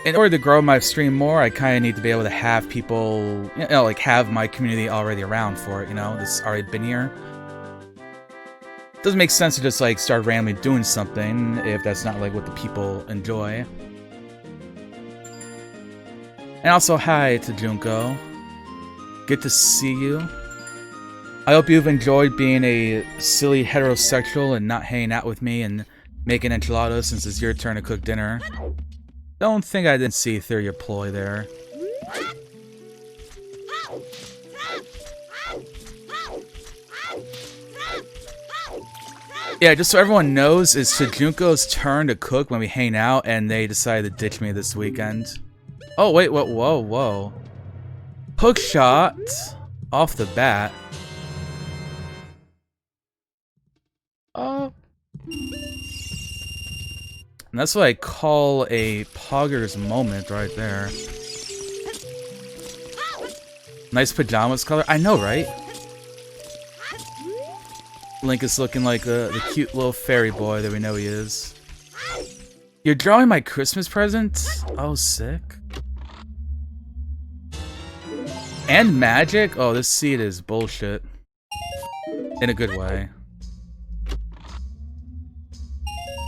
in order to grow my stream more, I kind of need to be able to have people, like have my community already around for it, that's already been here. Doesn't make sense to just like start randomly doing something if that's not like what the people enjoy. And also, hi to Junko. Good to see you. I hope you've enjoyed being a silly heterosexual and not hanging out with me and making enchiladas since it's your turn to cook dinner. Don't think I didn't see through your ploy there. Yeah, just so everyone knows, it's Junko's turn to cook when we hang out, and they decided to ditch me this weekend. Oh, wait, what? Whoa, whoa. Hook shot off the bat. And that's what I call a Pogger's moment right there. Nice pajamas color. I know, right? Link is looking like the cute little fairy boy that we know he is. You're drawing my Christmas present? Oh, sick. And magic? Oh, this seed is bullshit. In a good way.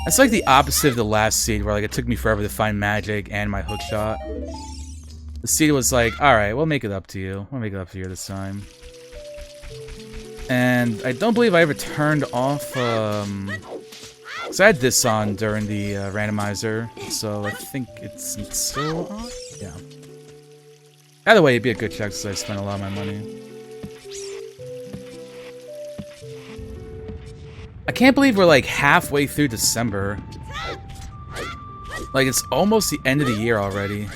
That's like the opposite of the last seed, where like it took me forever to find magic and my hookshot. The seed was like, alright, we'll make it up to you. We'll make it up to you this time. And I don't believe I ever turned off, because I had this on during the randomizer, so I think it's still on? Yeah. Either way, it'd be a good check since I spent a lot of my money. I can't believe we're like halfway through December. Like, it's almost the end of the year already.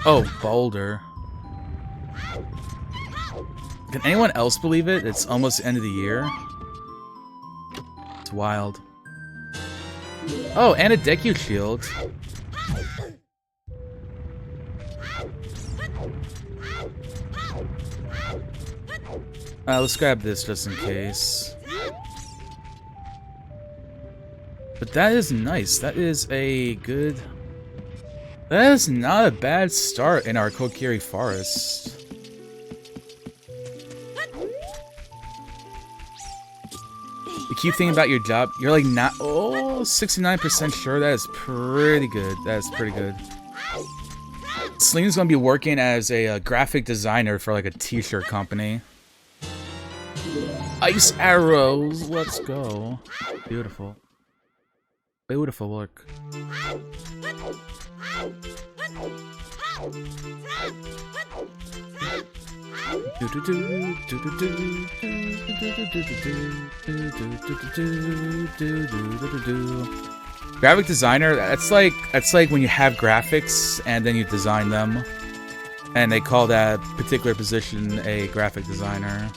Oh, Boulder. Can anyone else believe it? It's almost the end of the year. It's wild. Oh, and a Deku shield. Let's grab this just in case. But that is nice. That is a good... That is not a bad start in our Kokiri Forest. The cute thing about your job, you're like not... Oh, 69% sure. That is pretty good. That is pretty good. Celine's gonna be working as a graphic designer for like a t-shirt company. Ice arrows, let's go. Beautiful. Beautiful work. Graphic designer, that's like when you have graphics and then you design them. And they call that particular position a graphic designer.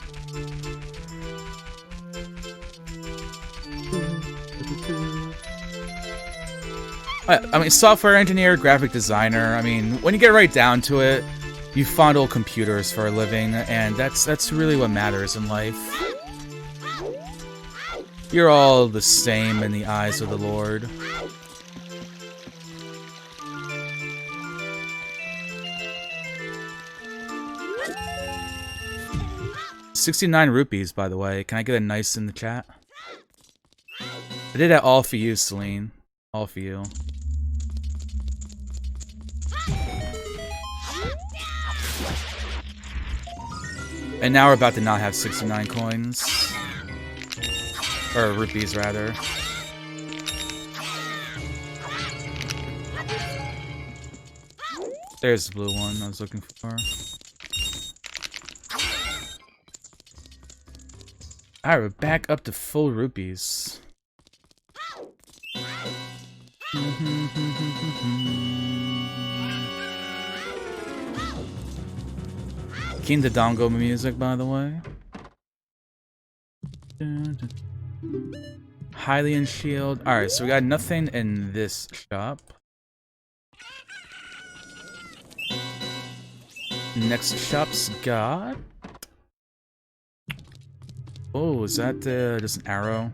I mean, software engineer, graphic designer, I mean, when you get right down to it, you fondle computers for a living, and that's really what matters in life. You're all the same in the eyes of the Lord. $69 rupees, by the way. Can I get a nice in the chat? I did that all for you, Celine. All for you. And now we're about to not have 69 coins. Or rupees, rather. There's the blue one I was looking for. Alright, we're back up to full rupees. King Dodongo music, by the way. Hylian shield. Alright, so we got nothing in this shop. Next shop's got... Oh, is that just an arrow?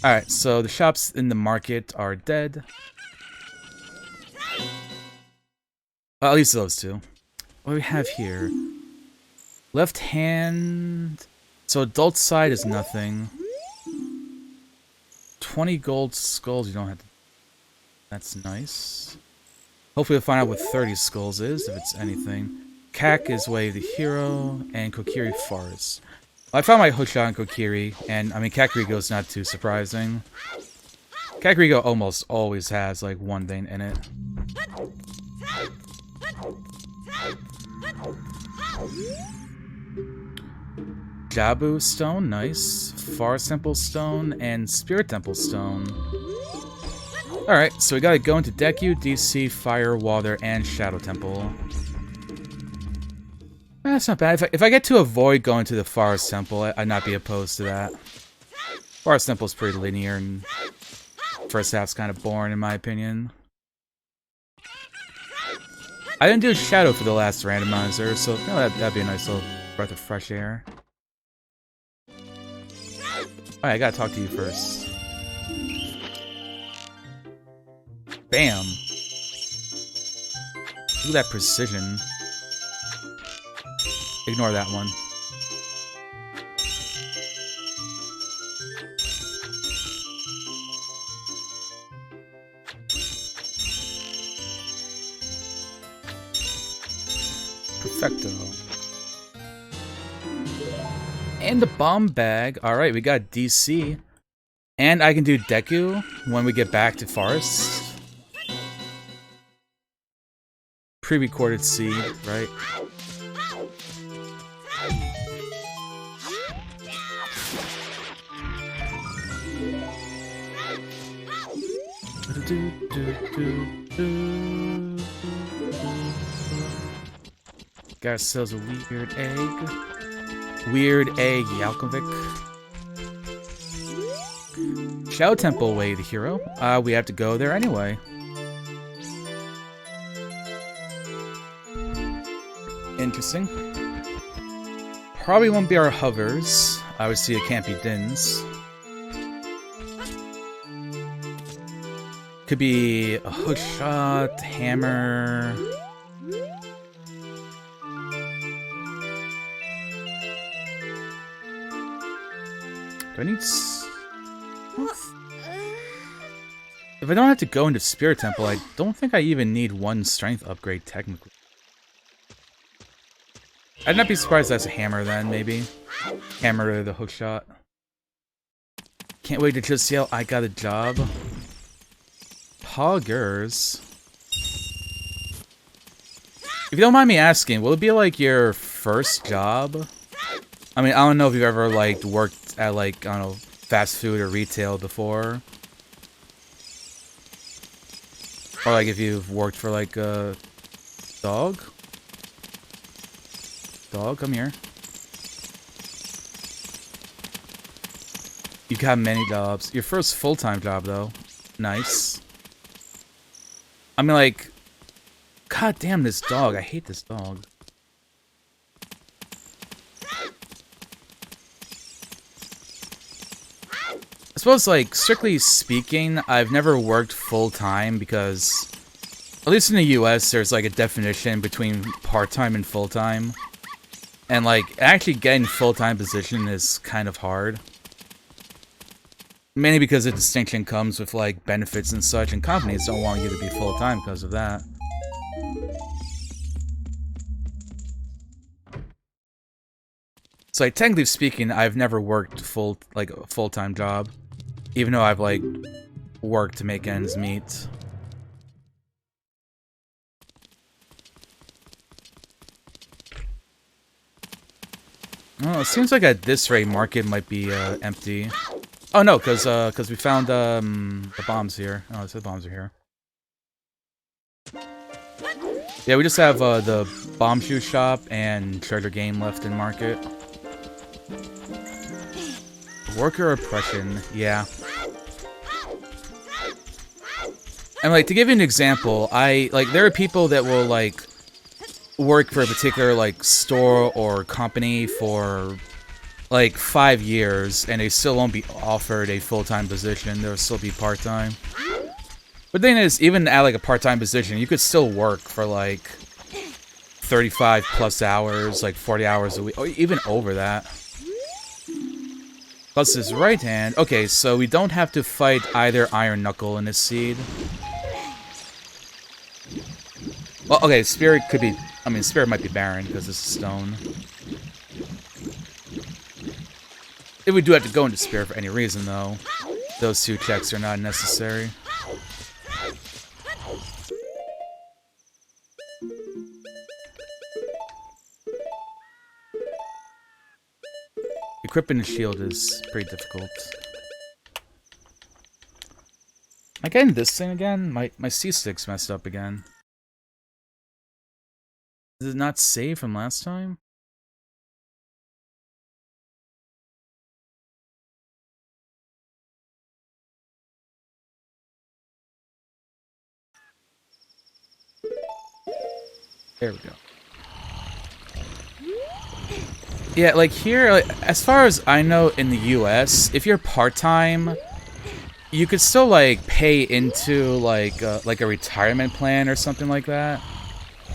Alright, so the shops in the market are dead. Well, at least those two. What do we have here? Left hand... So adult side is nothing. 20 gold skulls, you don't have to... That's nice. Hopefully we'll find out what 30 skulls is, if it's anything. Kak is Way of the Hero, and Kokiri Forest. Well, I found my hookshot on Kokiri, and I mean Kakariko's not too surprising. Kakariko almost always has like one thing in it. Jabu Stone, nice. Forest Temple Stone, and Spirit Temple Stone. Alright, so we gotta go into Deku, DC, Fire, Water, and Shadow Temple. That's not bad. If I get to avoid going to the Forest Temple, I'd not be opposed to that. Forest Temple's pretty linear, and first half's kind of boring in my opinion. I didn't do Shadow for the last randomizer, so you know, that'd be a nice little breath of fresh air. Alright, I gotta talk to you first. Bam! Look at that precision. Ignore that one. Perfecto. And the bomb bag. Alright, we got DC. And I can do Deku when we get back to Forest. Pre-recorded seed, right? Got ourselves a weird egg. Weird egg Yalkovic. Shadow Temple Way, the hero. We have to go there anyway. Interesting. Probably won't be our hovers. Obviously, it can't be Din's. Could be a hookshot, hammer. Do I need? If I don't have to go into Spirit Temple, I don't think I even need one strength upgrade technically. I'd not be surprised that's a hammer then, maybe. Hammer to the hookshot. Can't wait to just yell, I got a job. Poggers. If you don't mind me asking, will it be like your first job? I mean, I don't know if you've ever like worked at like, I don't know, fast food or retail before. Or like if you've worked for like a dog? Dog, come here. You got many jobs. Your first full-time job though. Nice. I mean like, god damn this dog. I hate this dog. I suppose, like, strictly speaking, I've never worked full-time because, at least in the US, there's, like, a definition between part-time and full-time. And, like, actually getting full-time position is kind of hard. Mainly because the distinction comes with, like, benefits and such, and companies don't want you to be full-time because of that. So, like, technically speaking, I've never worked a full-time job. Even though I've, like, worked to make ends meet. Oh, it seems like at this rate, market might be, empty. Oh, no, because we found, the bombs here. Oh, it said bombs are here. Yeah, we just have, the bomb shoe shop and treasure game left in market. Worker oppression, yeah. And like to give you an example, there are people that will like work for a particular like store or company for like 5 years and they still won't be offered a full-time position. They'll still be part-time. But the thing is, even at like a part-time position, you could still work for like 35 plus hours, like 40 hours a week, or even over that. Plus his right hand. Okay, so we don't have to fight either Iron Knuckle in this seed. Well, okay, Spirit could be... I mean, Spirit might be barren because it's a stone. If we do have to go into Spirit for any reason, though, those two checks are not necessary. Equipping the shield is pretty difficult. Am I getting this thing again? My C-stick's messed up again. Is it not saved from last time? There we go. Yeah, like here, like, as far as I know in the US, if you're part-time, you could still, like, pay into, like a retirement plan or something like that.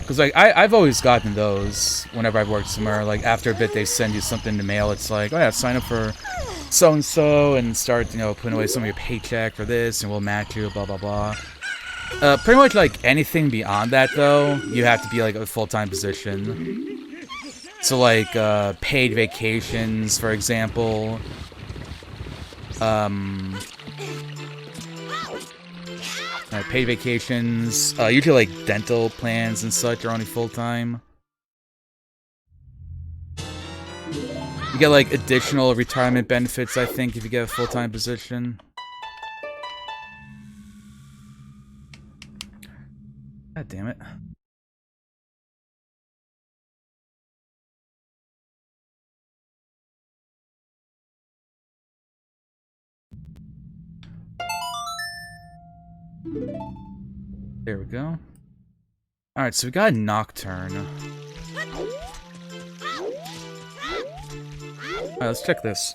Because, like, I've always gotten those whenever I've worked somewhere. Like, after a bit, they send you something in the mail. It's like, oh yeah, sign up for so-and-so and start, you know, putting away some of your paycheck for this, and we'll match you, blah, blah, blah. Pretty much, like, anything beyond that, though, you have to be, like, a full-time position. So, like, paid vacations, for example. Paid vacations. Usually, like, dental plans and such are only full-time. You get, like, additional retirement benefits, I think, if you get a full-time position. God damn it. There we go. Alright, so we got a Nocturne. Alright, let's check this.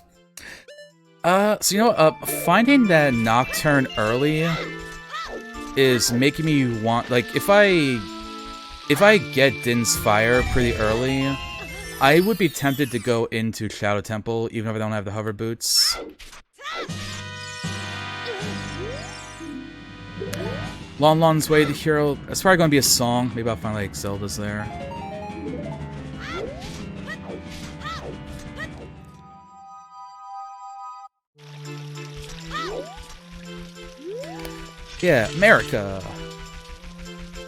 So you know, finding that Nocturne early is making me want, like, if I get Din's Fire pretty early, I would be tempted to go into Shadow Temple, even if I don't have the hover boots. Lon Lon's Way to Hero. That's probably going to be a song. Maybe I'll find, like, Zelda's there. Yeah, America.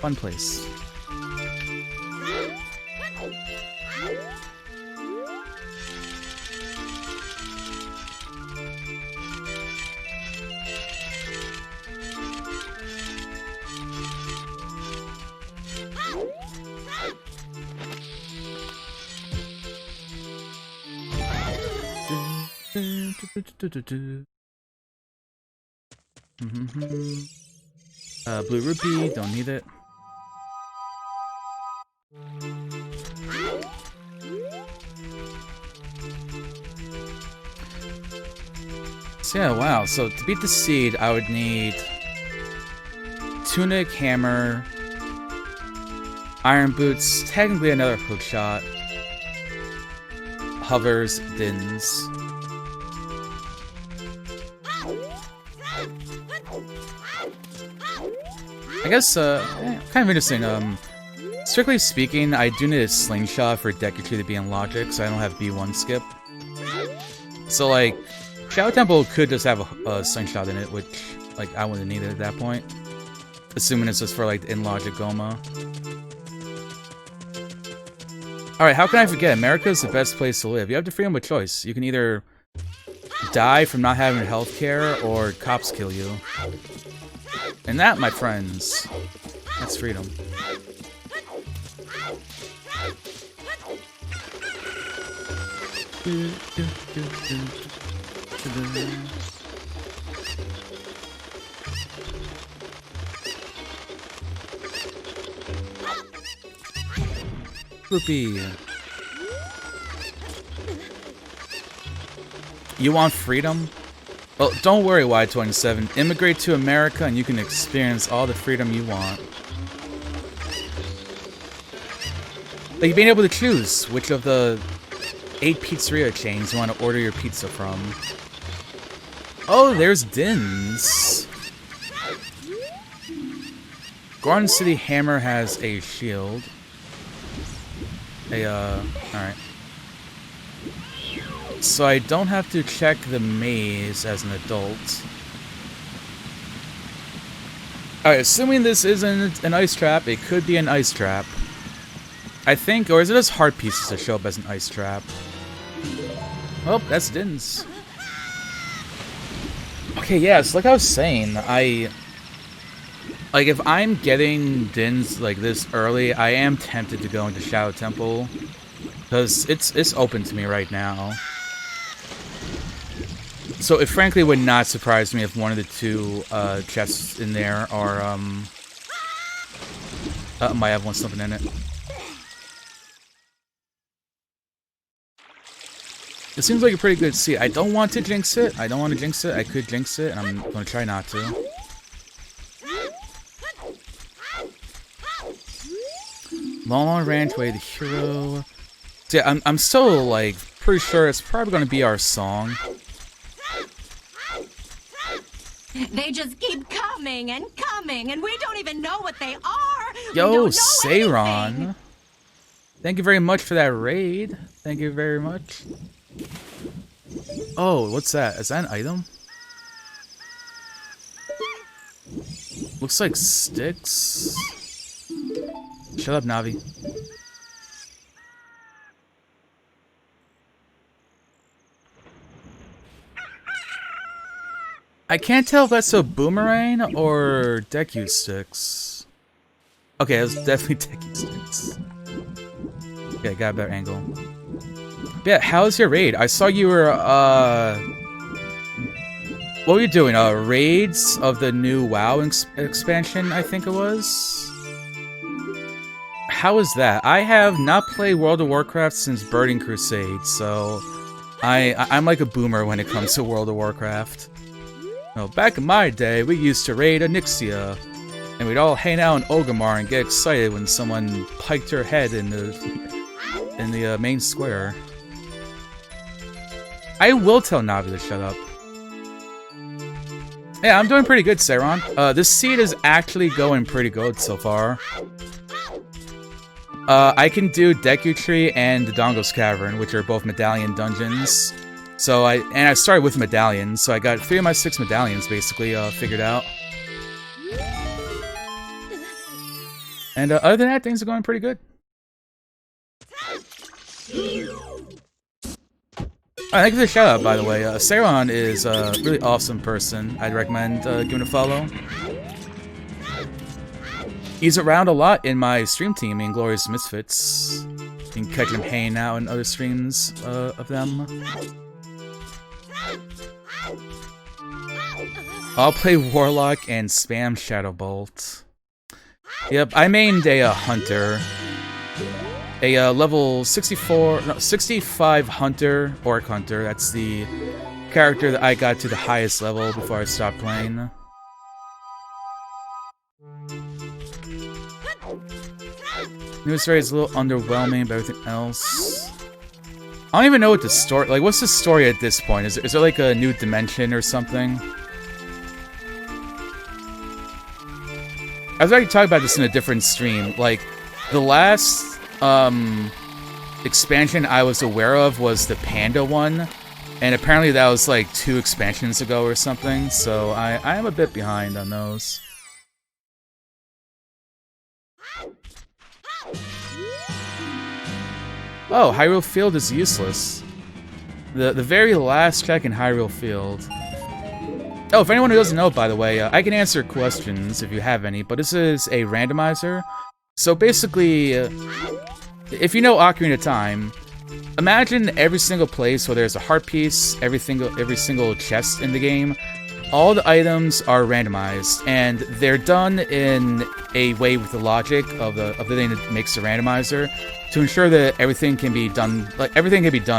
Fun place. Blue Rupee, don't need it. So yeah, wow. So to beat the seed, I would need Tunic, Hammer, Iron Boots, technically another hook shot, Hovers, Dins. I guess, kind of interesting. Strictly speaking, I do need a slingshot for Deku 2 to be in logic, so I don't have B1 skip. So, like, Shadow Temple could just have a slingshot in it, which, like, I wouldn't need it at that point. Assuming it's just for, like, the in-logic Goma. Alright, how can I forget? America is the best place to live. You have the freedom of choice. You can either die from not having healthcare, or cops kill you. And that, my friends, that's freedom. Rupee. You want freedom? Well, don't worry, Y27. Immigrate to America and you can experience all the freedom you want. like being able to choose which of the 8 pizzeria chains you want to order your pizza from. Oh, there's Din's. Garden City Hammer has a shield. Alright. So I don't have to check the maze as an adult. Alright, assuming this isn't an ice trap, it could be an ice trap. I think, or is it just heart pieces that show up as an ice trap? Oh, that's Din's. Okay, yeah, it's like I was saying, like, if I'm getting Din's, like, this early, I am tempted to go into Shadow Temple. Because it's open to me right now. So it frankly would not surprise me if one of the 2 chests in there are, might have something in it. It seems like a pretty good seat. I don't want to jinx it. I could jinx it, and I'm gonna try not to. Long Ranch Way, the hero. So yeah, I'm still, like, pretty sure it's probably gonna be our song. They just keep coming, and we don't even know what they are! Yo, Seiron! Thank you very much for that raid. Thank you very much. Oh, what's that? Is that an item? Looks like sticks. Shut up, Navi. I can't tell if that's a boomerang or Deku sticks. Okay, it was definitely Deku sticks. Okay, got a better angle. Yeah, how's your raid? I saw you were, what were you doing? Raids of the new WoW expansion, I think it was? How is that? I have not played World of Warcraft since Burning Crusade, so I'm like a boomer when it comes to World of Warcraft. No, back in my day, we used to raid Onyxia, and we'd all hang out in Orgrimmar and get excited when someone piked her head in the main square. I will tell Navi to shut up. Yeah, I'm doing pretty good, Seiron. This seed is actually going pretty good so far. I can do Deku Tree and the Dodongo's Cavern, which are both medallion dungeons. So I started with medallions, so I got 3 of my 6 medallions basically figured out. And other than that, things are going pretty good. Thank you for the shout out, by the way. Seiron is a really awesome person. I'd recommend giving a follow. He's around a lot in my stream team in Glorious Misfits. You can catch him hanging out in other streams of them. I'll play Warlock and spam Shadow Bolt. Yep, I mained a Hunter. A level 65 Hunter, Orc Hunter. That's the character that I got to the highest level before I stopped playing. Newest raid is a little underwhelming, but everything else... I don't even know what the story... Like, what's the story at this point? Is there like a new dimension or something? I was already talking about this in a different stream. Like, the last expansion I was aware of was the Panda one, and apparently that was like 2 expansions ago or something, so I am a bit behind on those. Oh, Hyrule Field is useless. The very last check in Hyrule Field. Oh, if anyone who doesn't know, by the way, I can answer questions if you have any, but this is a randomizer. So basically, if you know Ocarina of Time, imagine every single place where there's a heart piece, every single chest in the game. All the items are randomized, and they're done in a way with the logic of the thing that makes the randomizer to ensure that everything can be done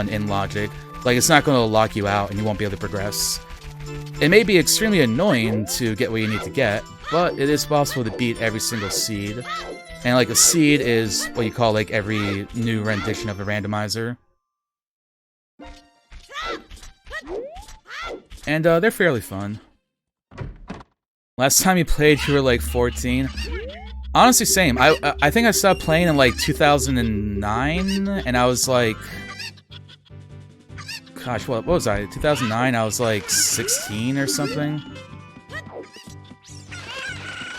in logic. Like, it's not going to lock you out and you won't be able to progress. It may be extremely annoying to get what you need to get, but it is possible to beat every single seed. And like a seed is what you call like every new rendition of a randomizer. And they're fairly fun. Last time you played, you were like 14. Honestly, same. I think I stopped playing in like 2009, and I was like, gosh, what was I? 2009. I was like 16 or something.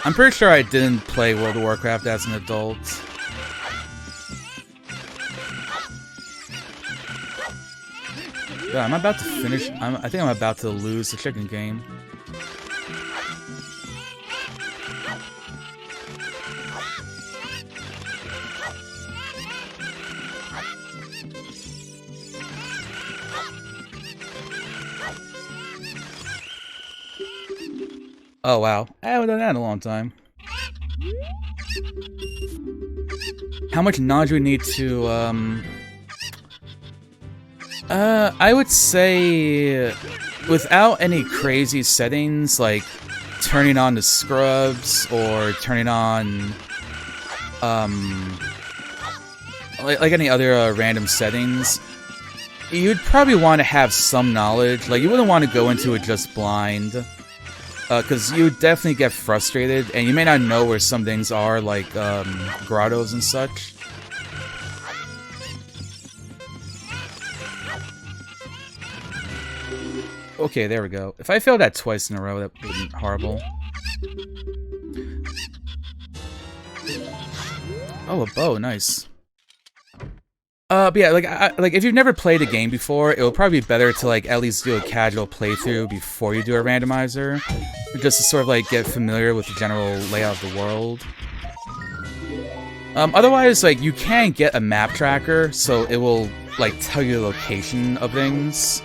I'm pretty sure I didn't play World of Warcraft as an adult. Yeah, I'm about to finish. I think I'm about to lose the chicken game. Oh wow, I haven't done that in a long time. How much knowledge do we need to, I would say without any crazy settings, like turning on the scrubs or turning on, like any other random settings, you'd probably want to have some knowledge. Like, you wouldn't want to go into it just blind. Because you would definitely get frustrated, and you may not know where some things are, like, grottos and such. Okay, there we go. If I failed that twice in a row, that would be horrible. Oh, a bow, nice. But yeah, like if you've never played a game before, it will probably be better to like at least do a casual playthrough before you do a randomizer, just to sort of like get familiar with the general layout of the world. Otherwise, like you can get a map tracker, so it will like tell you the location of things,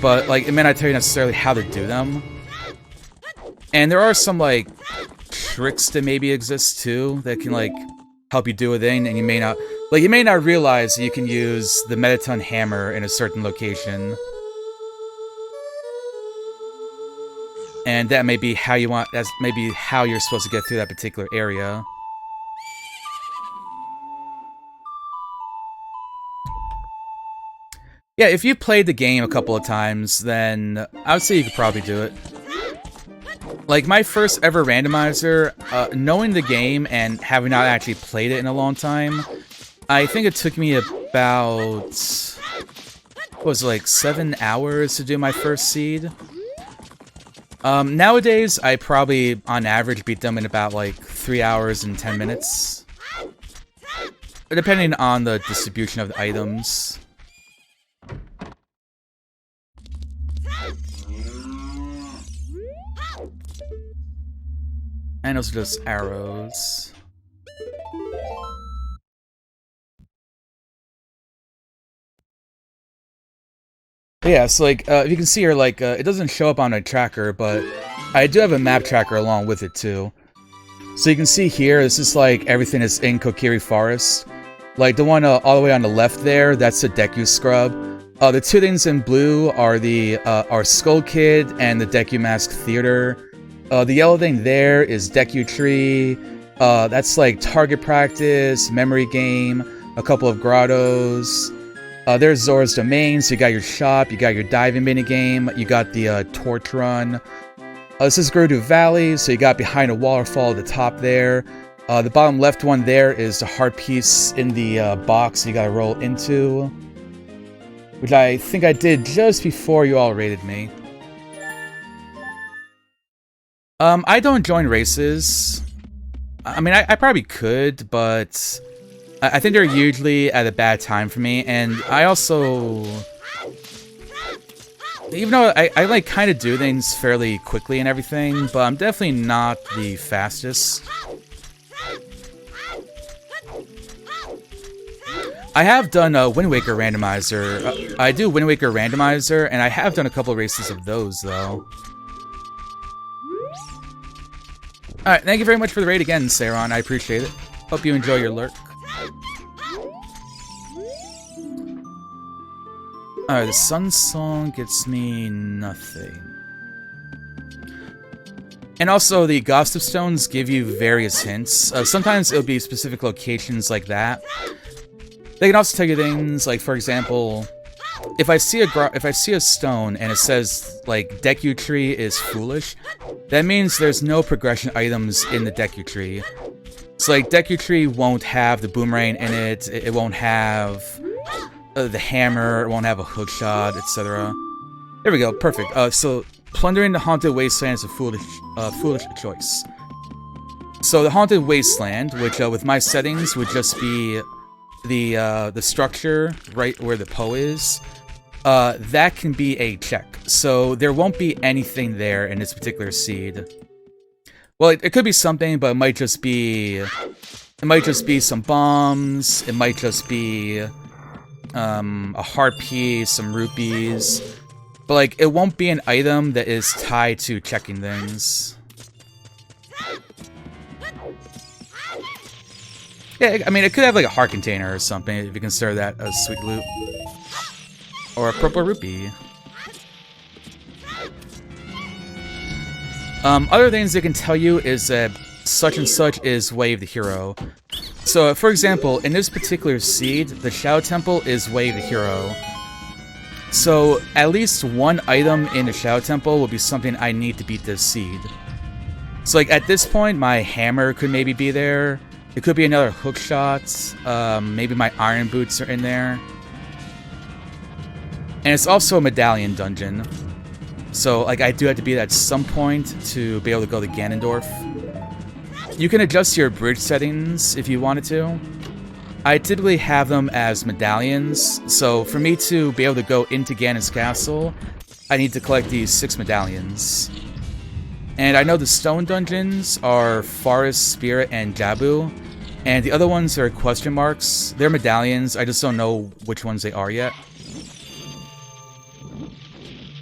but like it may not tell you necessarily how to do them. And there are some like tricks that maybe exist too that can like help you do a thing, and you may not realize that you can use the Metaton hammer in a certain location. And that may be how you want, that's maybe how you're supposed to get through that particular area. Yeah, if you've played the game a couple of times, then I would say you could probably do it. Like, my first ever randomizer, knowing the game and having not actually played it in a long time, I think it took me about, what was it, like 7 hours to do my first seed. Nowadays, I probably, on average, beat them in about like 3 hours and 10 minutes. Depending on the distribution of the items. And those are just arrows. But yeah, so like, if you can see here, like, it doesn't show up on a tracker, but I do have a map tracker along with it too. So you can see here, this is like, everything is in Kokiri Forest. Like, the one all the way on the left there, that's the Deku Scrub. The two things in blue are the, Skull Kid and the Deku Mask Theater. The yellow thing there is Deku Tree. That's like target practice, memory game, a couple of grottos. There's Zora's Domain, so you got your shop, you got your diving minigame, you got the torch run. This is Gerudo Valley, so you got behind a waterfall at the top there. The bottom left one there is the heart piece in the box you gotta roll into. Which I think I did just before you all raided me. I don't join races. I mean, I probably could, but I think they're usually at a bad time for me, and I also, even though I like kind of do things fairly quickly and everything, but I'm definitely not the fastest. I have done a Wind Waker randomizer. I do Wind Waker randomizer, and I have done a couple of races of those, though. Alright, thank you very much for the raid again, Saron. I appreciate it. Hope you enjoy your lurk. Alright, the Sun Song gets me nothing. And also, the Gossip Stones give you various hints. Sometimes it'll be specific locations like that. They can also tell you things like, for example, if I see a stone and it says like Deku Tree is foolish, that means there's no progression items in the Deku Tree. So like Deku Tree won't have the boomerang in it. It won't have the hammer. It won't have a hookshot, etc. There we go. Perfect. So plundering the Haunted Wasteland is a foolish choice. So the Haunted Wasteland, which with my settings would just be the structure right where the Poe is, that can be a check. So there won't be anything there in this particular seed. Well, it could be something, but it might just be some bombs. It might just be a harpy, some rupees. But like, it won't be an item that is tied to checking things. Yeah, I mean, it could have like a heart container or something, if you consider that a sweet loot. Or a purple rupee. Other things they can tell you is that such and such is Wave the Hero. So, for example, in this particular seed, the Shadow Temple is Wave the Hero. So, at least one item in the Shadow Temple will be something I need to beat this seed. So, like, at this point, my hammer could maybe be there. It could be another hookshot. Maybe my iron boots are in there. And it's also a medallion dungeon. So, like, I do have to beat it at some point to be able to go to Ganondorf. You can adjust your bridge settings if you wanted to. I typically have them as medallions, so for me to be able to go into Ganon's castle, I need to collect these 6 medallions. And I know the stone dungeons are Forest, Spirit, and Jabu, and the other ones are question marks. They're medallions, I just don't know which ones they are yet.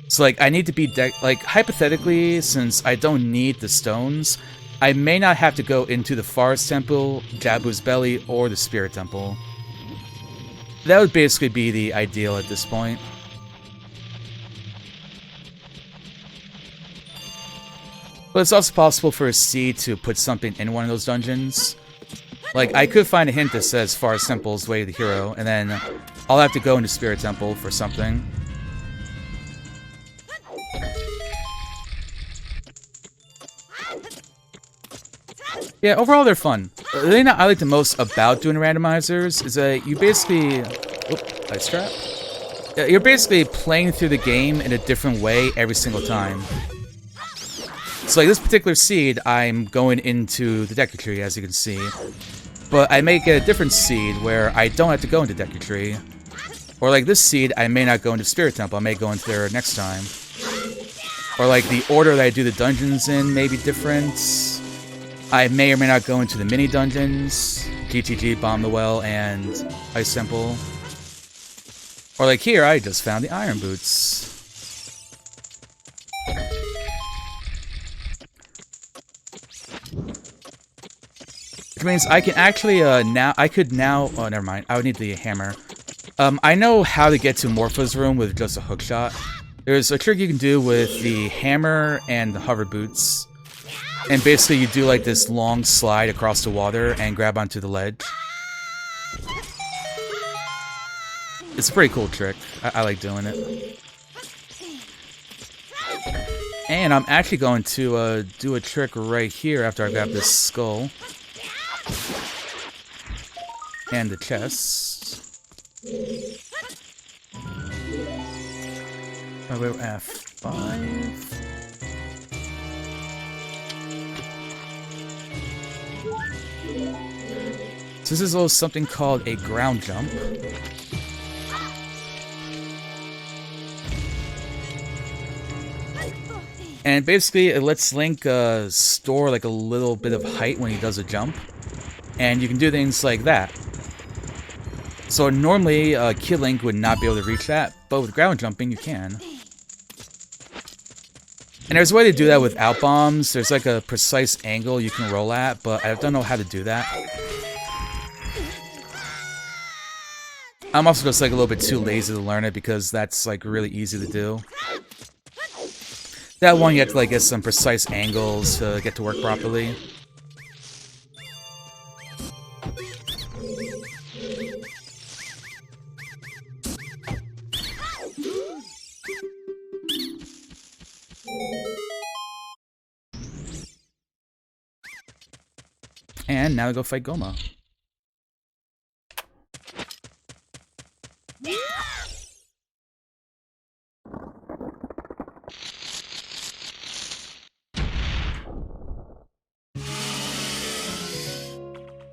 So, like, I need to be, like, hypothetically, since I don't need the stones, I may not have to go into the Forest Temple, Jabu's Belly, or the Spirit Temple. That would basically be the ideal at this point. But it's also possible for a seed to put something in one of those dungeons. Like, I could find a hint that says Forest Temple's Way of the Hero, and then I'll have to go into Spirit Temple for something. Yeah, overall they're fun. The thing that I like the most about doing randomizers is that you basically... Oop, ice trap? You're basically playing through the game in a different way every single time. So like this particular seed, I'm going into the Deku Tree, as you can see. But I may get a different seed where I don't have to go into Deku Tree. Or like this seed, I may not go into Spirit Temple, I may go into there next time. Or like the order that I do the dungeons in may be different. I may or may not go into the mini dungeons, GTG, Bomb the Well, and Ice Temple. Or like here, I just found the Iron Boots. Which means I can actually, oh, never mind, I would need the hammer. I know how to get to Morpho's room with just a hookshot. There's a trick you can do with the hammer and the hover boots. And basically you do like this long slide across the water and grab onto the ledge. It's a pretty cool trick. I like doing it. And I'm actually going to do a trick right here after I grab this skull. And the chest. Oh, we're F5. So this is also something called a ground jump. And basically it lets Link store like a little bit of height when he does a jump. And you can do things like that. So normally Kid Link would not be able to reach that, but with ground jumping you can. And there's a way to do that without bombs. There's like a precise angle you can roll at, but I don't know how to do that. I'm also just like a little bit too lazy to learn it because that's like really easy to do. That one you have to like get some precise angles to get to work properly. And now we go fight Goma.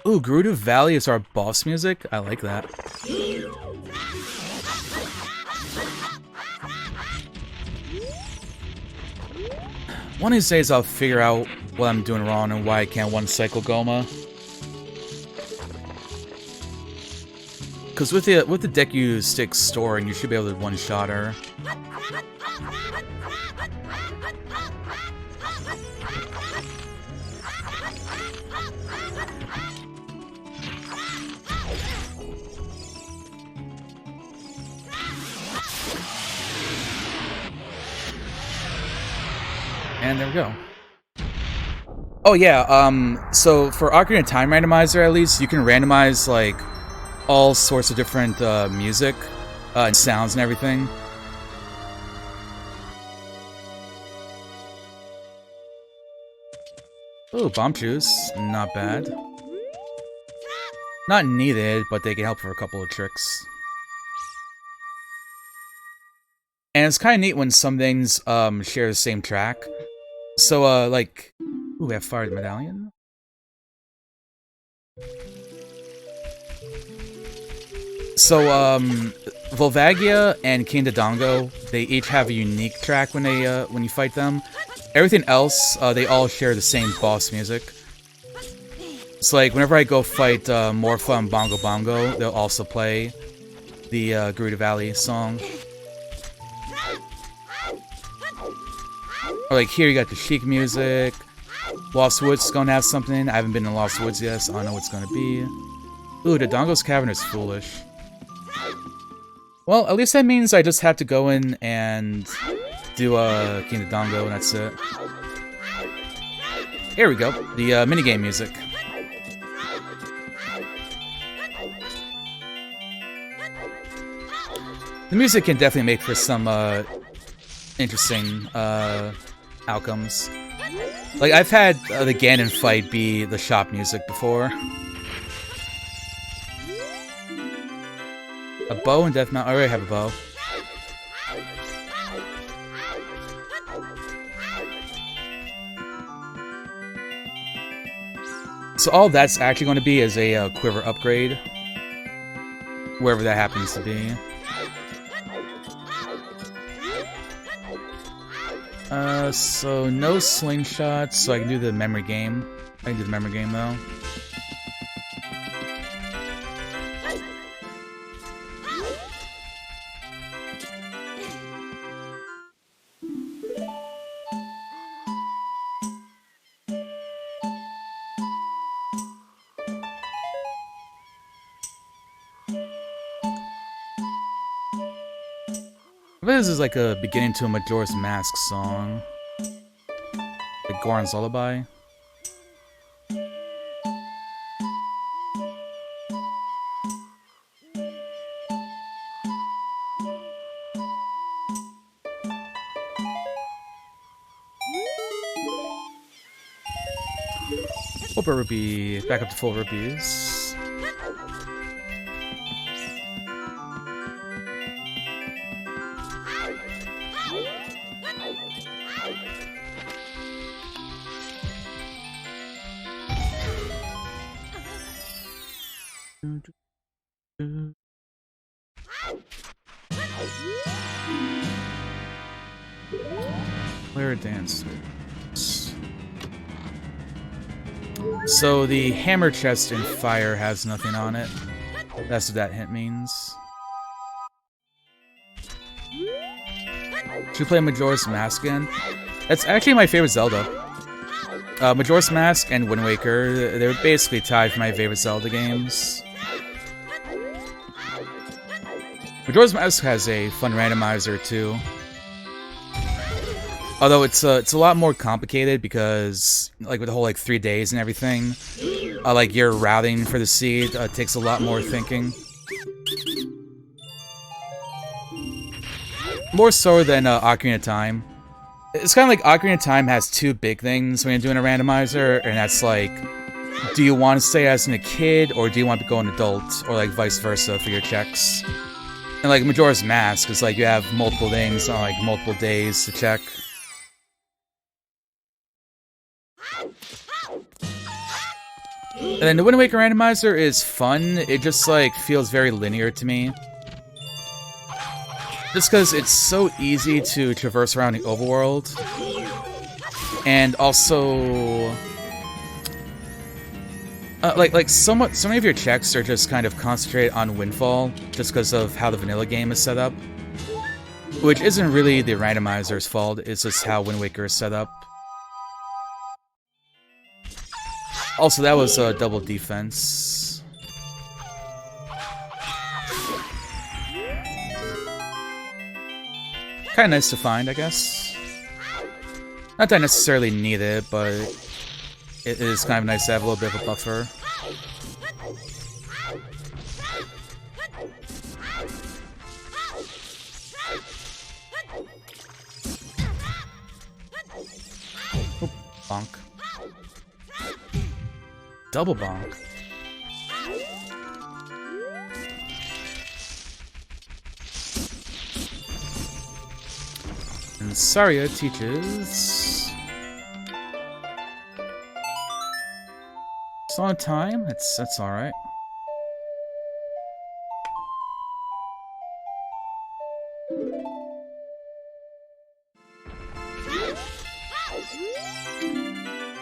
Ooh, Gerudo Valley is our boss music? I like that. One of these days I'll figure out what I'm doing wrong and why I can't one-cycle Goma. Because with the Deku stick storing, you should be able to one-shot her. And there we go. Oh yeah, so for Ocarina of Time Randomizer at least, you can randomize like all sorts of different music and sounds and everything. Ooh, bomb juice, not bad. Not needed, but they can help for a couple of tricks. And it's kind of neat when some things share the same track. So, like... Ooh, we have Fired Medallion? So, Volvagia and King Dodongo, they each have a unique track when they, when you fight them. Everything else, they all share the same boss music. It's like, whenever I go fight Morpha and Bongo Bongo, they'll also play the Gerudo Valley song. Or like here you got the Chic music. Lost Woods is gonna have something. I haven't been in Lost Woods yet, so I don't know what's gonna be. Ooh, Dodongo's Cavern is foolish. Well, at least that means I just have to go in and do King Dodongo and that's it. Here we go, the minigame music. The music can definitely make for some interesting outcomes. Like, I've had the Ganon fight be the shop music before. A bow and Death Mount. I already have a bow. So all that's actually going to be is a quiver upgrade. Wherever that happens to be. So no slingshots, so I can do the memory game. I can do the memory game though. This is like a beginning to a Majora's Mask song. Like Goron's Lullaby. Full rupee, back up to full rupees. Player dancers. So the hammer chest in fire has nothing on it. That's what that hint means. Should we play Majora's Mask again? That's actually my favorite Zelda. Majora's Mask and Wind Waker, they're basically tied for my favorite Zelda games. Majora's Mask has a fun randomizer too. Although it's a lot more complicated because like with the whole like 3 days and everything, like your routing for the seed takes a lot more thinking. More so than Ocarina of Time. It's kind of like Ocarina of Time has two big things when you're doing a randomizer, and that's like, do you want to stay as a kid or do you want to go an adult, or like vice versa for your checks. And like Majora's Mask is like you have multiple things on like multiple days to check. And then the Wind Waker randomizer is fun. It just like feels very linear to me. Just because it's so easy to traverse around the overworld. And also like so many of your checks are just kind of concentrated on Windfall, just because of how the vanilla game is set up. Which isn't really the randomizer's fault, it's just how Wind Waker is set up. Also, that was a double defense. Kinda nice to find, I guess. Not that I necessarily need it, but it is kind of nice to have a little bit of a buffer. Oh, bonk. Double bonk. And Saria teaches... It's on time? That's alright.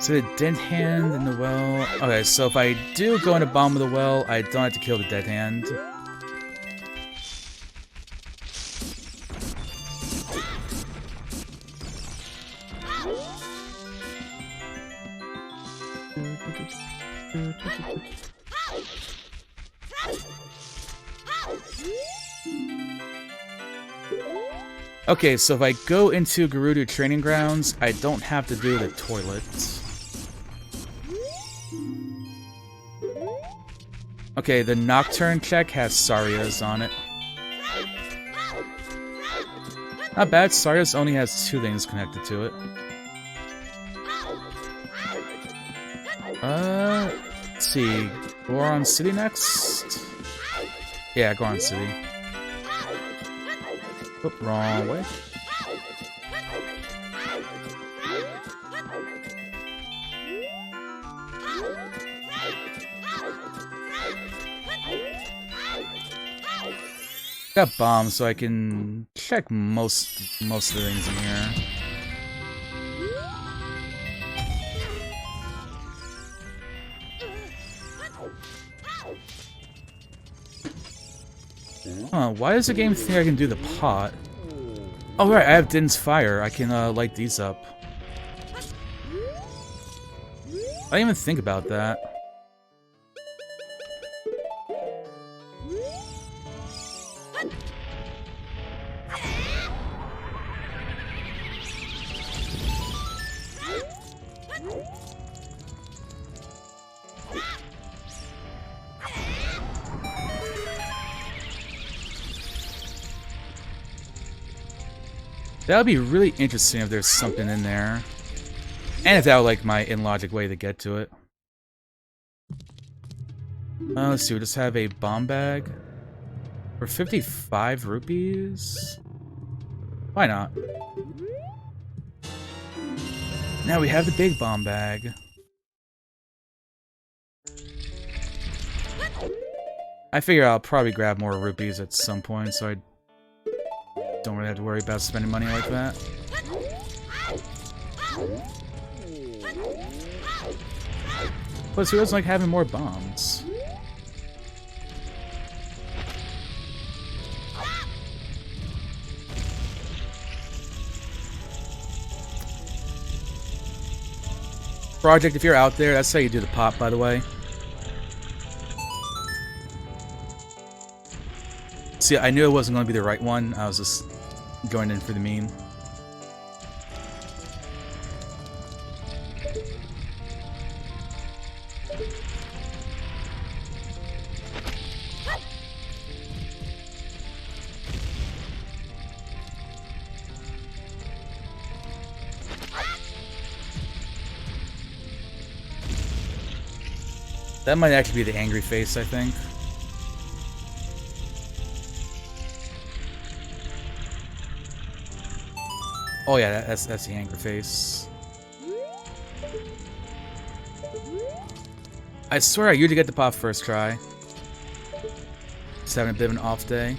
So the dead hand in the well... Okay, so if I do go in the bottom of the well, I don't have to kill the dead hand. Okay, so if I go into Gerudo Training Grounds, I don't have to do the toilet. Okay, the Nocturne check has Saria's on it. Not bad, Saria's only has 2 things connected to it. Let's see. Goron City next? Yeah, Goron City. Oh, wrong way. Got bombs, so I can check most of the things in here. Huh, why does the game think I can do the pot? Oh right, I have Din's Fire. I can light these up. I didn't even think about that. That would be really interesting if there's something in there. And if that were like my in-logic way to get to it. Let's see, we just have a bomb bag. For 55 rupees? Why not? Now we have the big bomb bag. I figure I'll probably grab more rupees at some point, so I don't really have to worry about spending money like that. Plus, who doesn't like having more bombs? Project, if you're out there, that's how you do the pop, by the way. See, I knew it wasn't going to be the right one. I was just going in for the meme. That might actually be the angry face, I think. Oh yeah, that's the angry face. I swear I usually get the pop first try. Just having a bit of an off day.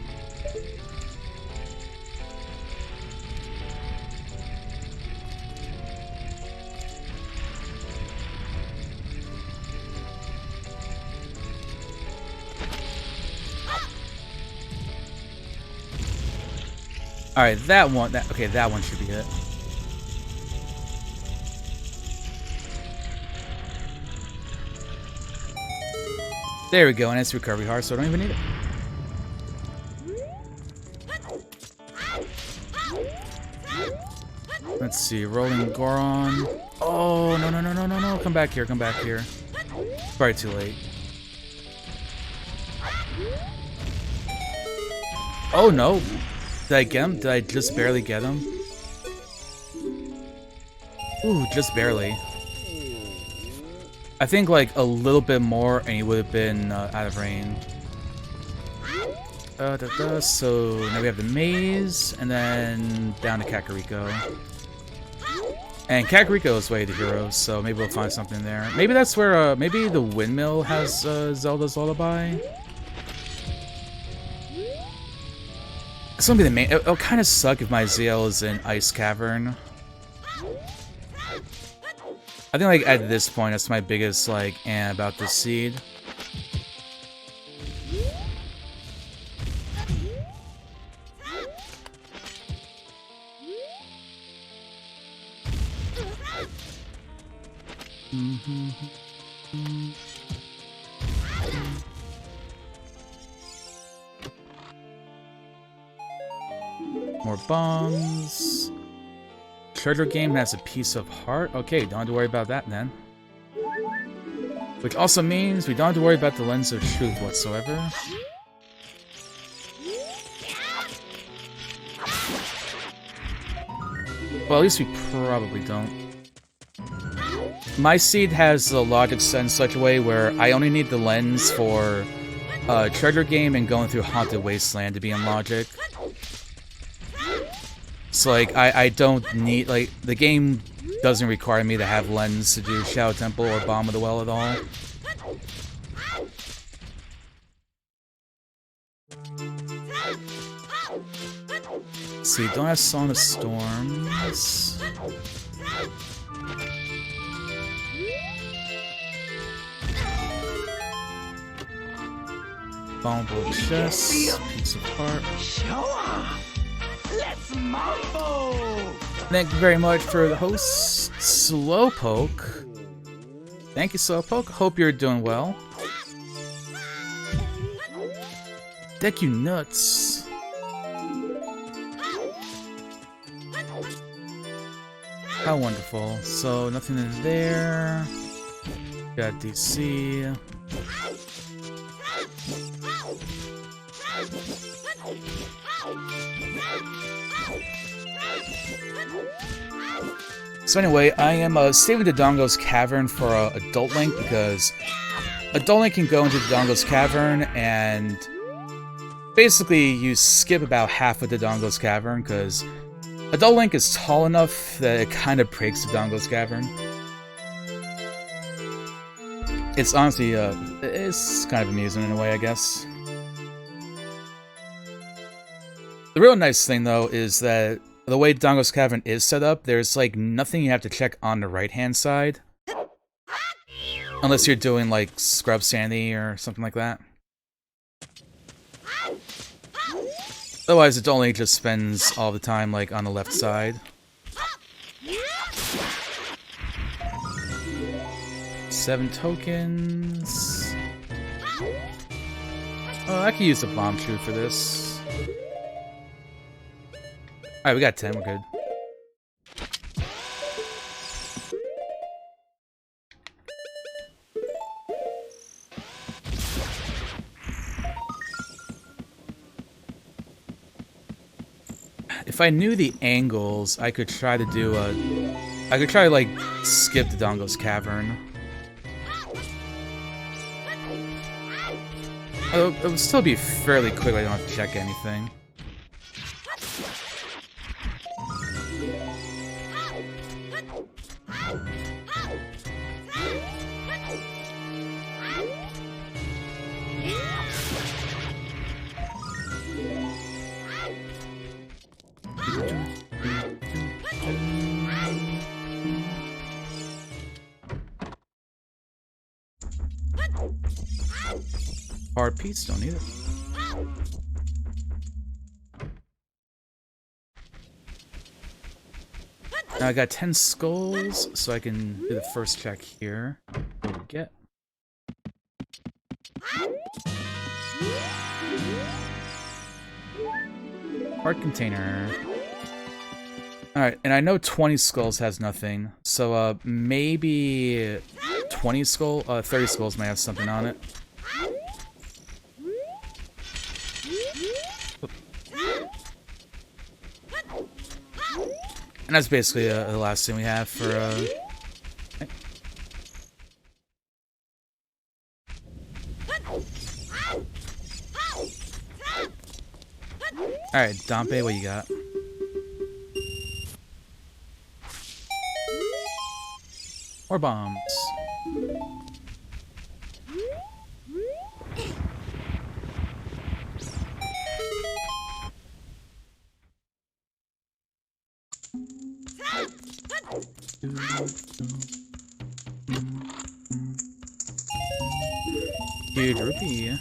Alright, that one, okay, that one should be it. There we go, and it's recovery heart, so I don't even need it. Let's see, rolling Goron. Oh, no, no, no, no, no, no, come back here, come back here. Probably too late. Oh no! Did I get him? Did I just barely get him? Ooh, just barely. I think like a little bit more and he would have been out of range. So now we have the maze and then down to Kakariko. And Kakariko is way to heroes, so maybe we'll find something there. Maybe that's where, maybe the windmill has Zelda's Lullaby? It's gonna be the main. It'll kind of suck if my ZL is in Ice Cavern. I think like at this point, that's my biggest like about this seed. More bombs. Treasure game has a piece of heart. Okay, don't have to worry about that then. Which also means we don't have to worry about the lens of truth whatsoever. Well, at least we probably don't. My seed has the logic set in such a way where I only need the lens for treasure game and going through Haunted Wasteland to be in logic. So like I don't need, like, the game doesn't require me to have lens to do Shadow Temple or Bomb of the Well at all. Let's see, don't have Song of Storms. Vulnerable chest, piece of heart. Let's mambo! Thank you very much for the host, Slowpoke. Thank you, Slowpoke. Hope you're doing well. Deck you nuts. How wonderful. So, nothing in there. Got DC. So anyway, I am saving the Dodongo's Cavern for Adult Link because Adult Link can go into the Dodongo's Cavern and basically you skip about half of the Dodongo's Cavern because Adult Link is tall enough that it kind of breaks the Dodongo's Cavern. It's honestly, it's kind of amusing in a way, I guess. The real nice thing though is that the way Dodongo's Cavern is set up, there's like nothing you have to check on the right-hand side. Unless you're doing like Scrub Sandy or something like that. Otherwise, it only just spends all the time like on the left side. 7 tokens. Oh, I could use the bomb shoe for this. Alright, we got 10, we're good. If I knew the angles, I could try to do I could try to, like, skip the Dodongo's Cavern. It would still be fairly quick. I don't have to check anything. Hard piece, don't need it. Now I got 10 skulls, so I can do the first check here. What do we get? Heart container. Alright, and I know 20 skulls has nothing, so maybe 30 skulls might have something on it. And that's basically the last thing we have for, okay. Alright, Dompe, what you got? More bombs. Huge rupee.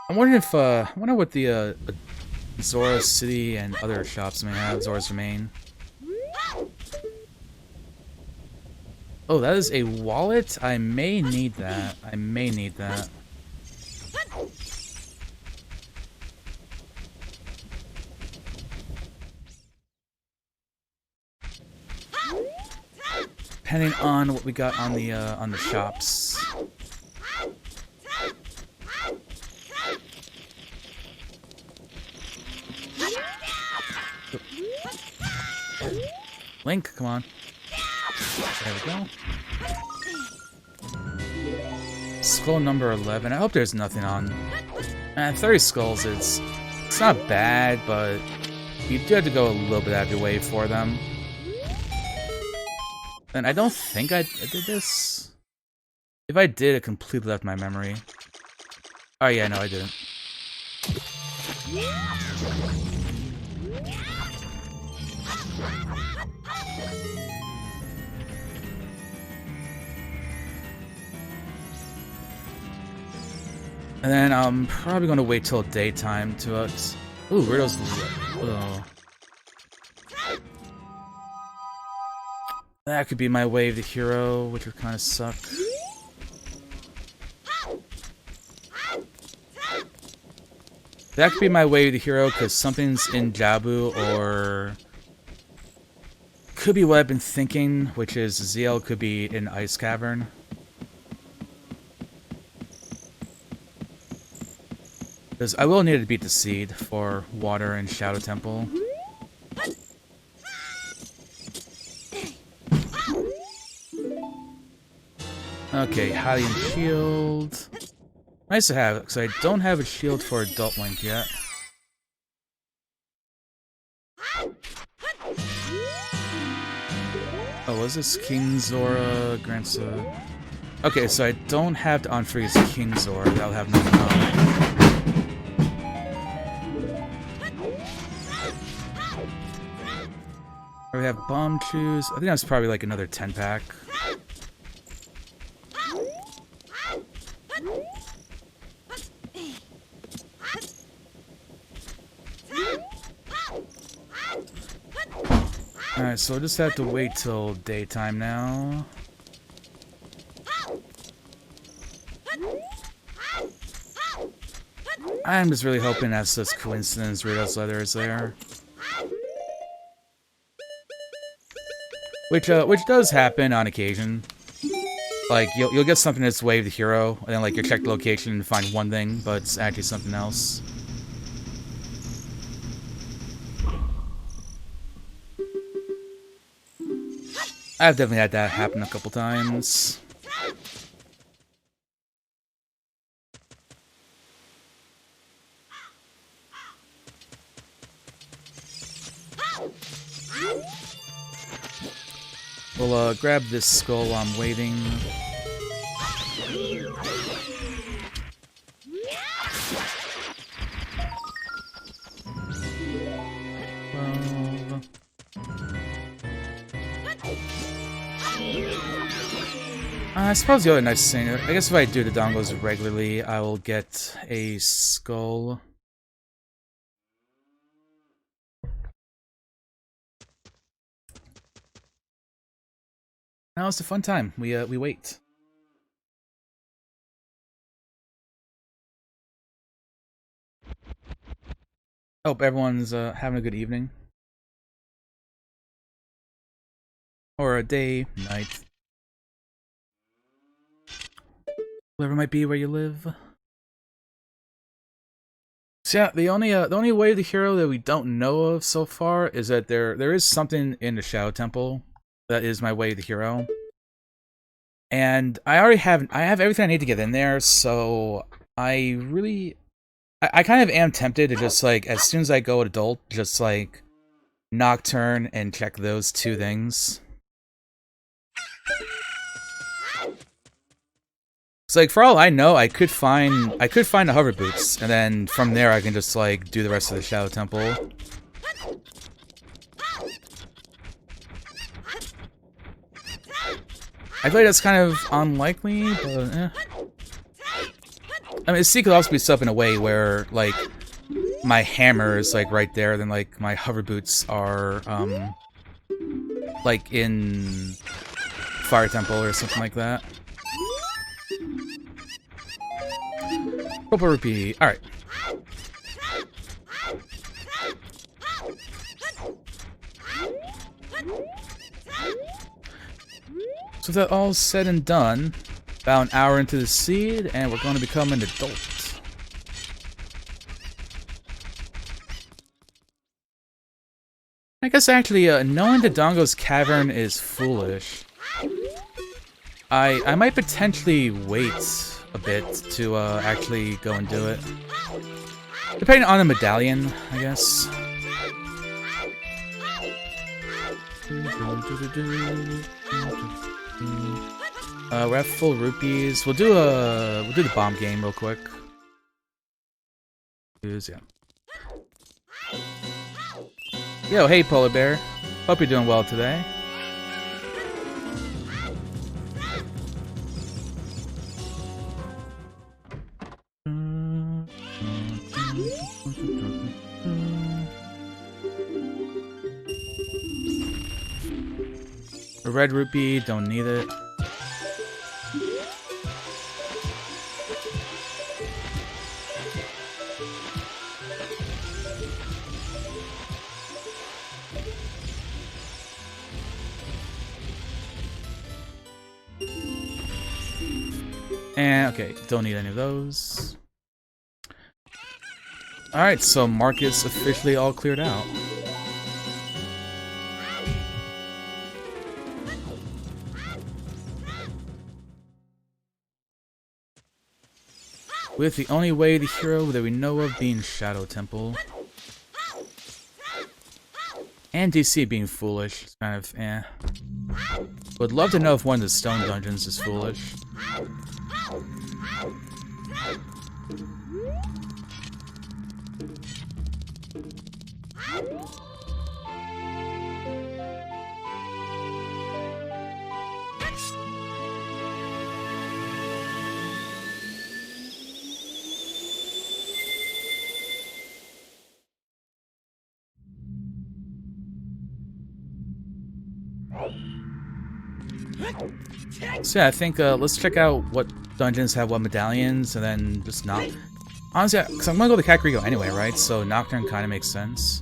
I'm wondering if I wonder what the Zora City and other shops may have. Zora's Domain. Oh, that is a wallet? I may need that. I may need that. Depending on what we got on the shops. Link, come on. There we go. Skull number 11. I hope there's nothing on. 30 skulls is... It's not bad, but you do have to go a little bit out of your way for them. And I don't think I did this. If I did, it completely left my memory. Oh yeah, no, I didn't. And then I'm probably going to wait till daytime to Ooh, Riddle's... Oh. That could be my way of the hero, which would kind of suck. That could be my way of the hero, because something's in Jabu, or... Could be what I've been thinking, which is ZL could be in Ice Cavern. Because I will need to beat the Seed for Water and Shadow Temple. Okay, Hylian Shield. Nice to have, because I don't have a shield for Adult Link yet. Oh, was this King Zora grants a... Okay, so I don't have to unfreeze King Zora. That'll have nothing on it. We have Bomb Chews. I think that's probably like another 10-pack. Alright, so we'll just have to wait till daytime now. I'm just really hoping that's just coincidence Riddle's leather is there. Which does happen on occasion. Like, you'll get something that's Wave the Hero, and then like you check the location and find one thing, but it's actually something else. I've definitely had that happen a couple times. We'll grab this skull while I'm waiting. I suppose the other nice thing, I guess if I do the dongles regularly, I will get a skull. Now it's a fun time. We wait. Hope everyone's having a good evening. Or a day, night. Whatever it might be where you live. So yeah, the only way of the hero that we don't know of so far is that there is something in the Shadow Temple that is my way of the hero. And I have everything I need to get in there, so I kind of am tempted to just, like, as soon as I go adult, just, like, Nocturne and check those two things. It's like, for all I know, I could find the hover boots, and then from there I can just, like, do the rest of the Shadow Temple. I feel like that's kind of unlikely, but eh. I mean, C could also be set up in a way where, like, my hammer is, like, right there, then, like, my hover boots are, like, in Fire Temple or something like that. Purple Rupee, alright. So with that all said and done, about an hour into the seed, and we're going to become an adult. I guess actually, knowing the Dongo's Cavern is foolish. I might potentially wait a bit to actually go and do it. Depending on the medallion, I guess. We're at full rupees. We'll do the bomb game real quick. Yeah. Yo, hey Polar Bear. Hope you're doing well today. A red rupee, don't need it. And, okay, don't need any of those. Alright, so market's officially all cleared out. With the only way the hero that we know of being Shadow Temple. And DC being foolish. It's kind of, eh. Would love to know if one of the stone dungeons is foolish. So yeah, I think let's check out what dungeons have what medallions, and then just knock. Honestly, because I'm gonna go to Kakariko anyway, right? So Nocturne kind of makes sense.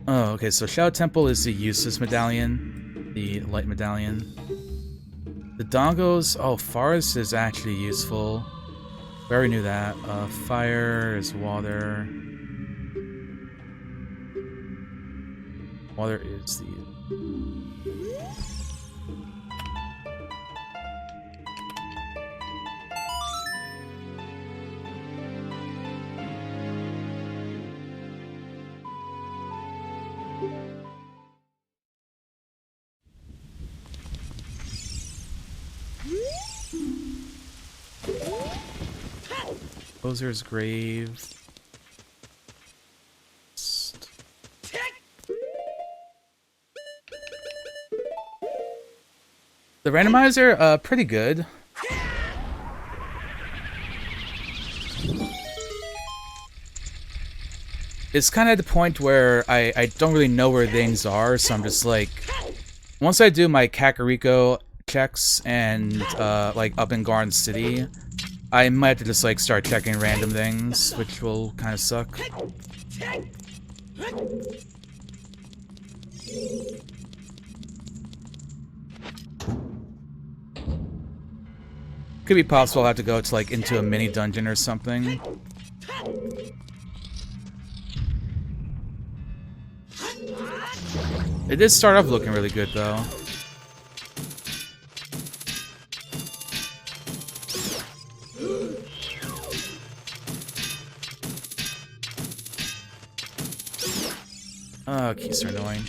Oh, okay. So Shadow Temple is the useless medallion, the light medallion. The Dongos. Oh, Forest is actually useful. We already knew that. Fire is water. Water is the. Composer's Grave. The randomizer, pretty good. It's kind of at the point where I don't really know where things are, so I'm just like, once I do my Kakariko checks and like up in Garden City, I might have to just like start checking random things, which will kind of suck. Could be possible I'll have to go to like into a mini dungeon or something. It did start off looking really good though. Oh, keys are annoying.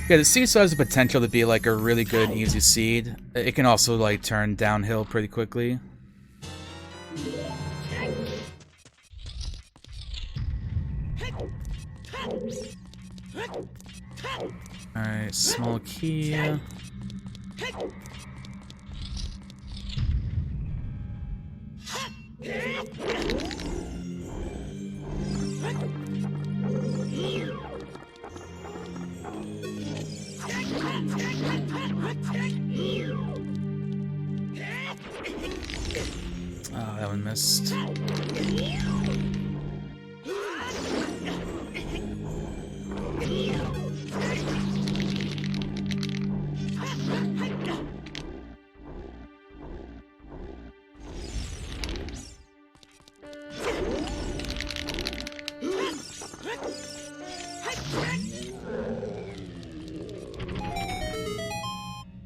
Yeah, the seed still has the potential to be like a really good easy seed. It can also like turn downhill pretty quickly. Alright, small key. Oh, that one missed.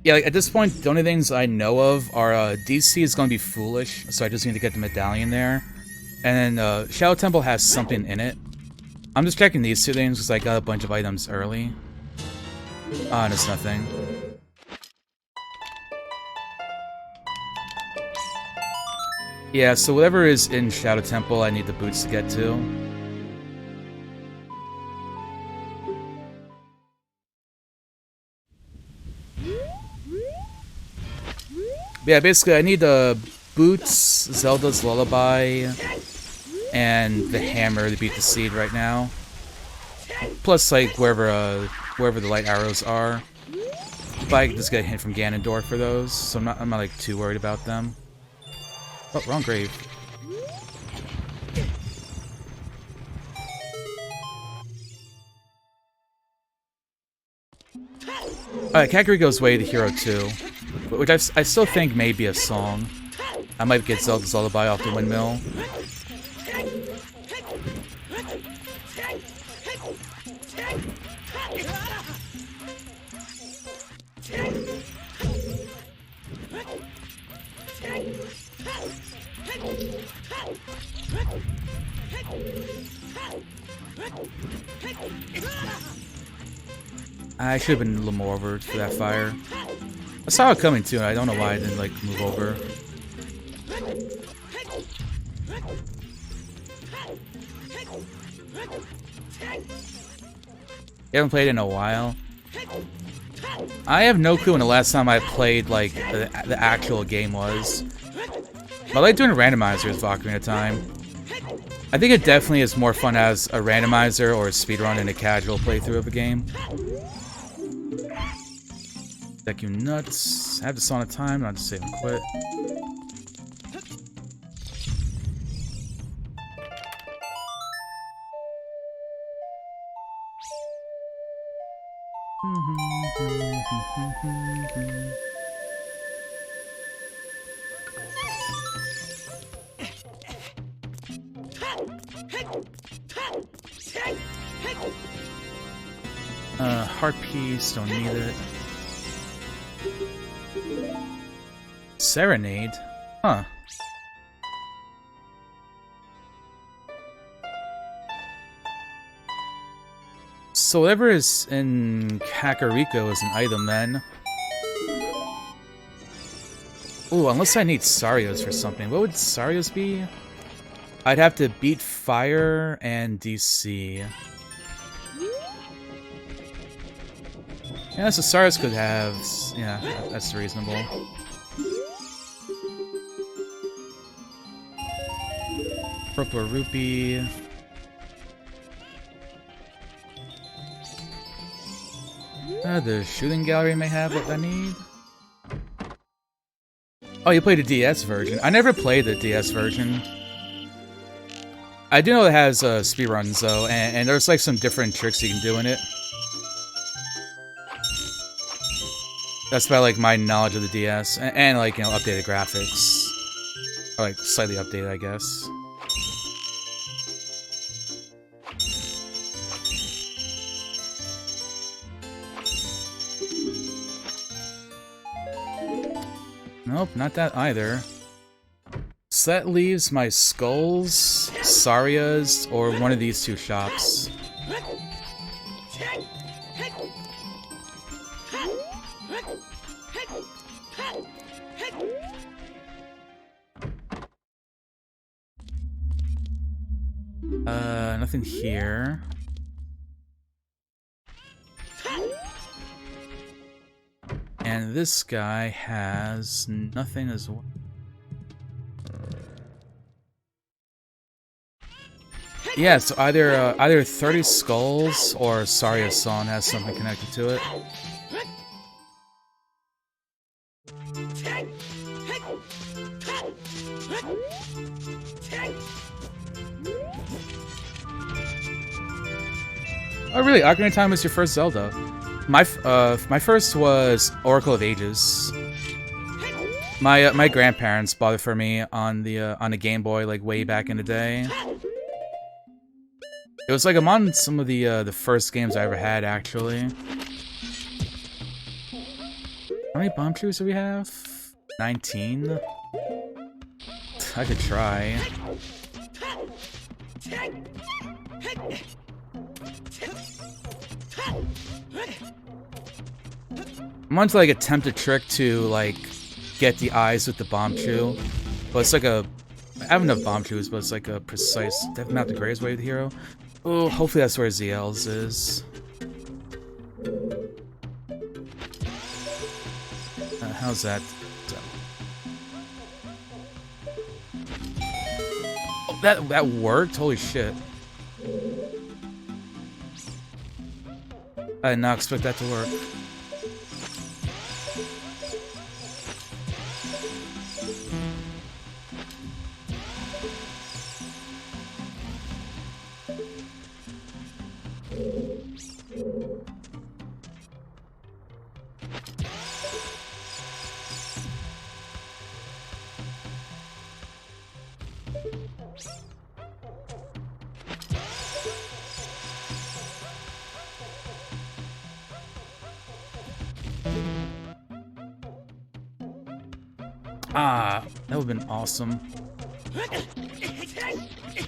Yeah, like, at this point, the only things I know of are DC is going to be foolish, so I just need to get the medallion there. And then Shadow Temple has something in it. I'm just checking these two things because I got a bunch of items early. Ah, and it's nothing. Yeah, so whatever is in Shadow Temple, I need the boots to get to. Yeah, basically I need the boots, Zelda's Lullaby, and the hammer to beat the seed right now. Plus, like, wherever the light arrows are. But I can just get a hint from Ganondorf for those, so I'm not like too worried about them. Oh, wrong grave. Alright, Kakariko's Way to Hero 2, which I still think may be a song. I might get Zelda's Lullaby off the windmill. I should have been a little more over for that fire. I saw it coming too, and I don't know why I didn't like move over. You haven't played in a while? I have no clue when the last time I played, like, the actual game was. But I like doing randomizers of Ocarina of Time. I think it definitely is more fun as a randomizer or a speedrun in a casual playthrough of a game. Deck you nuts. I have this on a time, and I'll just save and quit. Heart piece, don't need it. Serenade? Huh. So whatever is in Kakariko is an item then. Ooh, unless I need Sarios for something. What would Sarios be? I'd have to beat Fire and DC. Yeah, so Sarios could have... Yeah, that's reasonable. Purple Rupee. The shooting gallery may have what I need. Oh, you played the DS version. I never played the DS version. I do know it has speedruns though, and there's like some different tricks you can do in it. That's about like my knowledge of the DS, and like, you know, updated graphics. Or like slightly updated, I guess. Nope, not that either. So that leaves my Skulls, Sarias, or one of these two shops. Nothing here. And this guy has nothing as well. Yeah, so either 30 Skulls or Sarias-san has something connected to it. Oh really? Ocarina of Time was your first Zelda. My first was Oracle of Ages. My grandparents bought it for me on the Game Boy like way back in the day. It was like among some of the first games I ever had actually. How many bomb trees do we have? 19? I could try. I'm going to like attempt a trick to like get the eyes with the bomb chew, but it's like I have enough bomb chews, but it's like a precise, definitely not the greatest way to the hero. Oh, hopefully that's where ZL's is. How's that? Oh, that worked? Holy shit! I did not expect that to work. Ah, that would've been awesome.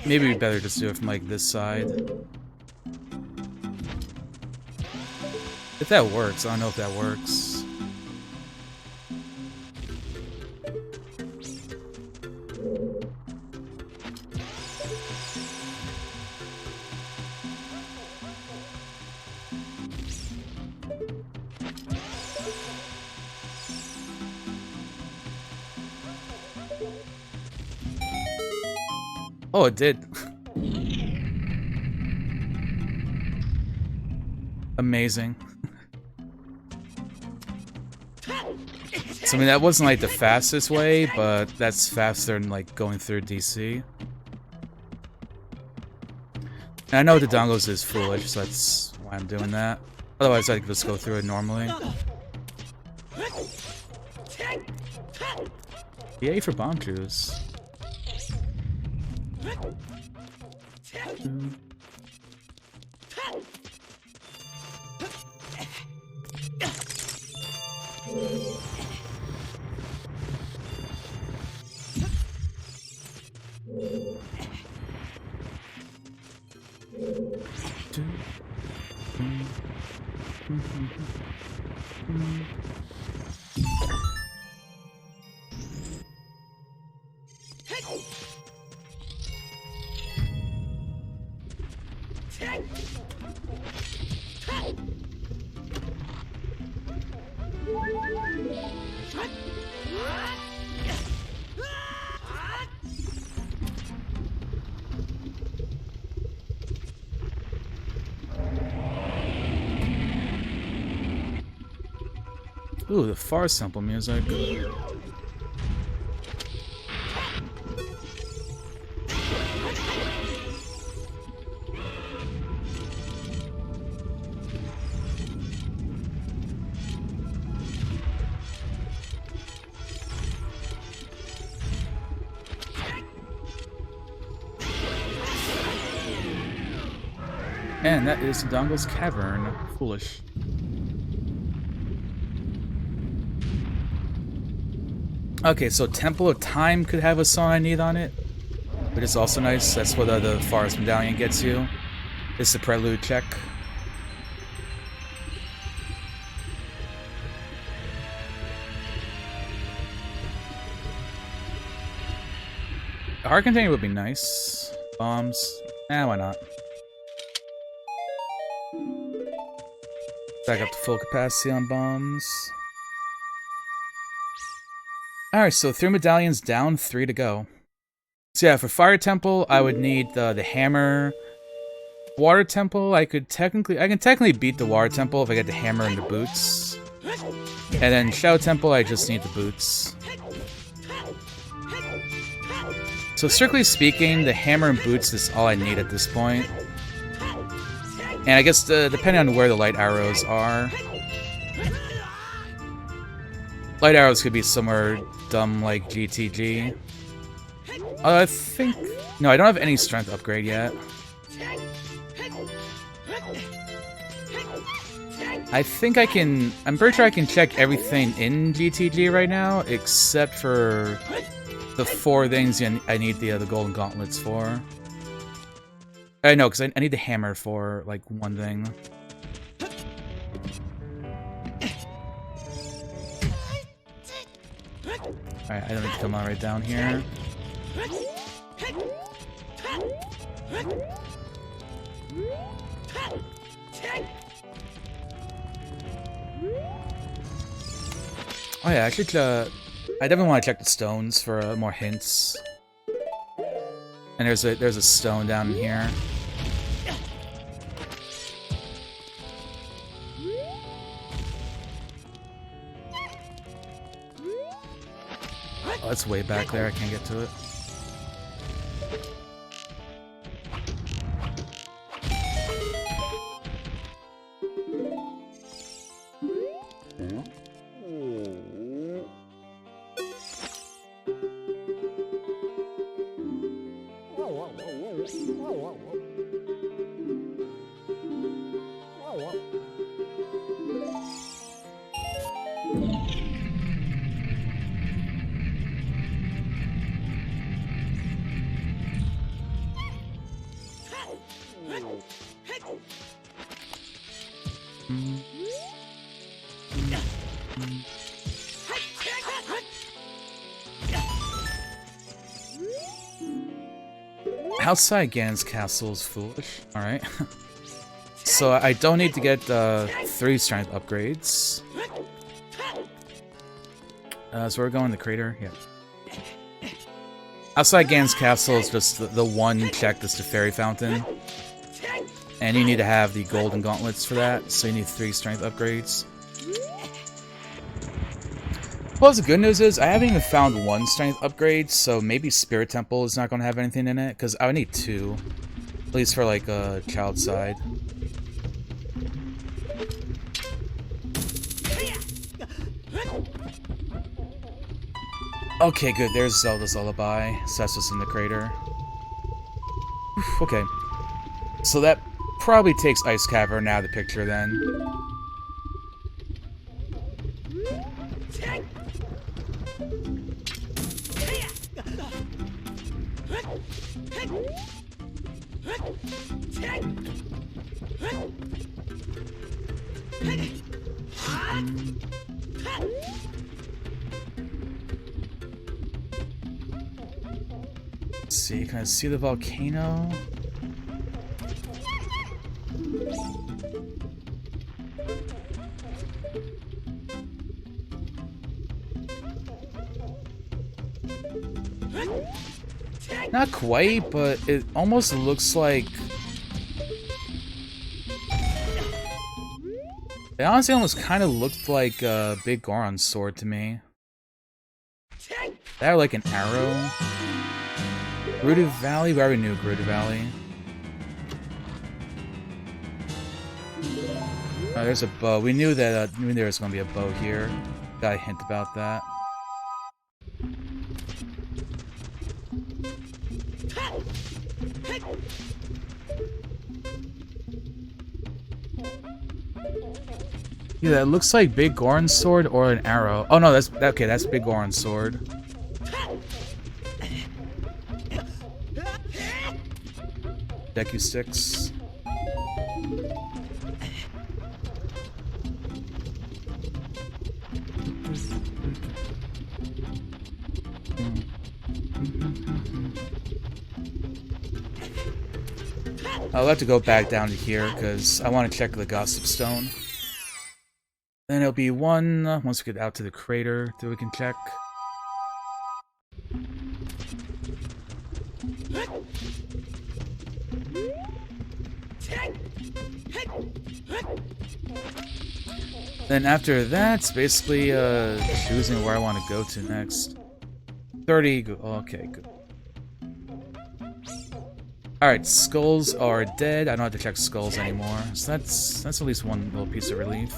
Maybe we better just do it from like this side. If that works, I don't know if that works. Oh, it did. Amazing. So, I mean, that wasn't like the fastest way, but that's faster than like going through DC. And I know the dongles is foolish, so that's why I'm doing that. Otherwise, I could just go through it normally. Yay for bomb juice. Ooh, the Forest Temple music. And that is Dongle's Cavern. Foolish. Okay, so Temple of Time could have a song I need on it, but it's also nice. That's what the Forest Medallion gets you. It's the prelude check. A heart container would be nice. Bombs. Why not? Back up to full capacity on bombs. Alright, so 3 medallions down, 3 to go. So yeah, for Fire Temple, I would need the hammer. Water Temple, I can technically beat the Water Temple if I get the hammer and the boots. And then Shadow Temple, I just need the boots. So strictly speaking, the hammer and boots is all I need at this point. And I guess depending on where the light arrows are. Light arrows could be somewhere dumb like GTG. I think... No, I don't have any strength upgrade yet. I think I can... I'm pretty sure I can check everything in GTG right now, except for the 4 things I need the golden gauntlets for. I know, because I need the hammer for, like, one thing. Alright, I don't need to come on right down here. Oh yeah, I definitely want to check the stones for more hints. And there's a stone down here. Oh, it's way back there. I can't get to it. Outside Ganon's castle is foolish. Alright. So I don't need to get 3 strength upgrades. So we're going to the crater? Yeah. Outside Ganon's castle is just the one check that's the fairy fountain. And you need to have the golden gauntlets for that, so you need 3 strength upgrades. Well, the good news is I haven't even found 1 strength upgrade, so maybe Spirit Temple is not going to have anything in it, because I would need 2. At least for, like, a child side. Okay, good. There's Zelda's Lullaby. So that's just in the crater. Oof, okay. So that probably takes Ice Cavern out of the picture then. Let's see, can I see the volcano? Not quite, but it almost looks like... It honestly almost kind of looked like a Big Goron's sword to me. That or like an arrow. Gerudo Valley? We already knew Gerudo Valley. Oh, there's a bow. We knew that we knew there was going to be a bow here. Got a hint about that. Yeah, that looks like Big Goron's sword or an arrow. Oh no, that's okay. That's Big Goron's sword. Deku sticks. I'll have to go back down to here because I want to check the Gossip Stone. Then it'll be one once we get out to the crater that we can check. Then after that, it's basically choosing where I want to go to next. 30. Okay, good. Alright, skulls are dead. I don't have to check skulls anymore. So that's at least one little piece of relief.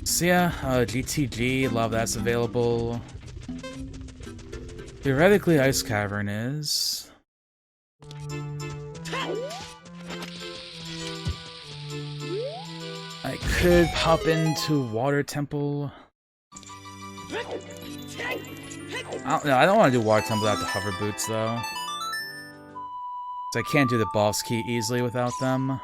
So yeah, GTG, a lot of that's available. Theoretically, Ice Cavern is. I could pop into Water Temple. I don't want to do Water Temple without the hover boots, though. So I can't do the boss key easily without them.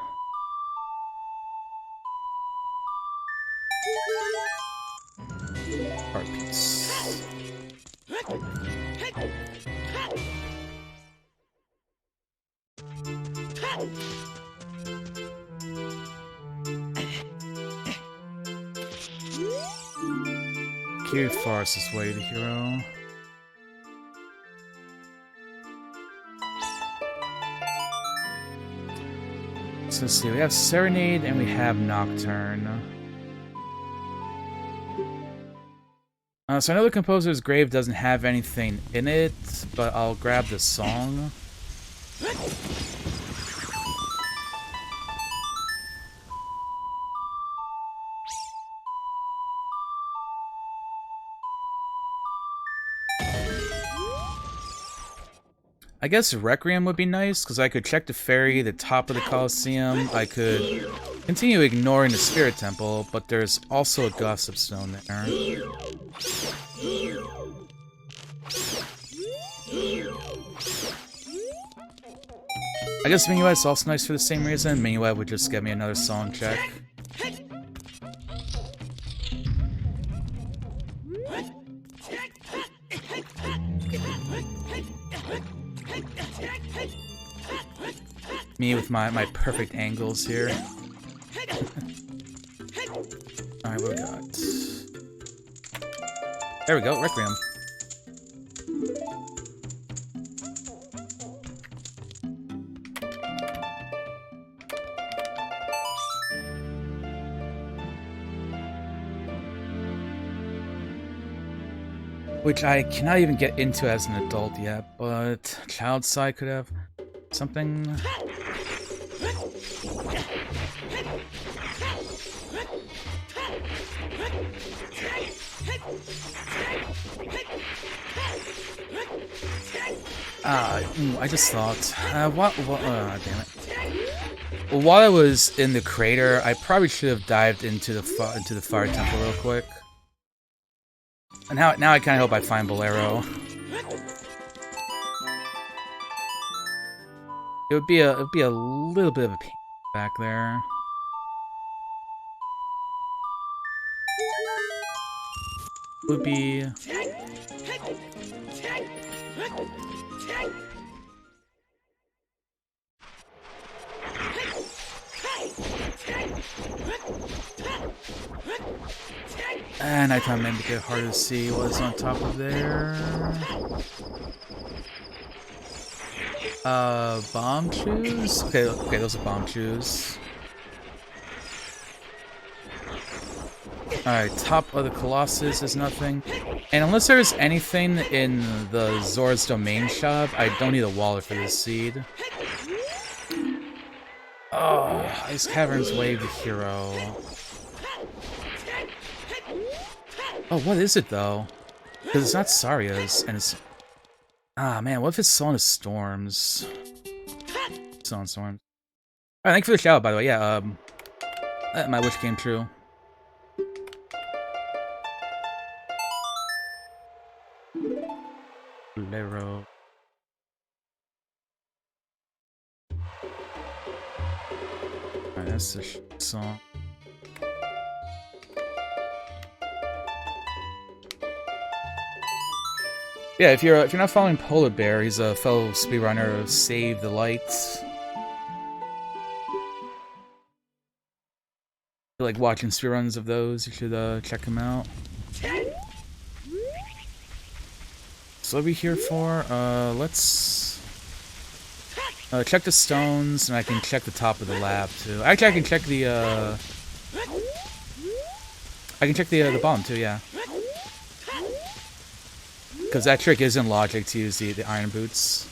Heart piece. Cute Forest's way to hero. So let's see, we have Serenade and we have Nocturne. So I know the composer's grave doesn't have anything in it, but I'll grab the song. I guess Requiem would be nice, because I could check the ferry, the top of the Colosseum. I could continue ignoring the Spirit Temple, but there's also a Gossip Stone there. I guess Minuet's also nice for the same reason. Minuet would just get me another song check. Me with my perfect angles here. Alright, what we got? There we go, Requiem. Which I cannot even get into as an adult yet, but child side could have something. I just thought, damn it. Well, while I was in the crater, I probably should have dived into the fire temple real quick. And now I kind of hope I find Bolero. It would be a little bit of a pain back there. Would be. And nighttime made it harder to see what's on top of there. Bomb shoes? Okay, okay, those are bomb shoes. Alright, top of the Colossus is nothing. And unless there's anything in the Zora's Domain shop, I don't need a wallet for this seed. Oh, Ice Caverns Wave the Hero. Oh, what is it though? Because it's not Saria's, and it's... Ah, man, what if it's Song of Storms? Song of Storms. Alright, thank you for the shout out, by the way. Yeah, my wish came true. Lero. Alright, that's the song. Yeah, if you're not following Polar Bear, he's a fellow speedrunner of Save the Lights. If you like watching speedruns of those, you should check him out. So what are we here for? Let's check the stones, and I can check the top of the lab too. Actually, I can check the bomb too. Yeah, because that trick is in logic to use the iron boots.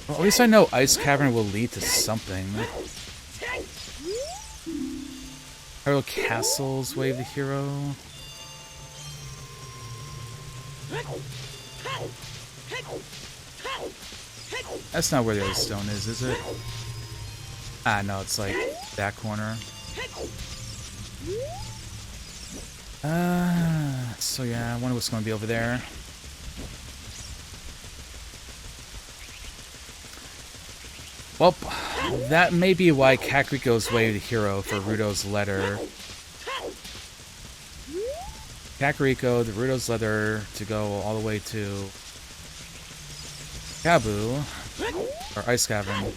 Well, at least I know Ice Cavern will lead to something. Hyrule Castles, Wave the Hero. That's not where the other stone is it? Ah, no, it's like that corner. So yeah, I wonder what's going to be over there. Well, that may be why Kakariko's Way the Hero for Ruto's letter. Kakariko, the Ruto's letter to go all the way to Kabu, or Ice Cavern.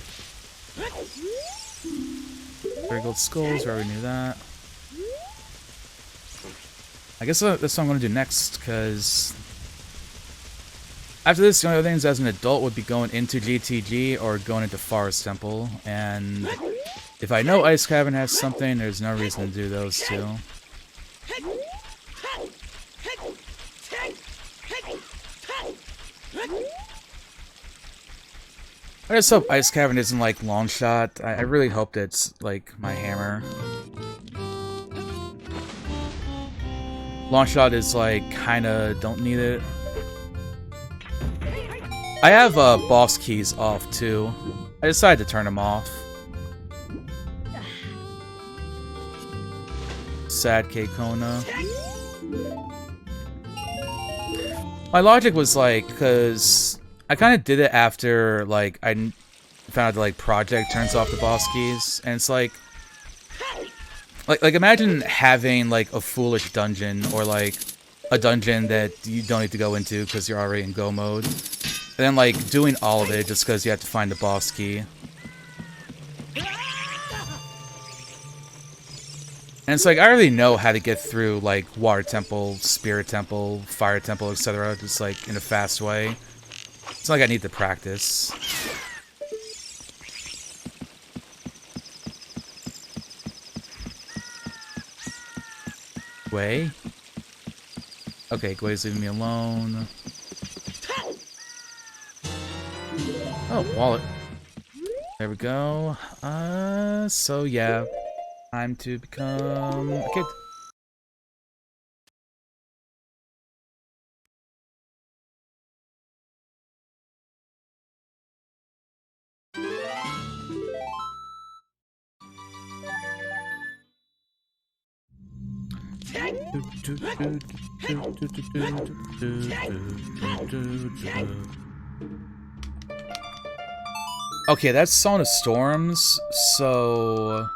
30 gold skulls, we already knew that. I guess that's what I'm going to do next, because after this, the only other things as an adult would be going into GTG or going into Forest Temple, and if I know Ice Cavern has something, there's no reason to do those two. I just hope Ice Cavern isn't like long shot. I really hope it's like my hammer. Long shot is like kinda don't need it. I have boss keys off too. I decided to turn them off. Sad K-Kona. My logic was like, because I kind of did it after like I found out the like project turns off the boss keys, and it's like imagine having like a foolish dungeon or like a dungeon that you don't need to go into because you're already in go mode, and then like doing all of it just because you have to find the boss key. And it's like, I already know how to get through, like, Water Temple, Spirit Temple, Fire Temple, etc. Just, like, in a fast way. It's not like I need to practice. Gwei? Okay, Gwei's leaving me alone. Oh, wallet. There we go. So yeah. Time to become a kid. Okay, that's Song of Storms, so...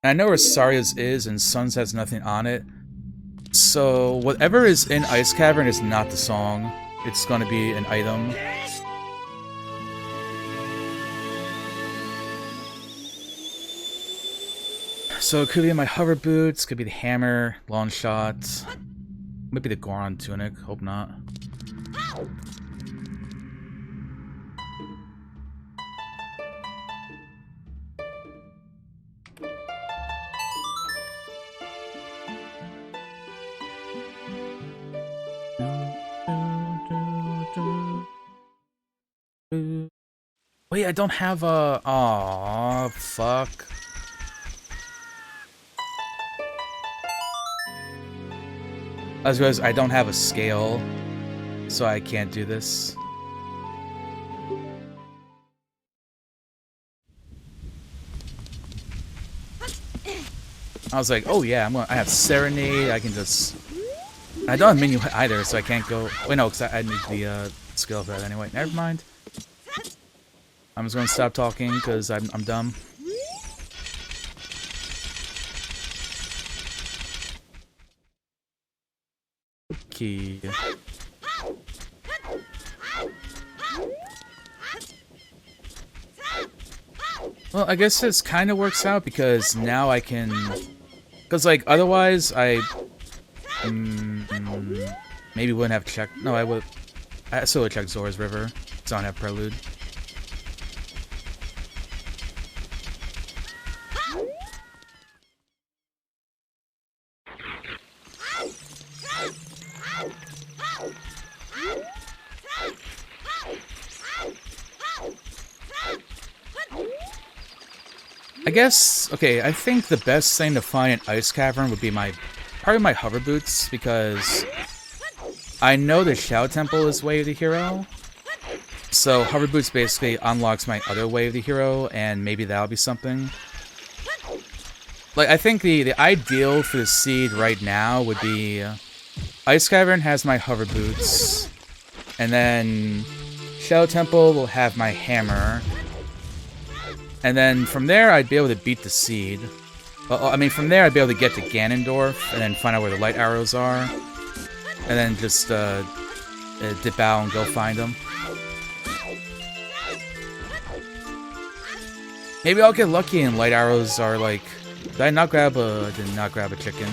I know where Saria's is, and Suns has nothing on it. So, whatever is in Ice Cavern is not the song. It's gonna be an item. So, it could be my hover boots, could be the hammer, long shot. Maybe the Goron tunic. Hope not. Wait, I don't have a... Aw, fuck. I realized I don't have a scale, so I can't do this. I was like, oh yeah, I have Serenade, I can just... I don't have menu either, so I can't go... Wait, no, because I need the skill for that anyway. Never mind. I'm just gonna stop talking, because I'm dumb. Key. Well, I guess this kind of works out, because now I can... Because, like, otherwise, I... maybe wouldn't have checked... No, I would... I still would check Zora's River, so I don't have Prelude. I guess, okay, I think the best thing to find in Ice Cavern would be probably my hover boots, because I know the Shadow Temple is Way of the Hero, so hover boots basically unlocks my other Way of the Hero, and maybe that'll be something. Like, I think the ideal for the seed right now would be Ice Cavern has my hover boots, and then Shadow Temple will have my hammer. And then from there, I'd be able to beat the seed. Well, I mean, from there, I'd be able to get to Ganondorf and then find out where the light arrows are. And then just dip out and go find them. Maybe I'll get lucky and light arrows are like... Did I not grab a... Did not grab a chicken.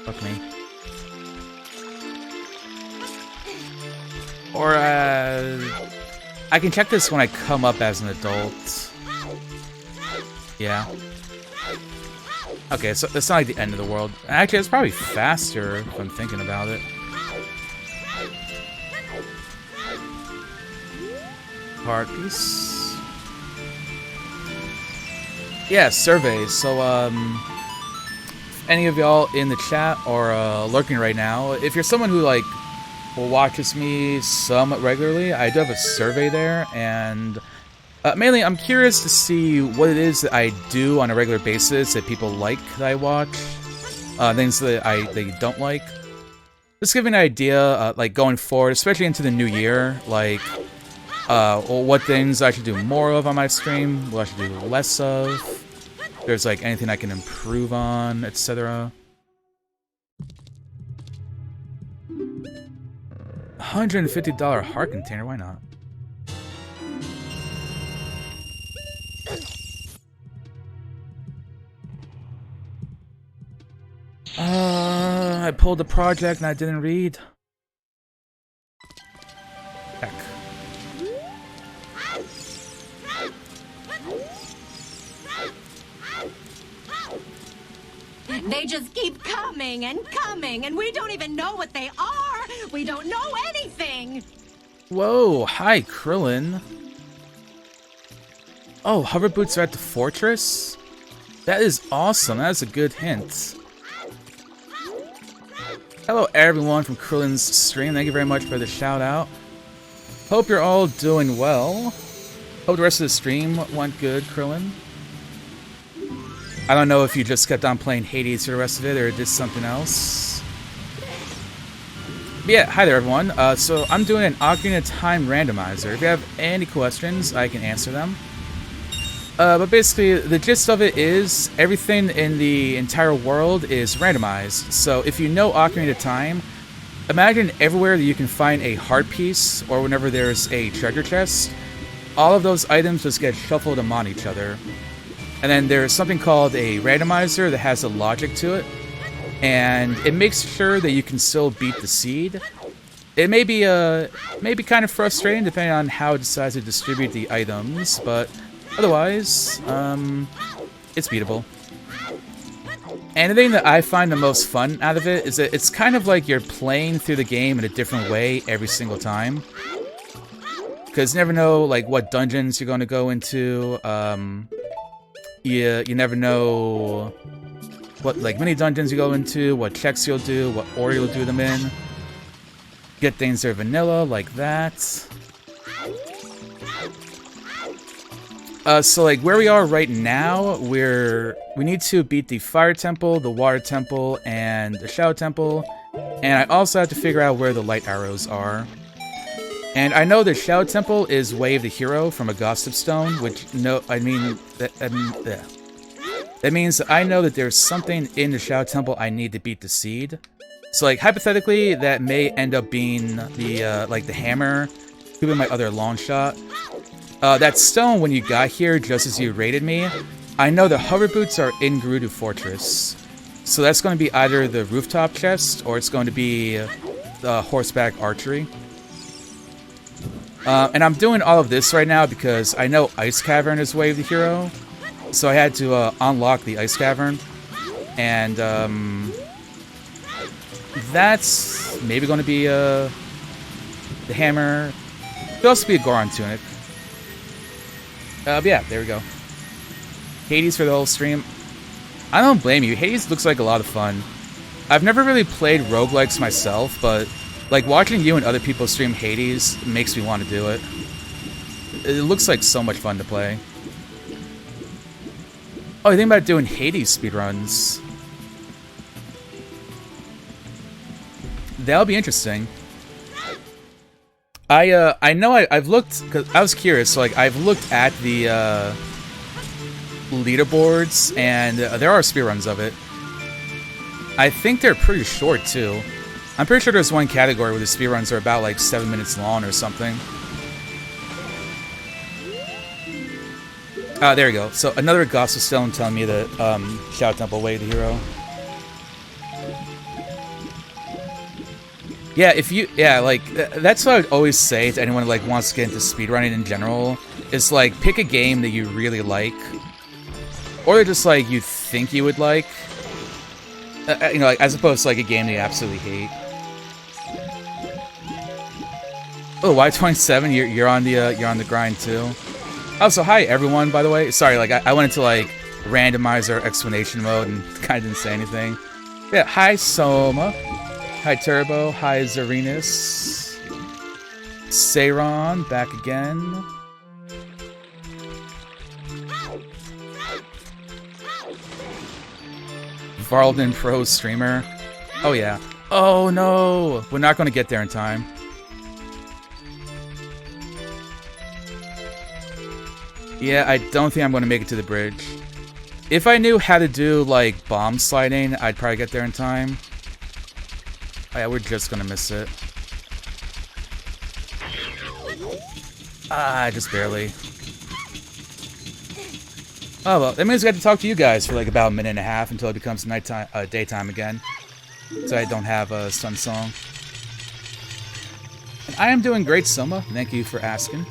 Fuck me. Or, I can check this when I come up as an adult. Yeah. Okay, so it's not like the end of the world. Actually, it's probably faster if I'm thinking about it. Heart piece. Yeah, surveys. So, any of y'all in the chat or lurking right now, if you're someone who, like, watches me somewhat regularly, I do have a survey there, and mainly I'm curious to see what it is that I do on a regular basis that people like that I watch, things that they don't like. Just give me an idea, like going forward, especially into the new year, like what things I should do more of on my stream, what I should do less of, if there's like anything I can improve on, etc. $150 heart container, why not? I pulled the project and I didn't read. Heck. They just keep coming, and we don't even know what they are! We don't know anything! Whoa, hi, Krillin. Oh, hover boots are at the fortress? That is awesome, that is a good hint. Hello everyone from Krillin's stream, thank you very much for the shout out. Hope you're all doing well. Hope the rest of the stream went good, Krillin. I don't know if you just kept on playing Hades for the rest of it or did something else. But yeah, hi there everyone. So I'm doing an Ocarina of Time randomizer. If you have any questions, I can answer them. But basically, the gist of it is, everything in the entire world is randomized. So if you know Ocarina of Time, imagine everywhere that you can find a heart piece, or whenever there's a treasure chest, all of those items just get shuffled among each other. And then there's something called a randomizer that has a logic to it, and it makes sure that you can still beat the seed. It may be kind of frustrating depending on how it decides to distribute the items, but otherwise, it's beatable. And the thing that I find the most fun out of it is that it's kind of like you're playing through the game in a different way every single time. Because you never know like what dungeons you're going to go into. You never know what like mini dungeons you go into, what checks you'll do, what order you'll do them in. Get things that are vanilla like that. So like where we are right now, we need to beat the Fire Temple, the Water Temple, and the Shadow Temple, and I also have to figure out where the light arrows are. And I know the Shadow Temple is Way of the Hero from a Gossip Stone, which that means that I know that there's something in the Shadow Temple I need to beat the seed. So like hypothetically, that may end up being the like the hammer, could be my other long shot. That stone, when you got here, just as you raided me, I know the hover boots are in Gerudo Fortress. So that's going to be either the rooftop chest, or it's going to be the horseback archery. And I'm doing all of this right now because I know Ice Cavern is Way of the Hero. So I had to unlock the Ice Cavern. And that's maybe going to be the hammer. Could also be a Goron tunic. But yeah, there we go. Hades for the whole stream. I don't blame you. Hades looks like a lot of fun. I've never really played roguelikes myself, but like watching you and other people stream Hades makes me want to do it. It looks like so much fun to play. Oh, I think about doing Hades speedruns. That'll be interesting. I know I've looked, because I was curious, so like I've looked at the leaderboards, and there are speedruns of it. I think they're pretty short too. I'm pretty sure there's one category where the speedruns are about like 7 minutes long or something. There we go. So another Gossip Stone telling me that Shadow Temple Way of the Hero. Yeah, that's what I would always say to anyone who like wants to get into speedrunning in general. Is like pick a game that you really like, or just like you think you would like. You know, like, as opposed to like a game that you absolutely hate. Oh, Y27, you're on the grind too. Oh, so hi everyone, by the way. Sorry, like I went into like randomizer explanation mode and kind of didn't say anything. Yeah, hi Soma. Hi Turbo, hi Zarinus. Seiron, back again. Varlden Pro streamer. Oh yeah. Oh no! We're not going to get there in time. Yeah, I don't think I'm going to make it to the bridge. If I knew how to do, like, bomb sliding, I'd probably get there in time. Oh yeah, we're just gonna miss it. Ah, just barely. Oh well, that means we have to talk to you guys for like about a minute and a half until it becomes nighttime, daytime again. So I don't have a sun song. And I am doing great, Soma. Thank you for asking.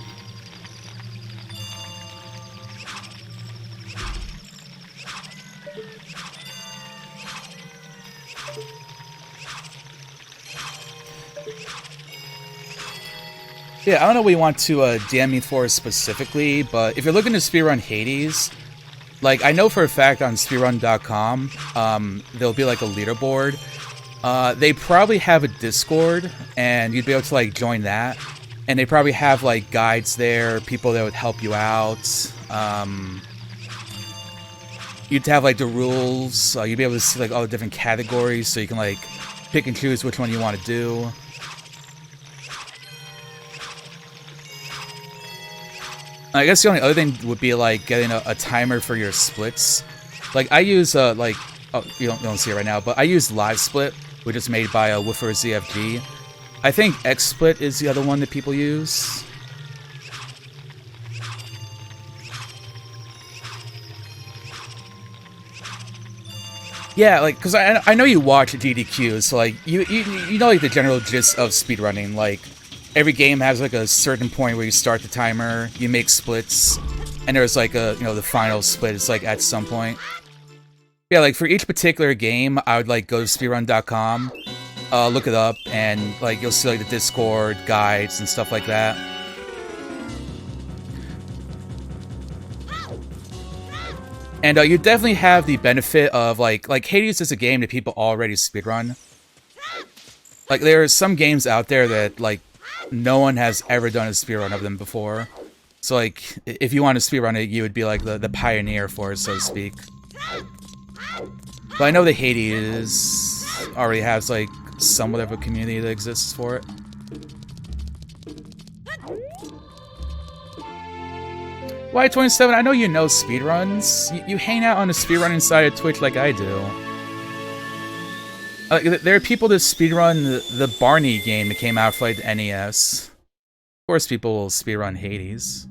Yeah, I don't know what you want to DM me for specifically, but if you're looking to speedrun Hades, like, I know for a fact on speedrun.com, there'll be, like, a leaderboard. They probably have a Discord, and you'd be able to, like, join that. And they probably have, like, guides there, people that would help you out. You'd have, like, the rules. You'd be able to see, like, all the different categories, so you can, like, pick and choose which one you want to do. I guess the only other thing would be like getting a timer for your splits. Like I use like, oh, you don't see it right now, but I use Live Split, which is made by Woofer ZFG. I think XSplit is the other one that people use. Yeah, like, because I know you watch DDQ, so, like, you know, like, the general gist of speedrunning. Like, every game has, like, a certain point where you start the timer, you make splits, and there's, like, the final split is, like, at some point. Yeah, like, for each particular game, I would, like, go to speedrun.com, look it up, and, like, you'll see, like, the Discord, guides, and stuff like that. And you definitely have the benefit of, like Hades is a game that people already speedrun. Like, there are some games out there that, like, no one has ever done a speedrun of them before. So, like, if you want to speedrun it, you would be, like, the pioneer for it, so to speak. But I know that Hades already has, like, somewhat of a community that exists for it. Y27, I know you know speedruns. You hang out on the speedrunning side of Twitch like I do. There are people that speedrun the Barney game that came out for like the NES. Of course people will speedrun Hades.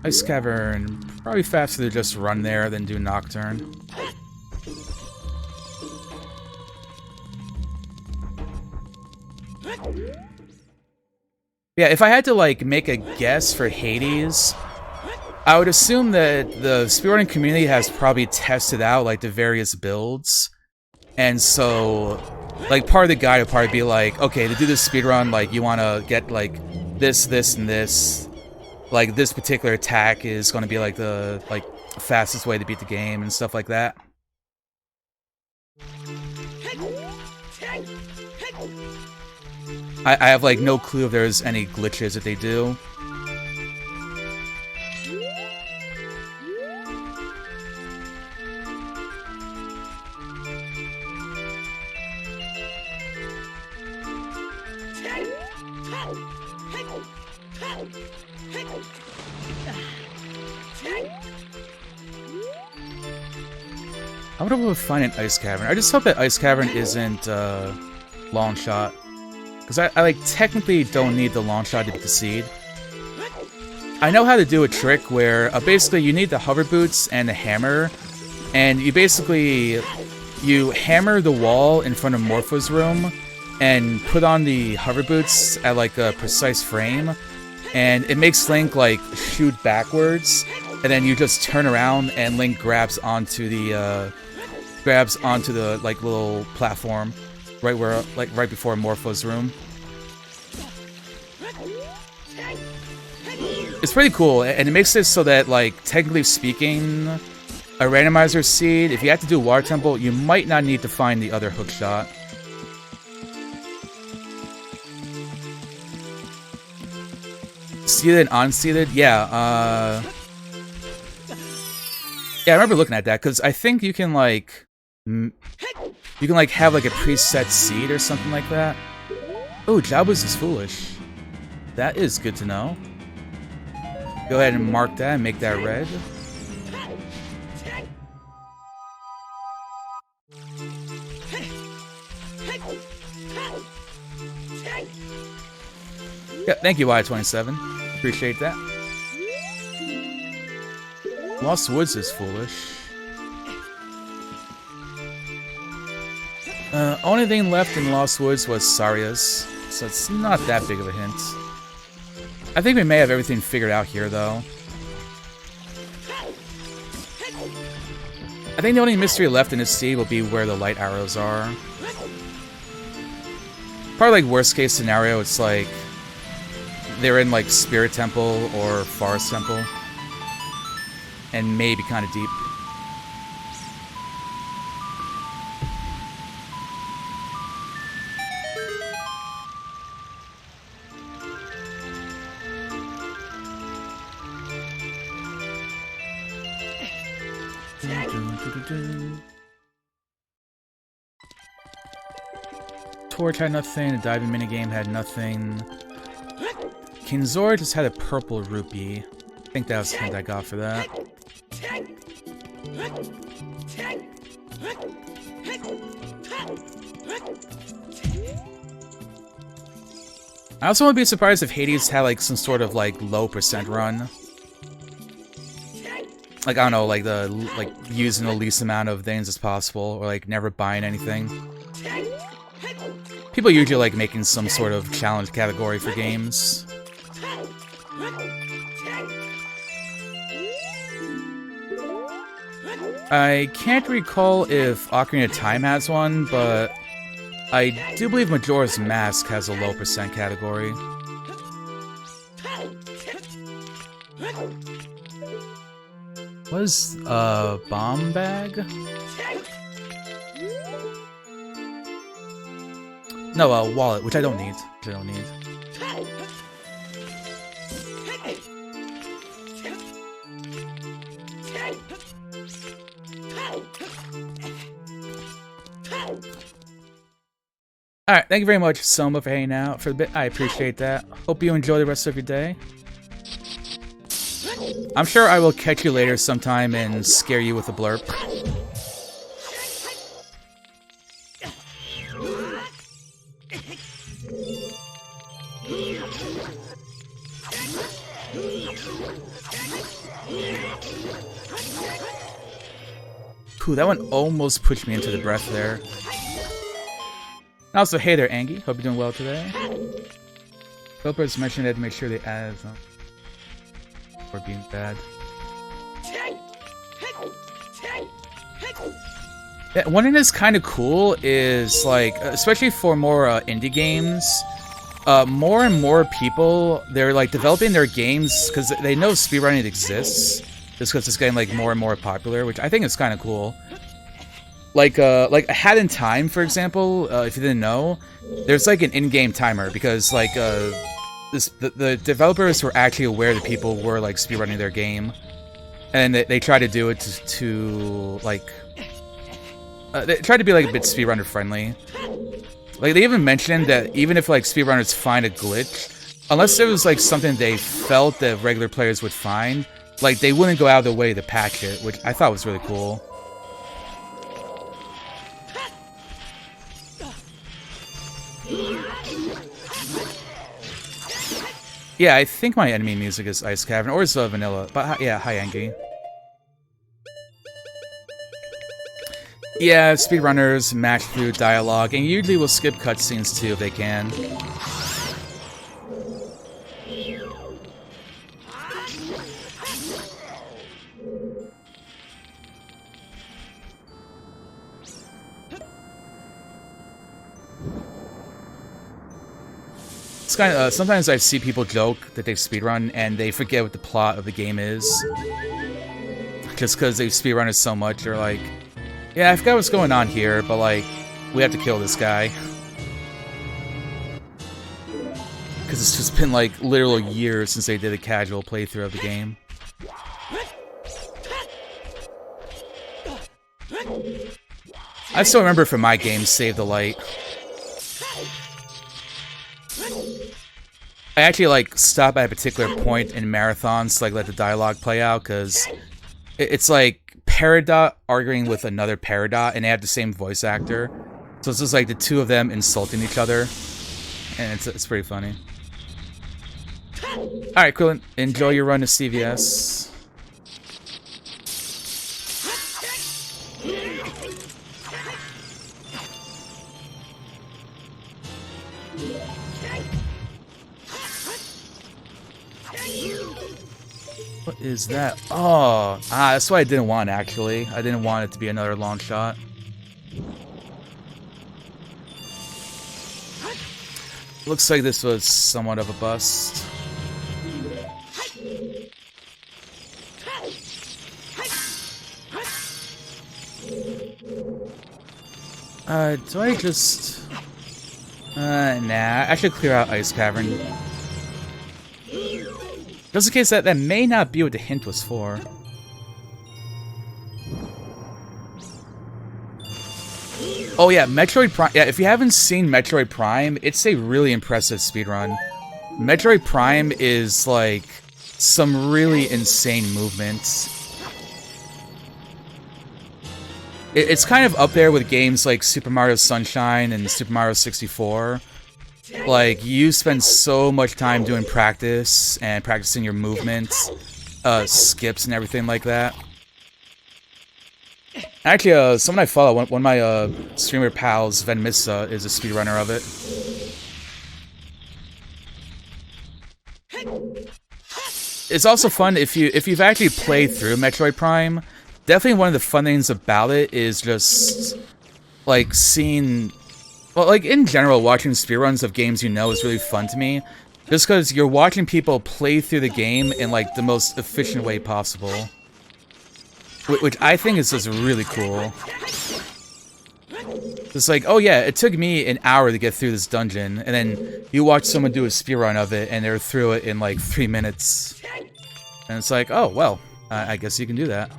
Ice Cavern, probably faster to just run there than do Nocturne. Yeah, if I had to, like, make a guess for Hades, I would assume that the speedrunning community has probably tested out, like, the various builds. And so, like, part of the guide would probably be like, okay, to do this speedrun, like, you want to get, like, this, this, and this. Like, this particular attack is going to be, like, the, like, fastest way to beat the game and stuff like that. I have, like, no clue if there's any glitches that they do. I wonder if we'll find an Ice Cavern. I just hope that Ice Cavern isn't, long shot. Because I, like, technically don't need the long shot to beat the seed. I know how to do a trick where, basically, you need the hover boots and the hammer, and you basically, you hammer the wall in front of Morpho's room, and put on the hover boots at, like, a precise frame, and it makes Link, like, shoot backwards, and then you just turn around, and Link grabs onto the, like, little platform. Right where, like, right before Morpho's room. It's pretty cool, and it makes it so that, like, technically speaking, a randomizer seed, if you have to do Water Temple, you might not need to find the other hook shot. Seeded and unseeded? Yeah, yeah, I remember looking at that, because I think you can, like, have, like, a preset seed or something like that. Oh, Jabuz is foolish. That is good to know. Go ahead and mark that and make that red. Yeah, thank you, Y27. Appreciate that. Lost Woods is foolish. Only thing left in Lost Woods was Saria's, so it's not that big of a hint. I think we may have everything figured out here, though. I think the only mystery left in this sea will be where the light arrows are. Probably, like, worst case scenario, it's like they're in, like, Spirit Temple or Forest Temple. And maybe kind of deep. Torch had nothing, the diving minigame had nothing. King Zora just had a purple rupee. I think that was the hint I got for that. I also wouldn't be surprised if Hades had, like, some sort of, like, low percent run. like, I don't know, like using the least amount of things as possible, or like never buying anything. People usually like making some sort of challenge category for games. I can't recall if Ocarina of Time has one, but I do believe Majora's Mask has a low percent category. Was a bomb bag? No, a wallet, which I don't need. Alright, thank you very much, Soma, for hanging out for a bit. I appreciate that. Hope you enjoy the rest of your day. I'm sure I will catch you later sometime and scare you with a blurp. Ooh, that one almost pushed me into the breath there. Also, hey there, Angie. Hope you're doing well today. Developers mentioned they had to make sure they add some for being bad. Yeah, one thing that's kind of cool is, like, especially for more indie games, more and more people, they're like developing their games because they know speedrunning exists, just because it's getting like more and more popular, which I think is kind of cool. Like A Hat in Time, for example, if you didn't know, there's like an in-game timer because like the developers were actually aware that people were like speedrunning their game, and they tried to do it to like they tried to be like a bit speedrunner friendly. Like they even mentioned that even if like speedrunners find a glitch, unless it was like something they felt that regular players would find, like they wouldn't go out of their way to patch it, which I thought was really cool. Yeah, I think my enemy music is Ice Cavern, or is Vanilla, but yeah, hi Angie. Yeah, speedrunners match through dialogue, and usually will skip cutscenes too if they can. It's kind of, sometimes I see people joke that they speedrun and they forget what the plot of the game is. Just because they've speedrun it so much, they're like, yeah, I forgot what's going on here, but like, we have to kill this guy. Because it's just been like literal years since they did a casual playthrough of the game. I still remember from my game, Save the Light. I actually like stop at a particular point in marathons to like let the dialogue play out, because it's like Peridot arguing with another Peridot, and they have the same voice actor, so it's just like the two of them insulting each other, and it's pretty funny. All right, Krillin, enjoy your run to CVS. What is that? Oh, that's what I didn't want, actually. I didn't want it to be another long shot. Looks like this was somewhat of a bust. Do I just... nah, I should clear out Ice Cavern. Just in case that may not be what the hint was for. Oh yeah, Metroid Prime. Yeah, if you haven't seen Metroid Prime, it's a really impressive speedrun. Metroid Prime is like some really insane movements. It's kind of up there with games like Super Mario Sunshine and Super Mario 64. Like, you spend so much time doing practice and practicing your movements. skips and everything like that. Actually, someone I follow, one of my streamer pals, Venmissa, is a speedrunner of it. It's also fun if you've actually played through Metroid Prime. Definitely one of the fun things about it is just like seeing, well, like in general, watching speedruns of games you know is really fun to me. Just because you're watching people play through the game in like the most efficient way possible. Which I think is just really cool. It's like, oh yeah, it took me an hour to get through this dungeon, and then you watch someone do a speedrun of it, and they're through it in like 3 minutes. And it's like, oh, well, I guess you can do that.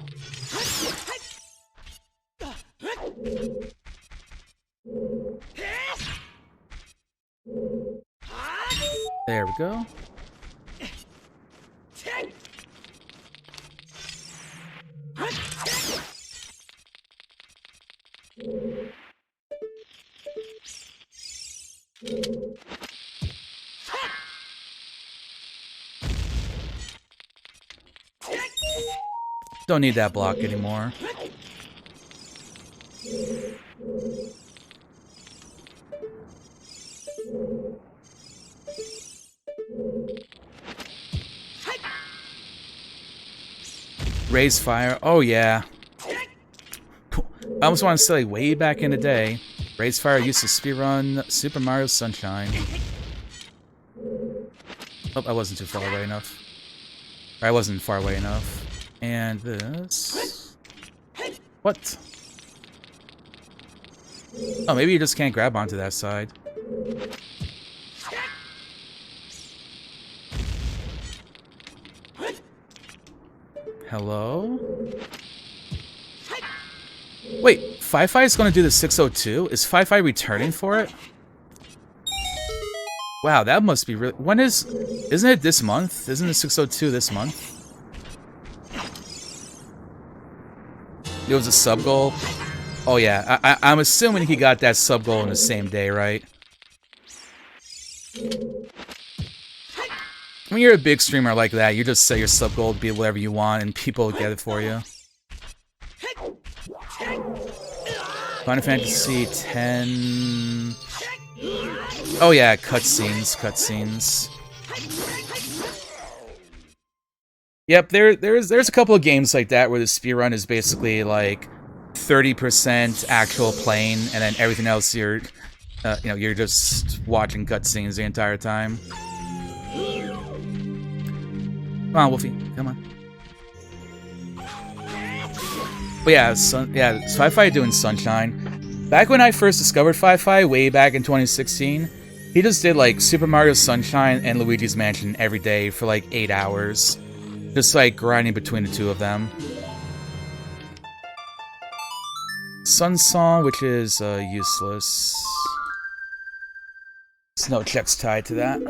There we go. Don't need that block anymore. Raise fire. Oh yeah. I almost want to say like, way back in the day, Raise Fire used to speedrun Super Mario Sunshine. Oh, I wasn't too far away enough. Or I wasn't far away enough. And this... What? Oh, maybe you just can't grab onto that side. Hello? Wait, Fi-Fi is going to do the 602? Is Fi-Fi returning for it? Wow, that must be really... When is... Isn't it this month? Isn't the 602 this month? It was a sub-goal? Oh yeah, I'm assuming he got that sub-goal in the same day, right? When you're a big streamer like that, you just set your sub-goal to be whatever you want and people get it for you. Final Fantasy X... Oh yeah, cutscenes. Yep, there's a couple of games like that where the speedrun is basically like 30% actual playing, and then everything else you're just watching cutscenes the entire time. Come on, Wolfie, come on. But yeah, Fi-Fi doing Sunshine. Back when I first discovered Fi-Fi, way back in 2016, he just did like Super Mario Sunshine and Luigi's Mansion every day for like 8 hours. Just like grinding between the two of them. Sun Song, which is useless. There's no checks tied to that.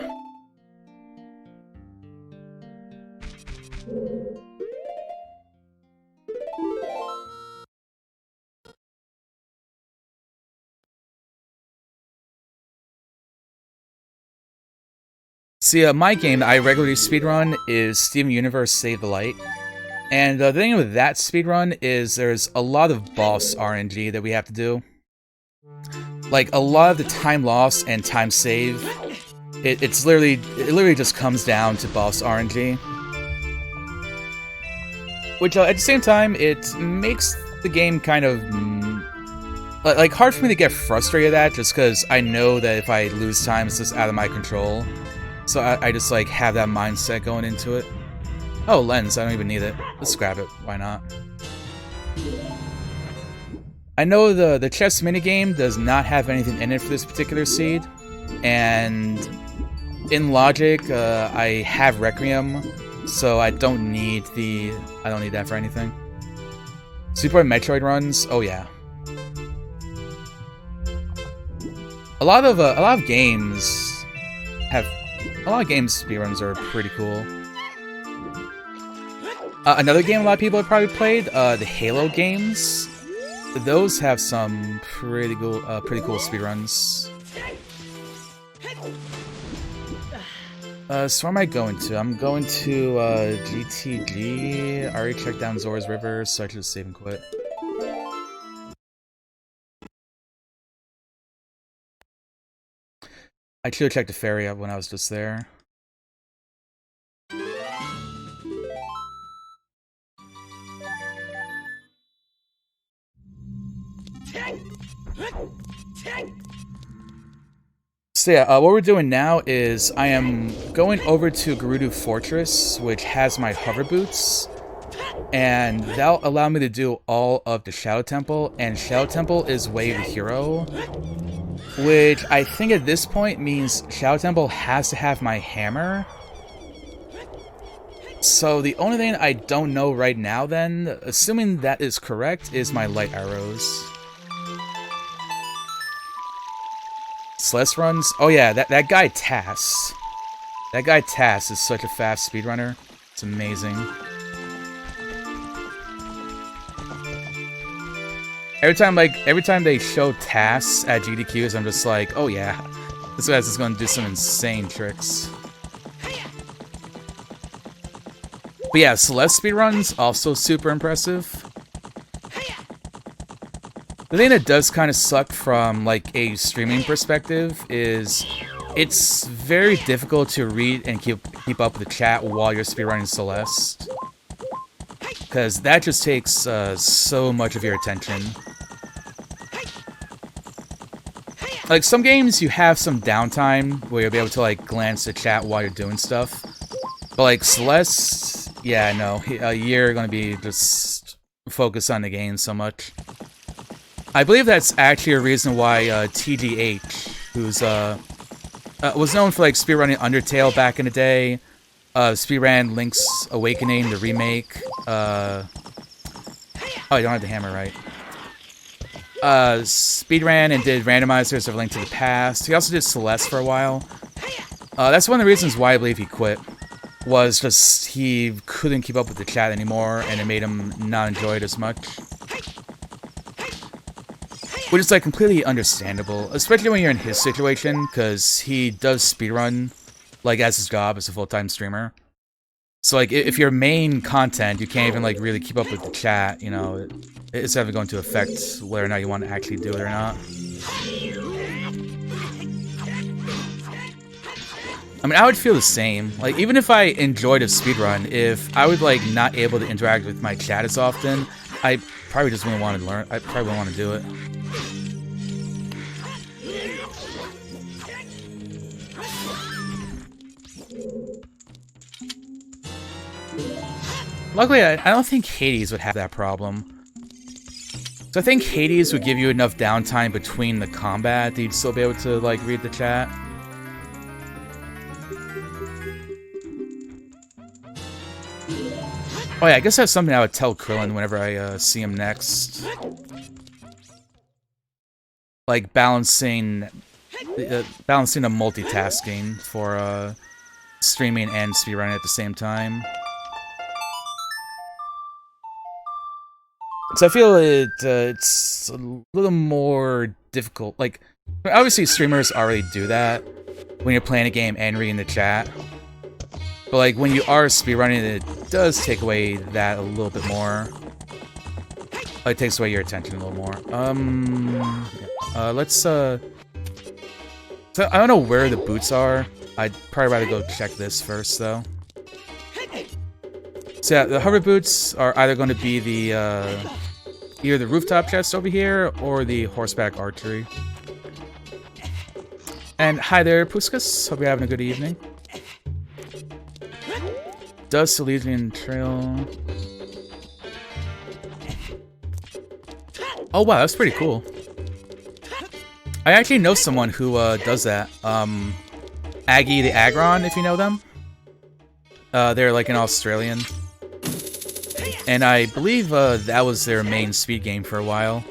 See, my game that I regularly speedrun is Steven Universe Save the Light. And the thing with that speedrun is there's a lot of boss RNG that we have to do. Like, a lot of the time loss and time save, it literally just comes down to boss RNG. Which, at the same time, it makes the game kind of... like, hard for me to get frustrated at, just because I know that if I lose time, it's just out of my control. So I just, like, have that mindset going into it. Oh, lens, I don't even need it. Let's grab it, why not? I know the chess minigame does not have anything in it for this particular seed. And in logic, I have Requiem, so I don't need that for anything. Super Metroid runs, oh yeah. A lot of games speedruns are pretty cool. Another game a lot of people have probably played, the Halo games. Those have some pretty cool speedruns. So where am I going to? I'm going to GTG. I already checked down Zora's River, so I should just save and quit. I should have checked the ferry out when I was just there. So yeah, what we're doing now is I am going over to Gerudo Fortress, which has my hover boots, and that'll allow me to do all of the Shadow Temple, and Shadow Temple is Way of the Hero, which I think at this point means Shadow Temple has to have my hammer. So the only thing I don't know right now then, assuming that is correct, is my light arrows. Celeste runs? Oh yeah, that guy Tass. That guy Tass is such a fast speedrunner. It's amazing. Every time they show Tass at GDQs, I'm just like, oh yeah, this guy's just gonna do some insane tricks. But yeah, Celeste speedruns, also super impressive. The thing that does kind of suck from, like, a streaming perspective is it's very difficult to read and keep up with the chat while you're speedrunning Celeste. Because that just takes so much of your attention. Like, some games you have some downtime where you'll be able to, like, glance at chat while you're doing stuff. But, like, Celeste, yeah, no, you're gonna be just focused on the game so much. I believe that's actually a reason why TGH, who's was known for like speedrunning Undertale back in the day, speedran Link's Awakening, the remake. Oh, I don't have the hammer right. Speedran and did randomizers of Link to the Past. He also did Celeste for a while. That's one of the reasons why I believe he quit. Was just he couldn't keep up with the chat anymore, and it made him not enjoy it as much. Which is, like, completely understandable, especially when you're in his situation, because he does speedrun, like, as his job as a full-time streamer. So, like, if your main content, you can't even, like, really keep up with the chat, you know, it's definitely going to affect whether or not you want to actually do it or not. I mean, I would feel the same. Like, even if I enjoyed a speedrun, if I would, like, not able to interact with my chat as often, I probably just wouldn't want to learn. I probably wouldn't want to do it. Luckily, I don't think Hades would have that problem. So I think Hades would give you enough downtime between the combat that you'd still be able to, like, read the chat. Oh yeah, I guess that's something I would tell Krillin whenever I see him next. Like, balancing the multitasking for streaming and speedrunning at the same time. So I feel it's a little more difficult. Like, obviously streamers already do that when you're playing a game and reading the chat. But, like, when you are speedrunning, it does take away that a little bit more. It takes away your attention a little more. Let's, So, I don't know where the boots are. I'd probably rather go check this first, though. So, yeah, the hover boots are either going to be the, either the rooftop chest over here, or the horseback archery. And hi there, Puskas. Hope you're having a good evening. Does Silesian Trail... Oh wow, that's pretty cool. I actually know someone who does that. Aggie the Agron, if you know them. They're like an Australian. And I believe that was their main speed game for a while.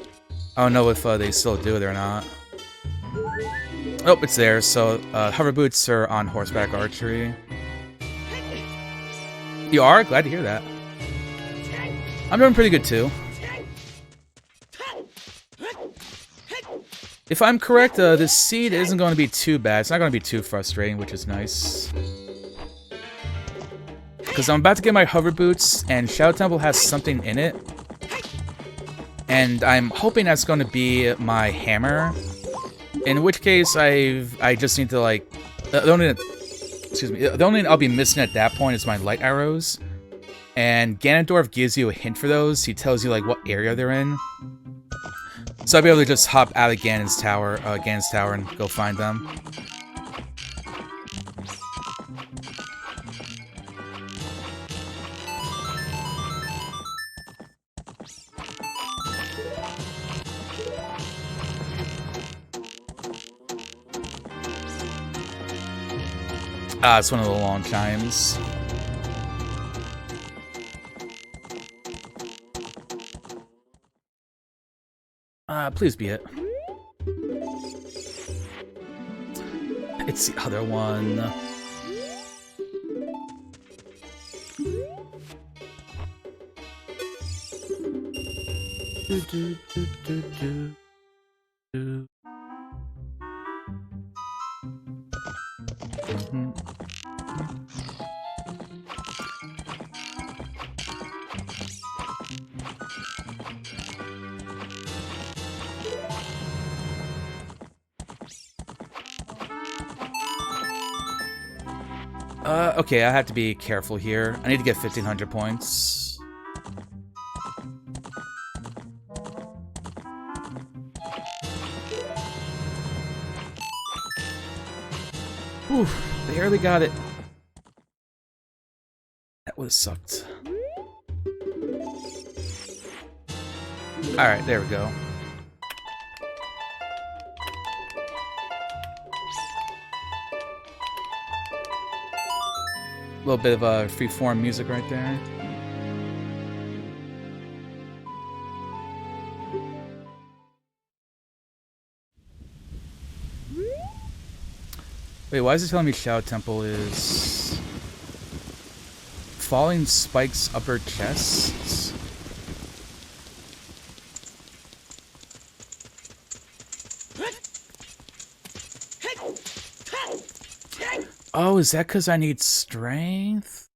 I don't know if they still do it or not. Oh, it's there. So, hover boots are on horseback archery. You are? Glad to hear that. I'm doing pretty good too. If I'm correct, this seed isn't going to be too bad. It's not going to be too frustrating, which is nice. because I'm about to get my hover boots, and Shadow Temple has something in it. And I'm hoping that's going to be my hammer. In which case, I just need to, like... The only thing I'll be missing at that point is my light arrows. And Ganondorf gives you a hint for those. He tells you, like, what area they're in. So I'll be able to just hop out of Ganon's tower, and go find them. Ah, it's one of the long chimes. Please be it. It's the other one. Okay, I have to be careful here. I need to get 1,500 points. Whew, barely got it. That would've sucked. Alright, there we go. A little bit of free-form music right there. Wait, why is it telling me Shadow Temple is... Falling Spike's upper chests? Oh, is that because I need strength?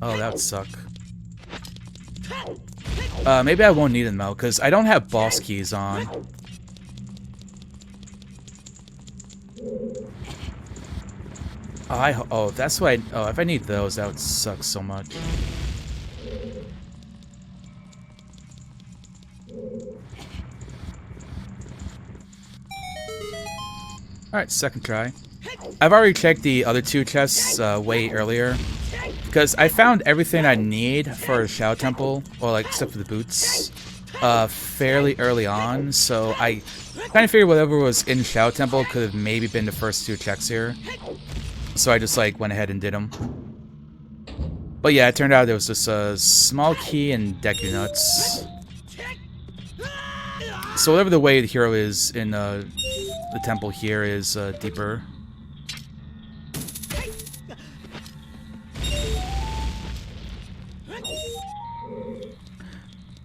Oh, that would suck. Maybe I won't need them though, because I don't have boss keys on. Oh, that's why. Oh, if I need those, that would suck so much. Alright, second try. I've already checked the other two chests way earlier, because I found everything I need for Shadow Temple, or like except for the boots, fairly early on. So I kind of figured whatever was in Shadow Temple could have maybe been the first two checks here. So I just like went ahead and did them. But yeah, it turned out there was just a small key and Deku Nuts. So whatever the way the hero is in the temple here is deeper.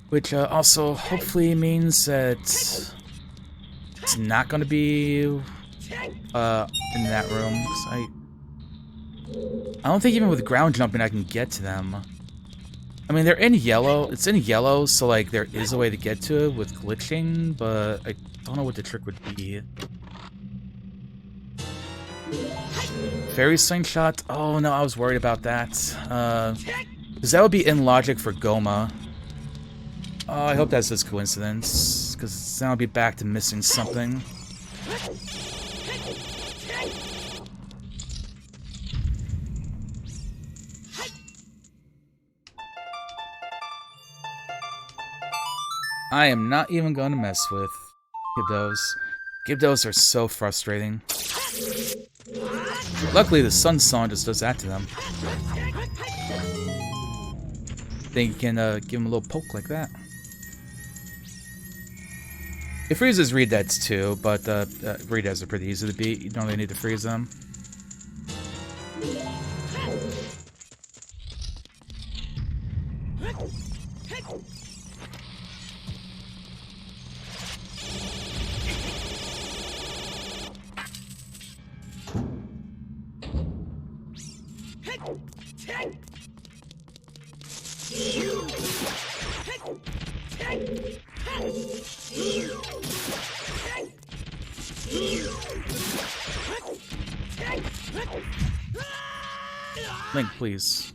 Which also hopefully means that it's not going to be in that room. 'Cause I don't think even with ground jumping I can get to them. I mean, they're in yellow. It's in yellow, so like there is a way to get to it with glitching, but I don't know what the trick would be. Fairy Slingshot? Oh no, I was worried about that. Because that would be in logic for Goma. Oh, I hope that's just coincidence, because then I'll be back to missing something. I am not even going to mess with Gibdos. Gibdos are so frustrating. Luckily, the Sun Song just does that to them. Then you can give them a little poke like that. It freezes Redeads too, but Redeads are pretty easy to beat. You don't really need to freeze them. Link, please.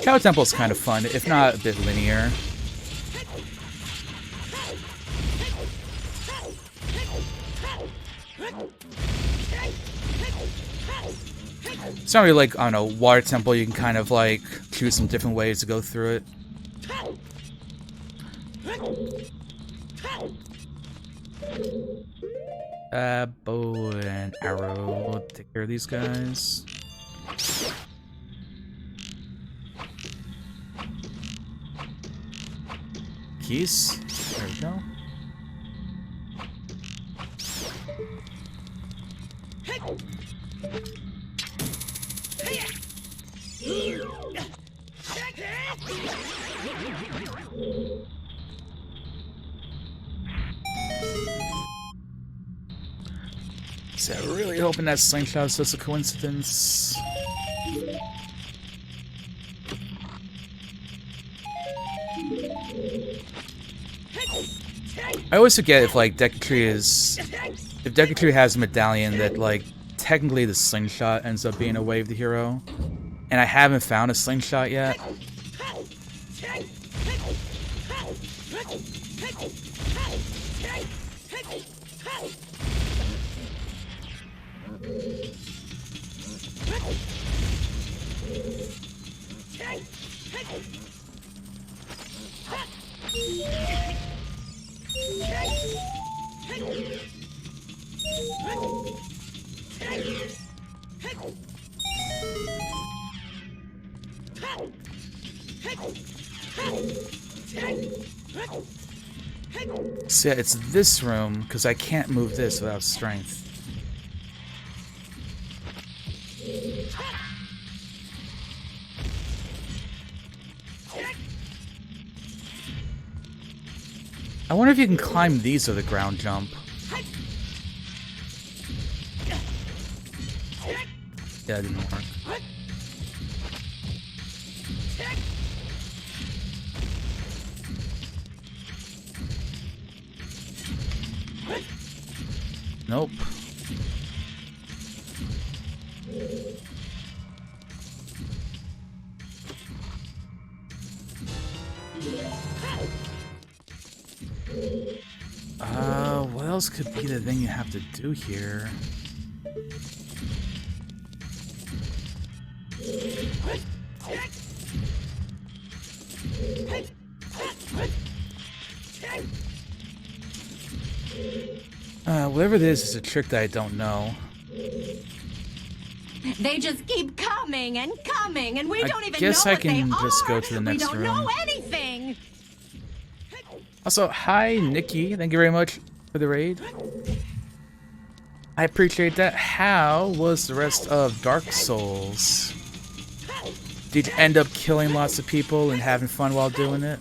Shadow Temple's kind of fun, if not a bit linear. It's not really like, I don't know, Water Temple, you can kind of like choose some different ways to go through it. Bow and arrow. Take care of these guys. Keys. There we go. So I'm really hoping that slingshot is just a coincidence. I always forget if like Deku has a medallion that like technically the slingshot ends up being a way of the hero, and I haven't found a slingshot yet. So yeah, it's this room, because I can't move this without strength. I wonder if you can climb these with a ground jump. Yeah, it didn't work. Nope. What else could be the thing you have to do here? Whatever it is a trick that I don't know. They just keep coming and coming, and we don't even know guess I what they can just are. go to the next room. We don't know anything. Also, hi, Nikki. Thank you very much for the raid. I appreciate that. How was the rest of Dark Souls? Did you end up killing lots of people and having fun while doing it?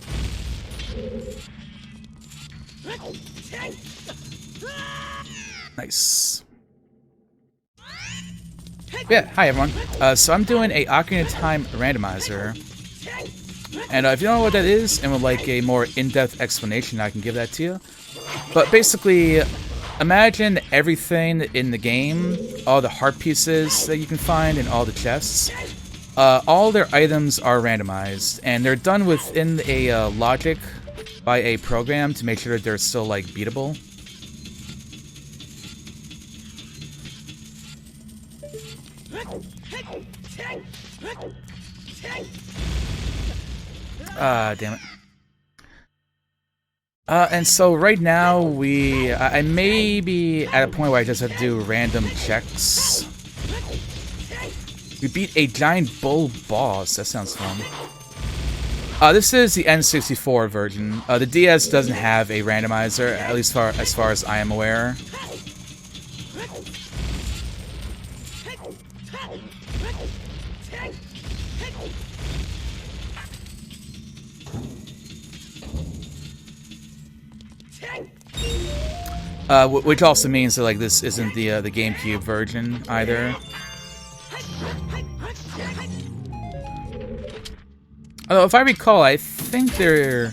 Nice. Yeah, hi everyone. So I'm doing a Ocarina of Time randomizer. And if you don't know what that is, and would like a more in-depth explanation, I can give that to you. But basically, imagine everything in the game, all the heart pieces that you can find in all the chests. All their items are randomized, and they're done within a logic by a program to make sure that they're still like beatable. Damn it. And so right now I may be at a point where I just have to do random checks. We beat a giant bull boss. That sounds fun. This is the N64 version. The DS doesn't have a randomizer, at least as far as I am aware. Which also means that like this isn't the GameCube version either. Although, if I recall, I think there's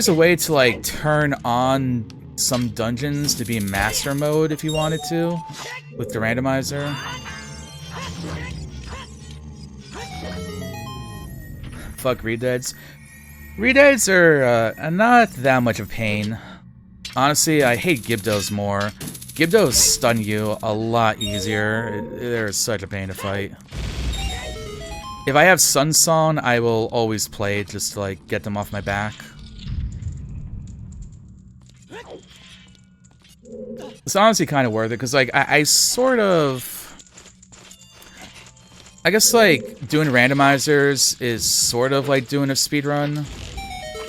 a way to, like, turn on some dungeons to be master mode if you wanted to, with the randomizer. Fuck redeads. Redeads are not that much of pain. Honestly, I hate Gibdos more. Gibdos stun you a lot easier. They're such a pain to fight. If I have Sun Song, I will always play it just to, like, get them off my back. It's honestly kind of worth it, because, like, I sort of... I guess, like, doing randomizers is sort of like doing a speedrun.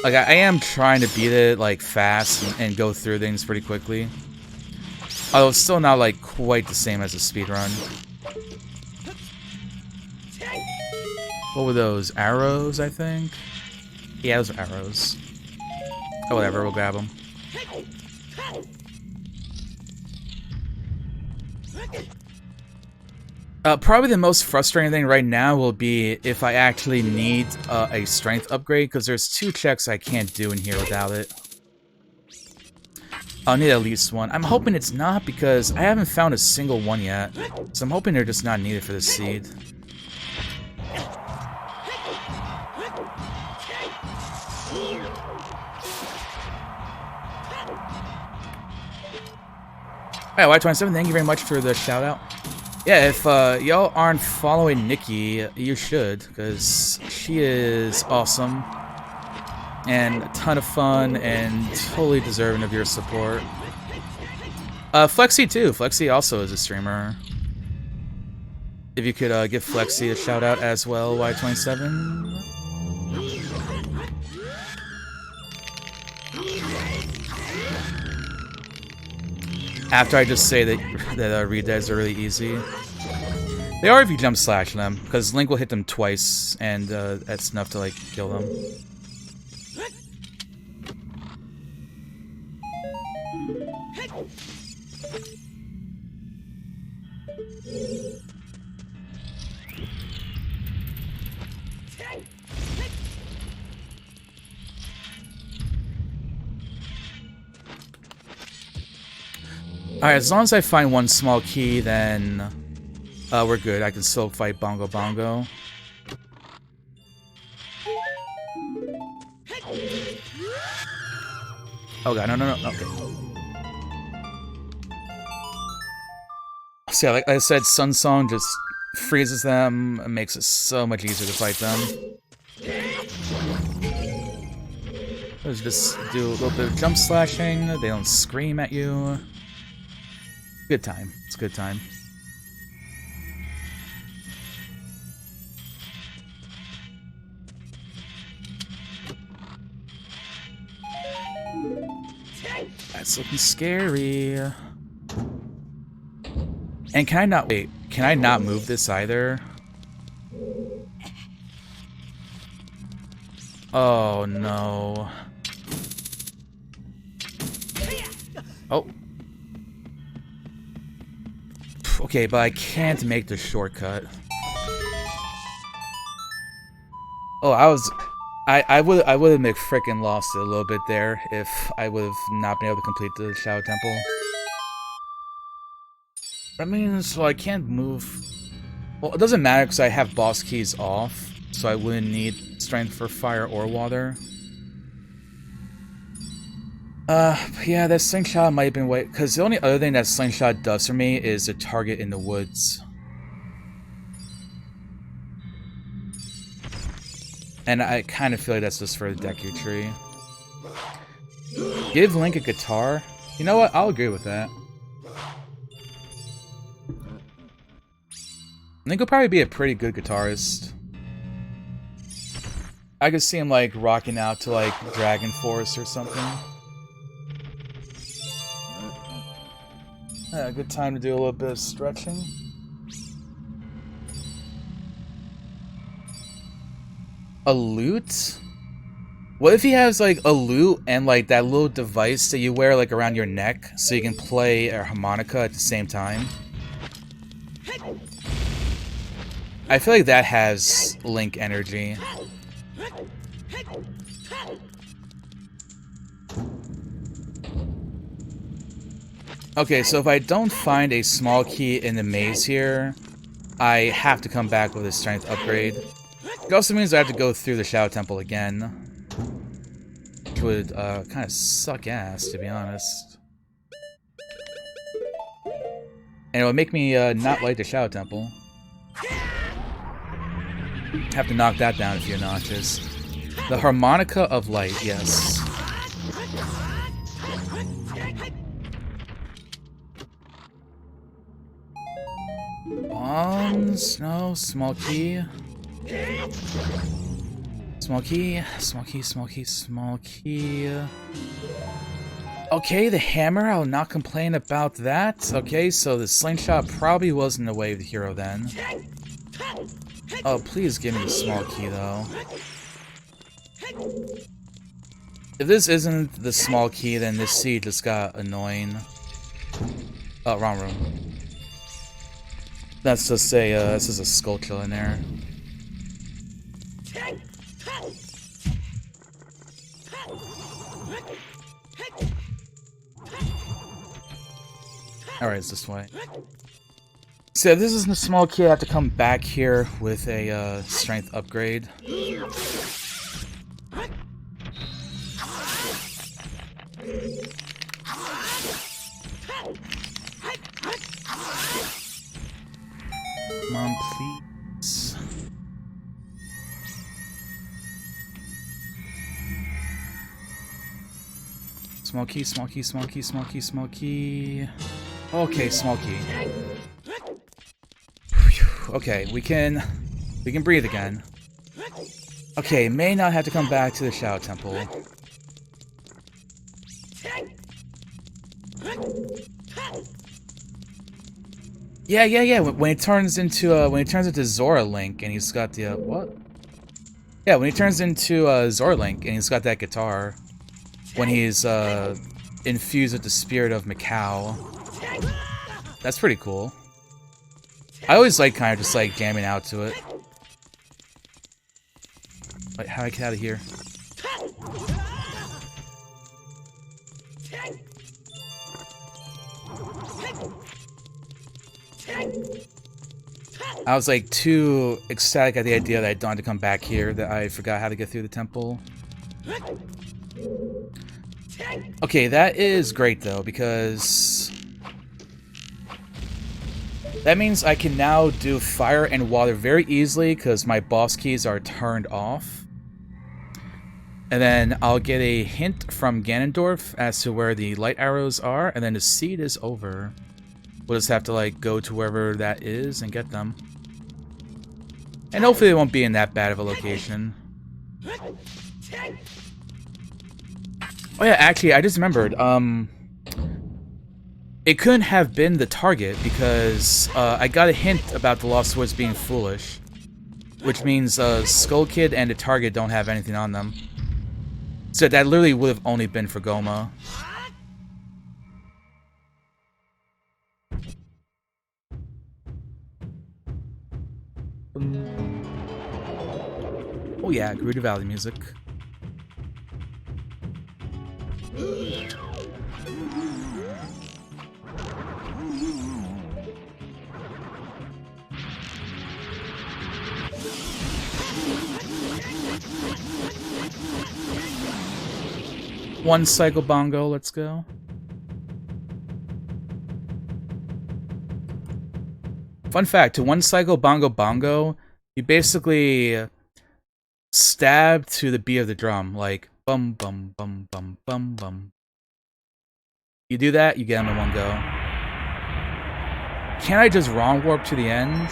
Like, I am trying to beat it, like, fast and go through things pretty quickly. Although it's still not, like, quite the same as a speedrun. What were those? Arrows, I think? Yeah, those are arrows. Oh, whatever, we'll grab them. Probably the most frustrating thing right now will be if I actually need a strength upgrade, because there's 2 checks I can't do in here without it. I'll need at least one. I'm hoping it's not, because I haven't found a single one yet, so I'm hoping they're just not needed for this seed. Alright, Y27, thank you very much for the shout out. Yeah, if y'all aren't following Nikki, you should, because she is awesome and a ton of fun and totally deserving of your support. Flexi too. Flexi also is a streamer. If you could give Flexi a shout out as well, Y27. After I just say that redeads are really easy. They are if you jump slash them, because Link will hit them twice, and that's enough to, like, kill them. Alright, as long as I find one small key, then we're good. I can still fight Bongo Bongo. Oh god, no, okay. So yeah, like I said, Sun Song just freezes them and makes it so much easier to fight them. Let's just do a little bit of jump slashing. They don't scream at you. Good time. It's a good time. That's looking scary. And can I not... Wait, can I not move this either? Oh, no. Oh. Okay, but I can't make the shortcut. Oh, I would have frickin' lost it a little bit there if I would have not been able to complete the Shadow Temple. That means, so I can't move. Well, it doesn't matter because I have boss keys off, so I wouldn't need strength for fire or water. Yeah, that slingshot might have been way, because the only other thing that slingshot does for me is a target in the woods. And I kind of feel like that's just for the Deku Tree. Give Link a guitar? You know what? I'll agree with that. Link will probably be a pretty good guitarist. I could see him, like, rocking out to, like, Dragon Force or something. Yeah, good time to do a little bit of stretching. A lute? What if he has, like, a lute and, like, that little device that you wear, like, around your neck so you can play a harmonica at the same time? I feel like that has Link energy. Okay, so if I don't find a small key in the maze here, I have to come back with a strength upgrade. It also means I have to go through the Shadow Temple again, which would kind of suck ass, to be honest. And it would make me not like the Shadow Temple. Have to knock that down a few notches. The Harmonica of Light, yes. No, small key. Small key, small key, small key, small key. Okay, the hammer, I'll not complain about that. Okay, so the slingshot probably wasn't the way of the hero then. Oh, please give me the small key, though. If this isn't the small key, then this seed just got annoying. Oh, wrong room. That's just a, this is a sculpture in there. Alright, it's this way. So if this isn't a small key, I have to come back here with a, strength upgrade. Come on, please. Small key, small key, small key, small key, small key. Okay, small key. Okay, we can breathe again. Okay, may not have to come back to the Shadow Temple. Yeah. When it turns into Zora Link and he's got the what? Yeah, when he turns into Zora Link and he's got that guitar. When he's infused with the spirit of Macau. That's pretty cool. I always like kind of just like jamming out to it. Wait, how do I get out of here? I was like too ecstatic at the idea that I don't have to come back here that I forgot how to get through the temple. Okay, that is great though, because that means I can now do fire and water very easily because my boss keys are turned off. And then I'll get a hint from Ganondorf as to where the light arrows are, and then the seed is over. We'll just have to like go to wherever that is and get them. And hopefully they won't be in that bad of a location. Oh yeah, actually, I just remembered, it couldn't have been the target because I got a hint about the Lost Woods being foolish. Which means Skull Kid and the target don't have anything on them. So that literally would have only been for Goma. Oh yeah, Gerudo Valley music. One cycle bongo, let's go. Fun fact, to one cycle bongo bongo, you basically stab to the beat of the drum, like bum bum bum bum bum bum. You do that, you get them in one go. Can't I just wrong warp to the end?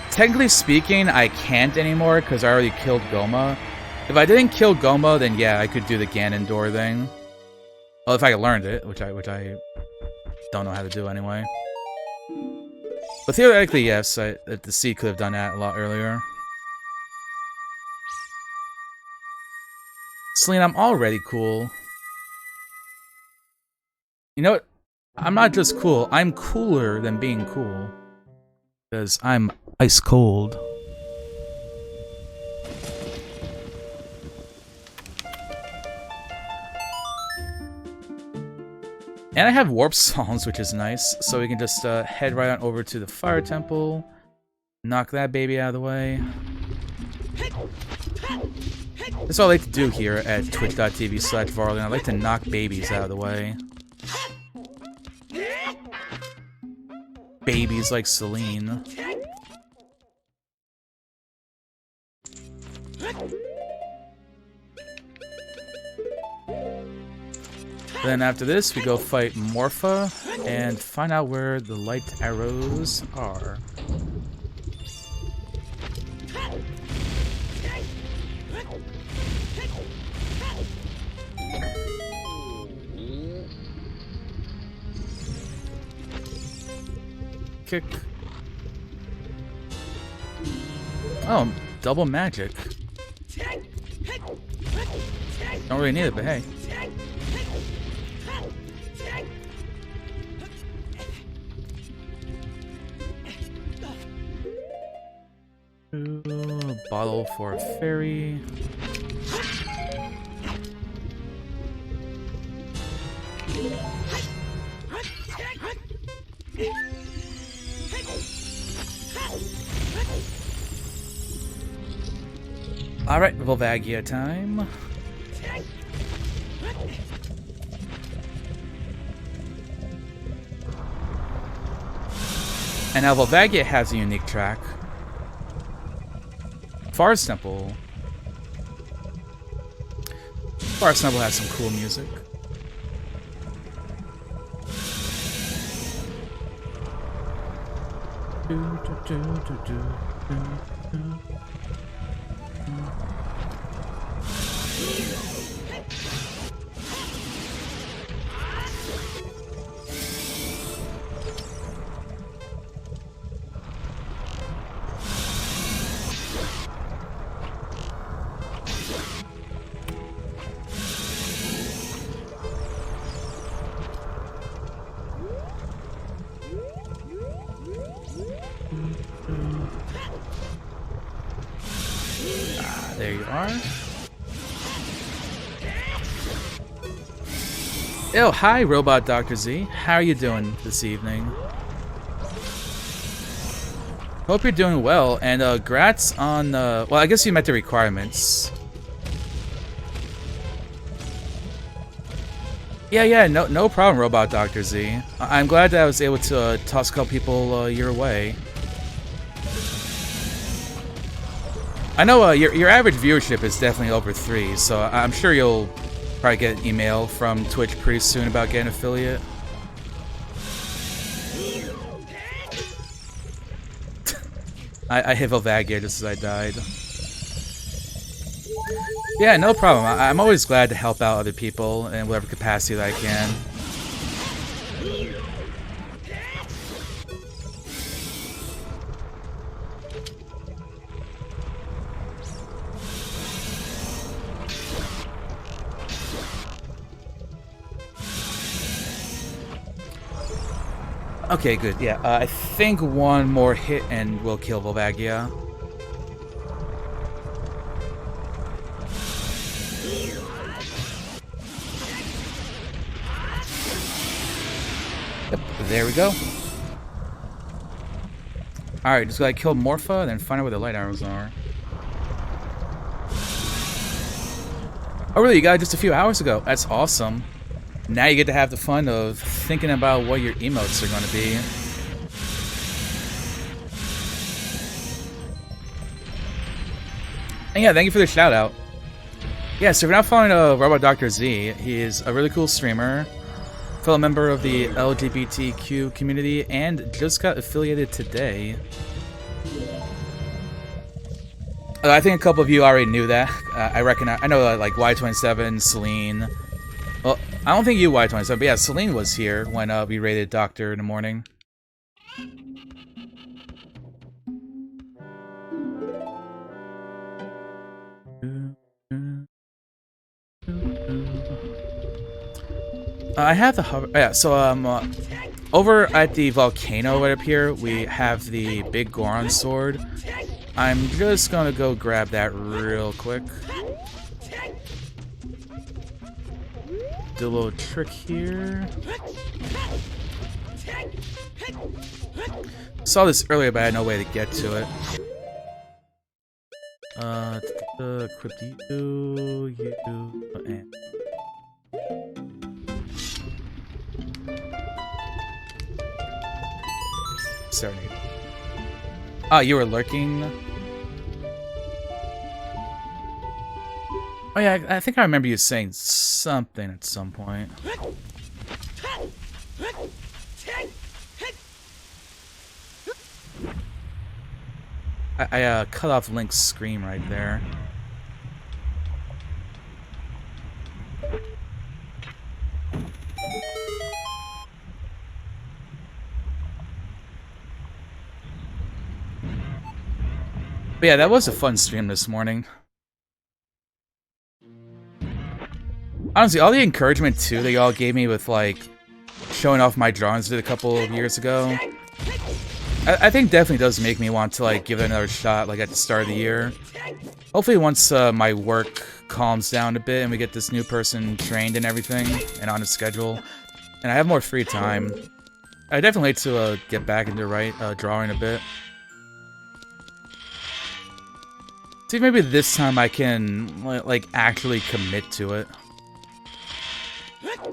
Technically speaking, I can't anymore because I already killed Goma. If I didn't kill Goma, then yeah, I could do the Ganondorf thing. Well, if I learned it, which I don't know how to do anyway. But theoretically, yes, the C could have done that a lot earlier. Celine, I'm already cool. You know what? I'm not just cool, I'm cooler than being cool. Because I'm ice cold. And I have warp songs, which is nice, so we can just head right on over to the Fire Temple, knock that baby out of the way. That's all I like to do here at twitch.tv/Varlin. I like to knock babies out of the way. Babies like Celine. Then after this, we go fight Morpha and find out where the light arrows are. Kick. Oh, double magic. Don't really need it, but hey. Ooh, bottle for a fairy. Alright, Volvagia time. And now Volvagia has a unique track. Forest Temple. Forest Temple has some cool music. There you are. Oh, hi, Robot Dr. Z. How are you doing this evening? Hope you're doing well, and grats on, well, I guess you met the requirements. Yeah, no problem, Robot Dr. Z. I'm glad that I was able to toss a couple people your way. I know your average viewership is definitely over 3, so I'm sure you'll probably get an email from Twitch pretty soon about getting an affiliate. I hit Volvagia just as I died. Yeah, no problem. I'm always glad to help out other people in whatever capacity that I can. Okay, good. Yeah, I think one more hit and we'll kill Volvagia. Yep, there we go. Alright, just gotta kill Morpha and then find out where the light arrows are. Oh really, you got it just a few hours ago. That's awesome. Now you get to have the fun of thinking about what your emotes are going to be. And yeah, thank you for the shout out. Yeah, so if you're not following Robot Dr. Z, he is a really cool streamer, fellow member of the LGBTQ community, and just got affiliated today. I think a couple of you already knew that. I know like Y27, Celine. Well, I don't think you Y27, but yeah, Celine was here when we raided Doctor in the morning. I have the hover. Yeah, so over at the volcano right up here, we have the big Goron sword. I'm just gonna go grab that real quick. Do a little trick here. Saw this earlier, but I had no way to get to it. Equip you, and... Serenade. Ah, you were lurking? Oh yeah, I think I remember you saying something at some point. I cut off Link's scream right there. But yeah, that was a fun stream this morning. Honestly, all the encouragement too that y'all gave me with like showing off my drawings I did a couple of years ago, I think definitely does make me want to like give it another shot like at the start of the year. Hopefully once my work calms down a bit and we get this new person trained and everything and on a schedule and I have more free time, I definitely like to get back into drawing a bit. See if maybe this time I can like actually commit to it.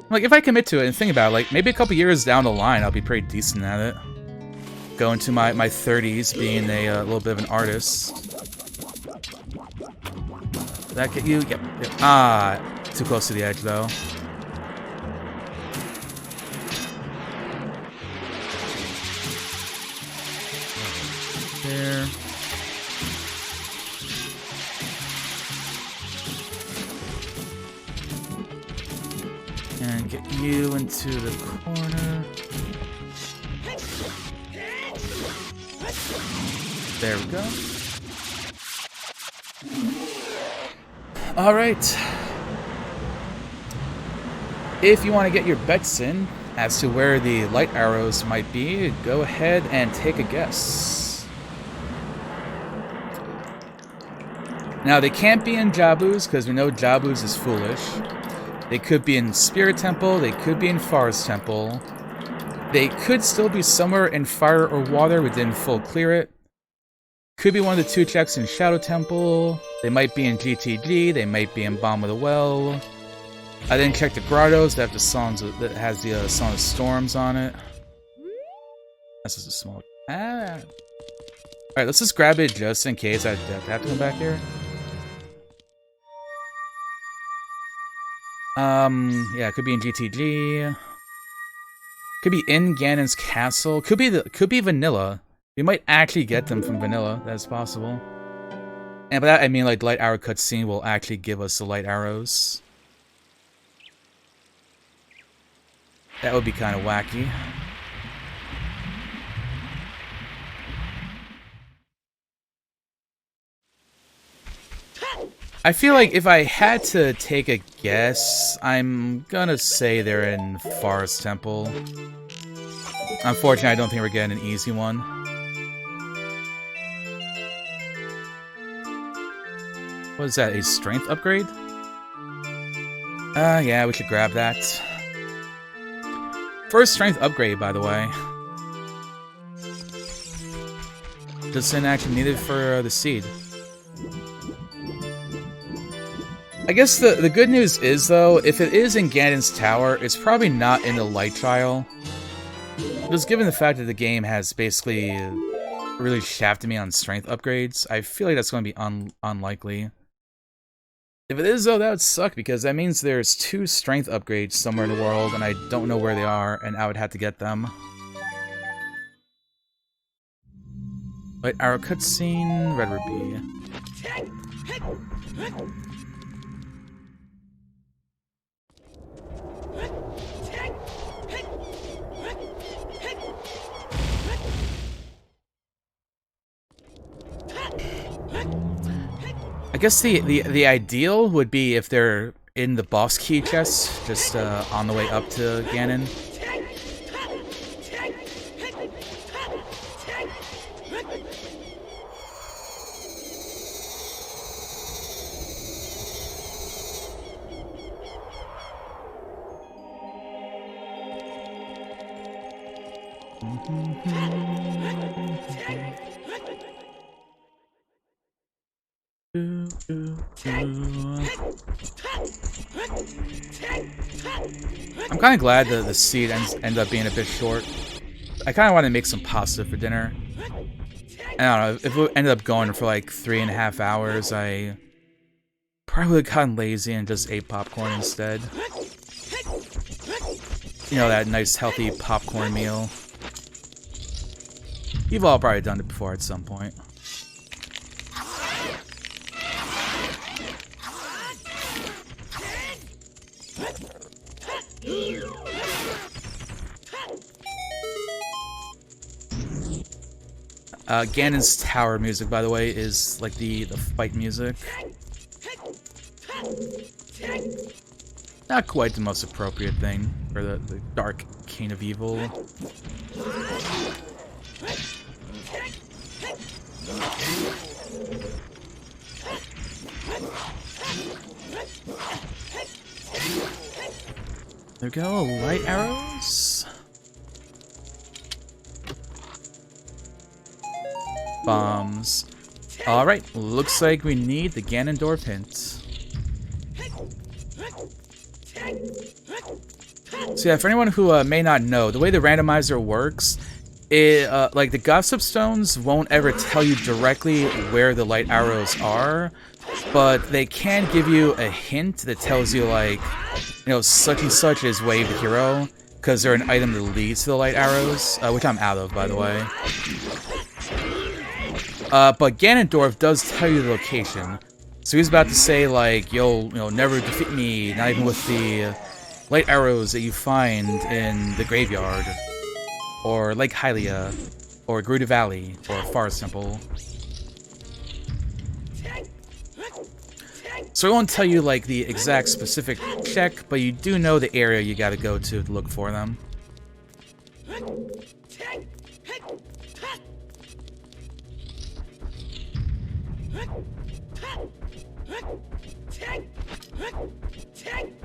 Like if I commit to it and think about it, like maybe a couple years down the line I'll be pretty decent at it. Go into my 30s being a little bit of an artist. Did that get you? Yep. Ah, too close to the edge though. There. And get you into the corner. There we go. Alright. If you want to get your bets in as to where the light arrows might be, go ahead and take a guess. Now, they can't be in Jabu's, because we know Jabu's is foolish. They could be in Spirit Temple, they could be in Forest Temple. They could still be somewhere in Fire or Water, we didn't full clear it. Could be one of the 2 checks in Shadow Temple. They might be in GTG, they might be in Bomb of the Well. I didn't check the grottos that have the songs that has the Song of Storms on it. This is a small. Alright, let's just grab it just in case I have to come back here. Yeah, it could be in GTG. Could be in Ganon's castle. Could be vanilla. We might actually get them from vanilla. That's possible. And by that I mean like the light arrow cutscene will actually give us the light arrows. That would be kind of wacky. I feel like if I had to take a guess, I'm gonna say they're in Forest Temple. Unfortunately, I don't think we're getting an easy one. What is that, a strength upgrade? Yeah, we should grab that. First strength upgrade, by the way. Doesn't actually need it for the seed. I guess the good news is, though, if it is in Ganon's Tower, it's probably not in the Light Trial. Just given the fact that the game has basically really shafted me on strength upgrades, I feel like that's going to be unlikely. If it is, though, that would suck, because that means there's 2 strength upgrades somewhere in the world, and I don't know where they are, and I would have to get them. Light arrow cutscene, Red Ruby. I guess the ideal would be if they're in the boss key chest, just on the way up to Ganon. I'm kind of glad that the seed ended up being a bit short. I kind of want to make some pasta for dinner. I don't know, if it ended up going for like 3.5 hours, I probably would have gotten lazy and just ate popcorn instead. You know, that nice healthy popcorn meal. You've all probably done it before at some point. Ganon's tower music, by the way, is like the fight music. Not quite the most appropriate thing for the Dark King of Evil. There we go, light arrows. Bombs. Alright, looks like we need the Ganondorf hint. So yeah, for anyone who may not know, the way the randomizer works, like the Gossip Stones won't ever tell you directly where the light arrows are, but they can give you a hint that tells you like, you know, such and such is Wave the Hero, because they're an item that leads to the light arrows, which I'm out of, by the way. But Ganondorf does tell you the location. So he's about to say, like, you'll never defeat me, not even with the light arrows that you find in the graveyard, or Lake Hylia, or Gerudo Valley, or Forest Temple. So I won't tell you, like, the exact specific check, but you do know the area you gotta go to look for them.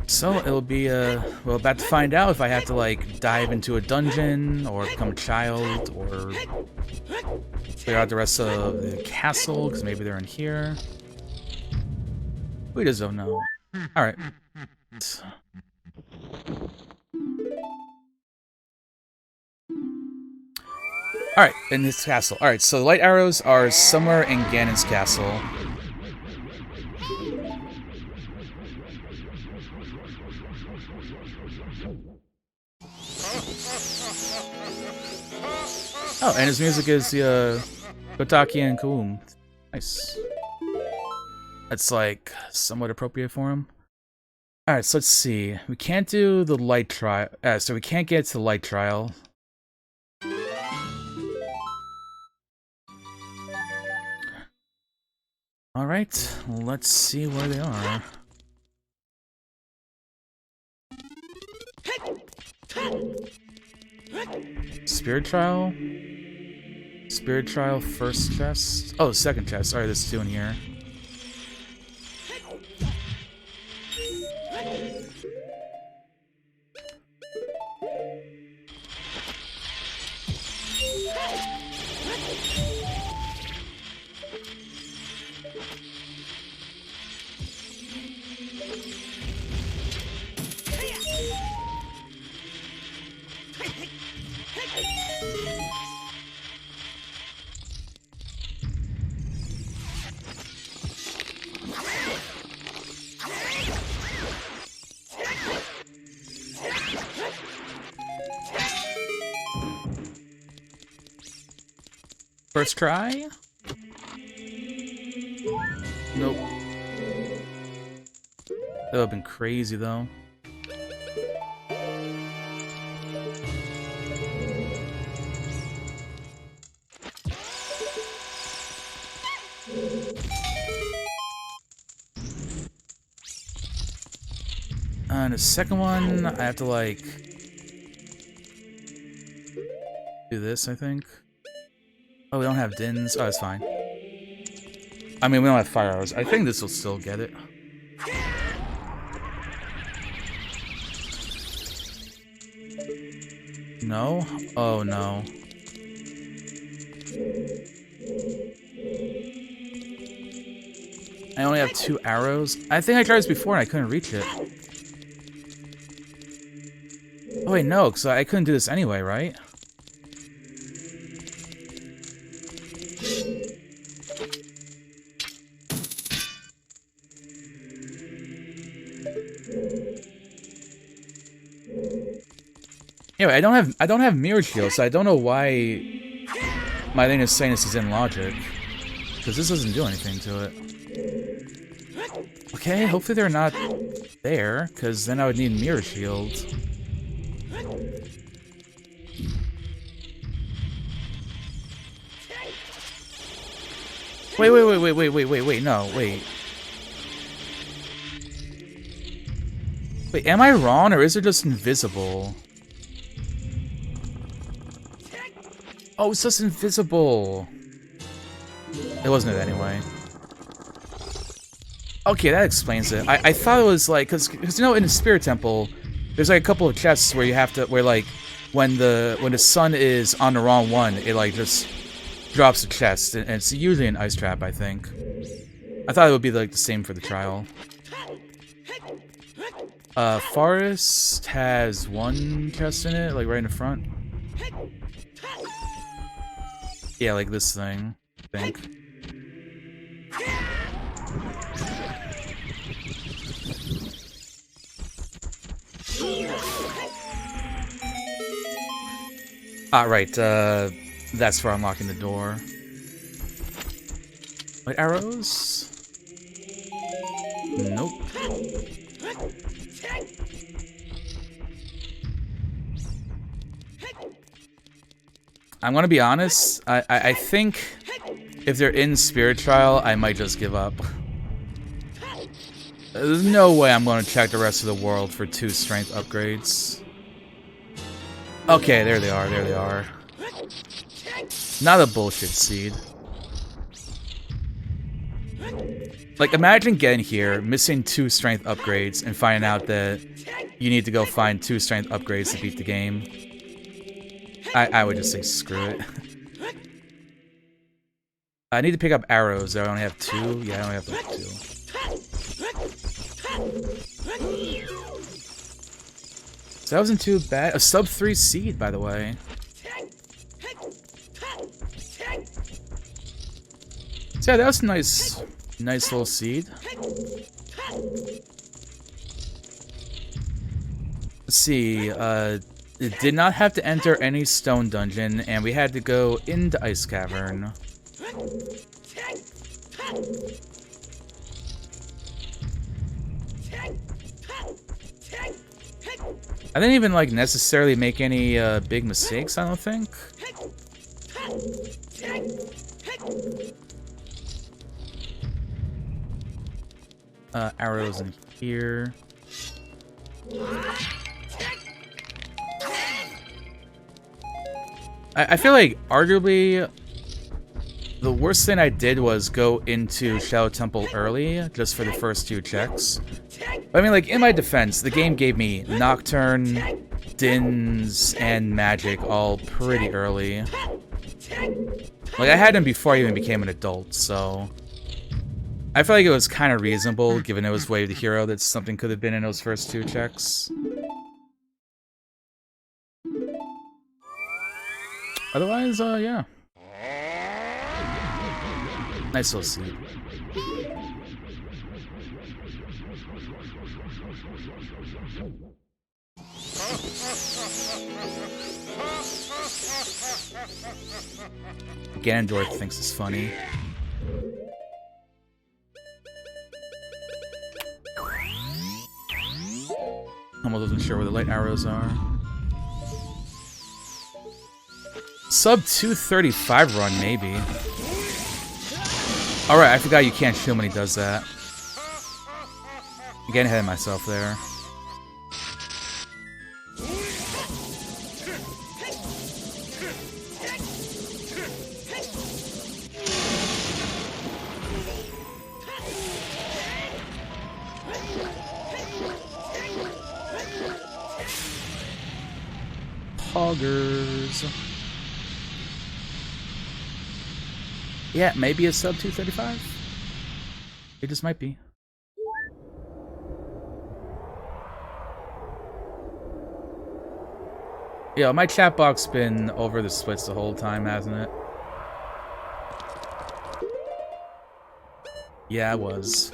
So it'll be well, about to find out if I have to like dive into a dungeon or become a child or clear out the rest of the castle because maybe they're in here. We just don't know. All right. All right, in this castle. All right, so the light arrows are somewhere in Ganon's castle. Oh, and his music is the Kotaki and Koum. Nice. That's like somewhat appropriate for him. Alright, so let's see. We can't do the light trial. So we can't get to the light trial. Alright, let's see where they are. Spirit trial? Spirit trial, first chest. Oh, second chest. Alright, there's two in here. First try? Nope. That would have been crazy, though. And the second one, I have to, like, do this, I think. Oh, we don't have Dins. Oh, that's fine. I mean, we don't have fire arrows. I think this will still get it. No? Oh no. I only have 2 arrows. I think I tried this before and I couldn't reach it. Oh wait, no, because I couldn't do this anyway, right? Anyway, I don't have mirror shield, so I don't know why my thing is saying this is in logic. Because this doesn't do anything to it. Okay, hopefully they're not there, because then I would need mirror shield. Wait, no, wait. Wait, am I wrong, or is it just invisible? Oh, it's just invisible. It wasn't it anyway. Okay, that explains it. I thought it was like, cause you know in the Spirit Temple, there's like a couple of chests where you have to, where like when the sun is on the wrong one, it like just drops the chest, and it's usually an ice trap, I think. I thought it would be like the same for the trial. Forest has 1 chest in it, like right in the front. Yeah, like this thing, I think. Right, that's for unlocking the door. Light arrows? Nope. I'm gonna be honest, I think if they're in Spirit Trial, I might just give up. There's no way I'm gonna check the rest of the world for 2 strength upgrades. Okay, there they are. Not a bullshit seed. Like, imagine getting here, missing 2 strength upgrades, and finding out that you need to go find 2 strength upgrades to beat the game. I would just say screw it. I need to pick up arrows. I only have 2. Yeah, I only have like 2. So that wasn't too bad. A sub 3 seed, by the way. So yeah, that was a nice little seed. Let's see, it did not have to enter any stone dungeon, and we had to go into Ice Cavern. I didn't even, like, necessarily make any, big mistakes, I don't think. Arrows in here. I feel like, arguably, the worst thing I did was go into Shadow Temple early, just for the first 2 checks. But I mean, like, in my defense, the game gave me Nocturne, Dins, and Magic all pretty early. Like, I had them before I even became an adult, so... I feel like it was kind of reasonable, given it was Wave the Hero, that something could have been in those first 2 checks. Otherwise, yeah. Nice little scene. Ganondorf thinks it's funny. Almost wasn't sure where the light arrows are. Sub 235 run, maybe. Alright, I forgot you can't shoot him when he does that. I'm getting ahead of myself there. poggers. Yeah, maybe a sub 235. It just might be. Yeah, my chat box been over the splits the whole time, hasn't it? Yeah, I was.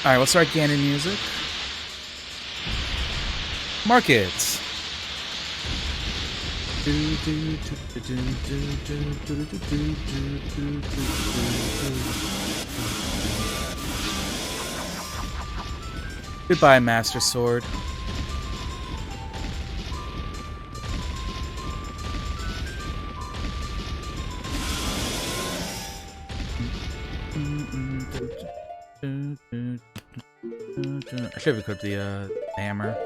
Alright, let's start Ganon music. Markets. Goodbye, Master Sword. I should have equipped the hammer.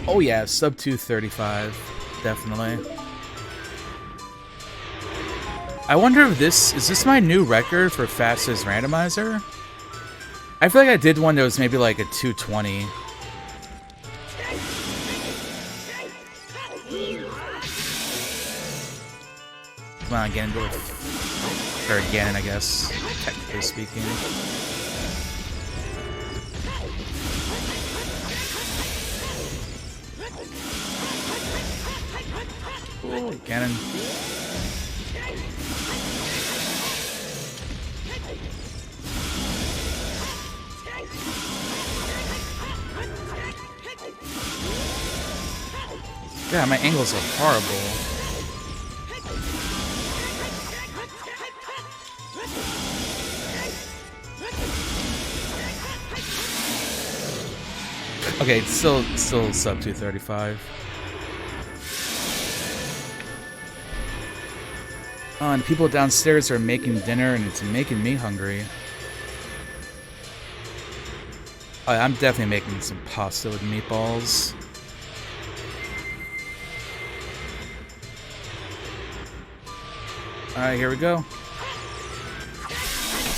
Oh yeah, sub 235, definitely. I wonder if is this my new record for fastest randomizer? I feel like I did one that was maybe like a 220. Come on, Ganondorf. Or Ganon, I guess, technically speaking. Ooh, Ganon. Yeah, my angles are horrible. Okay, it's still sub 235. Oh, and people downstairs are making dinner, and it's making me hungry. Oh, I'm definitely making some pasta with meatballs. Alright, here we go.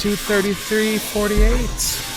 233.48.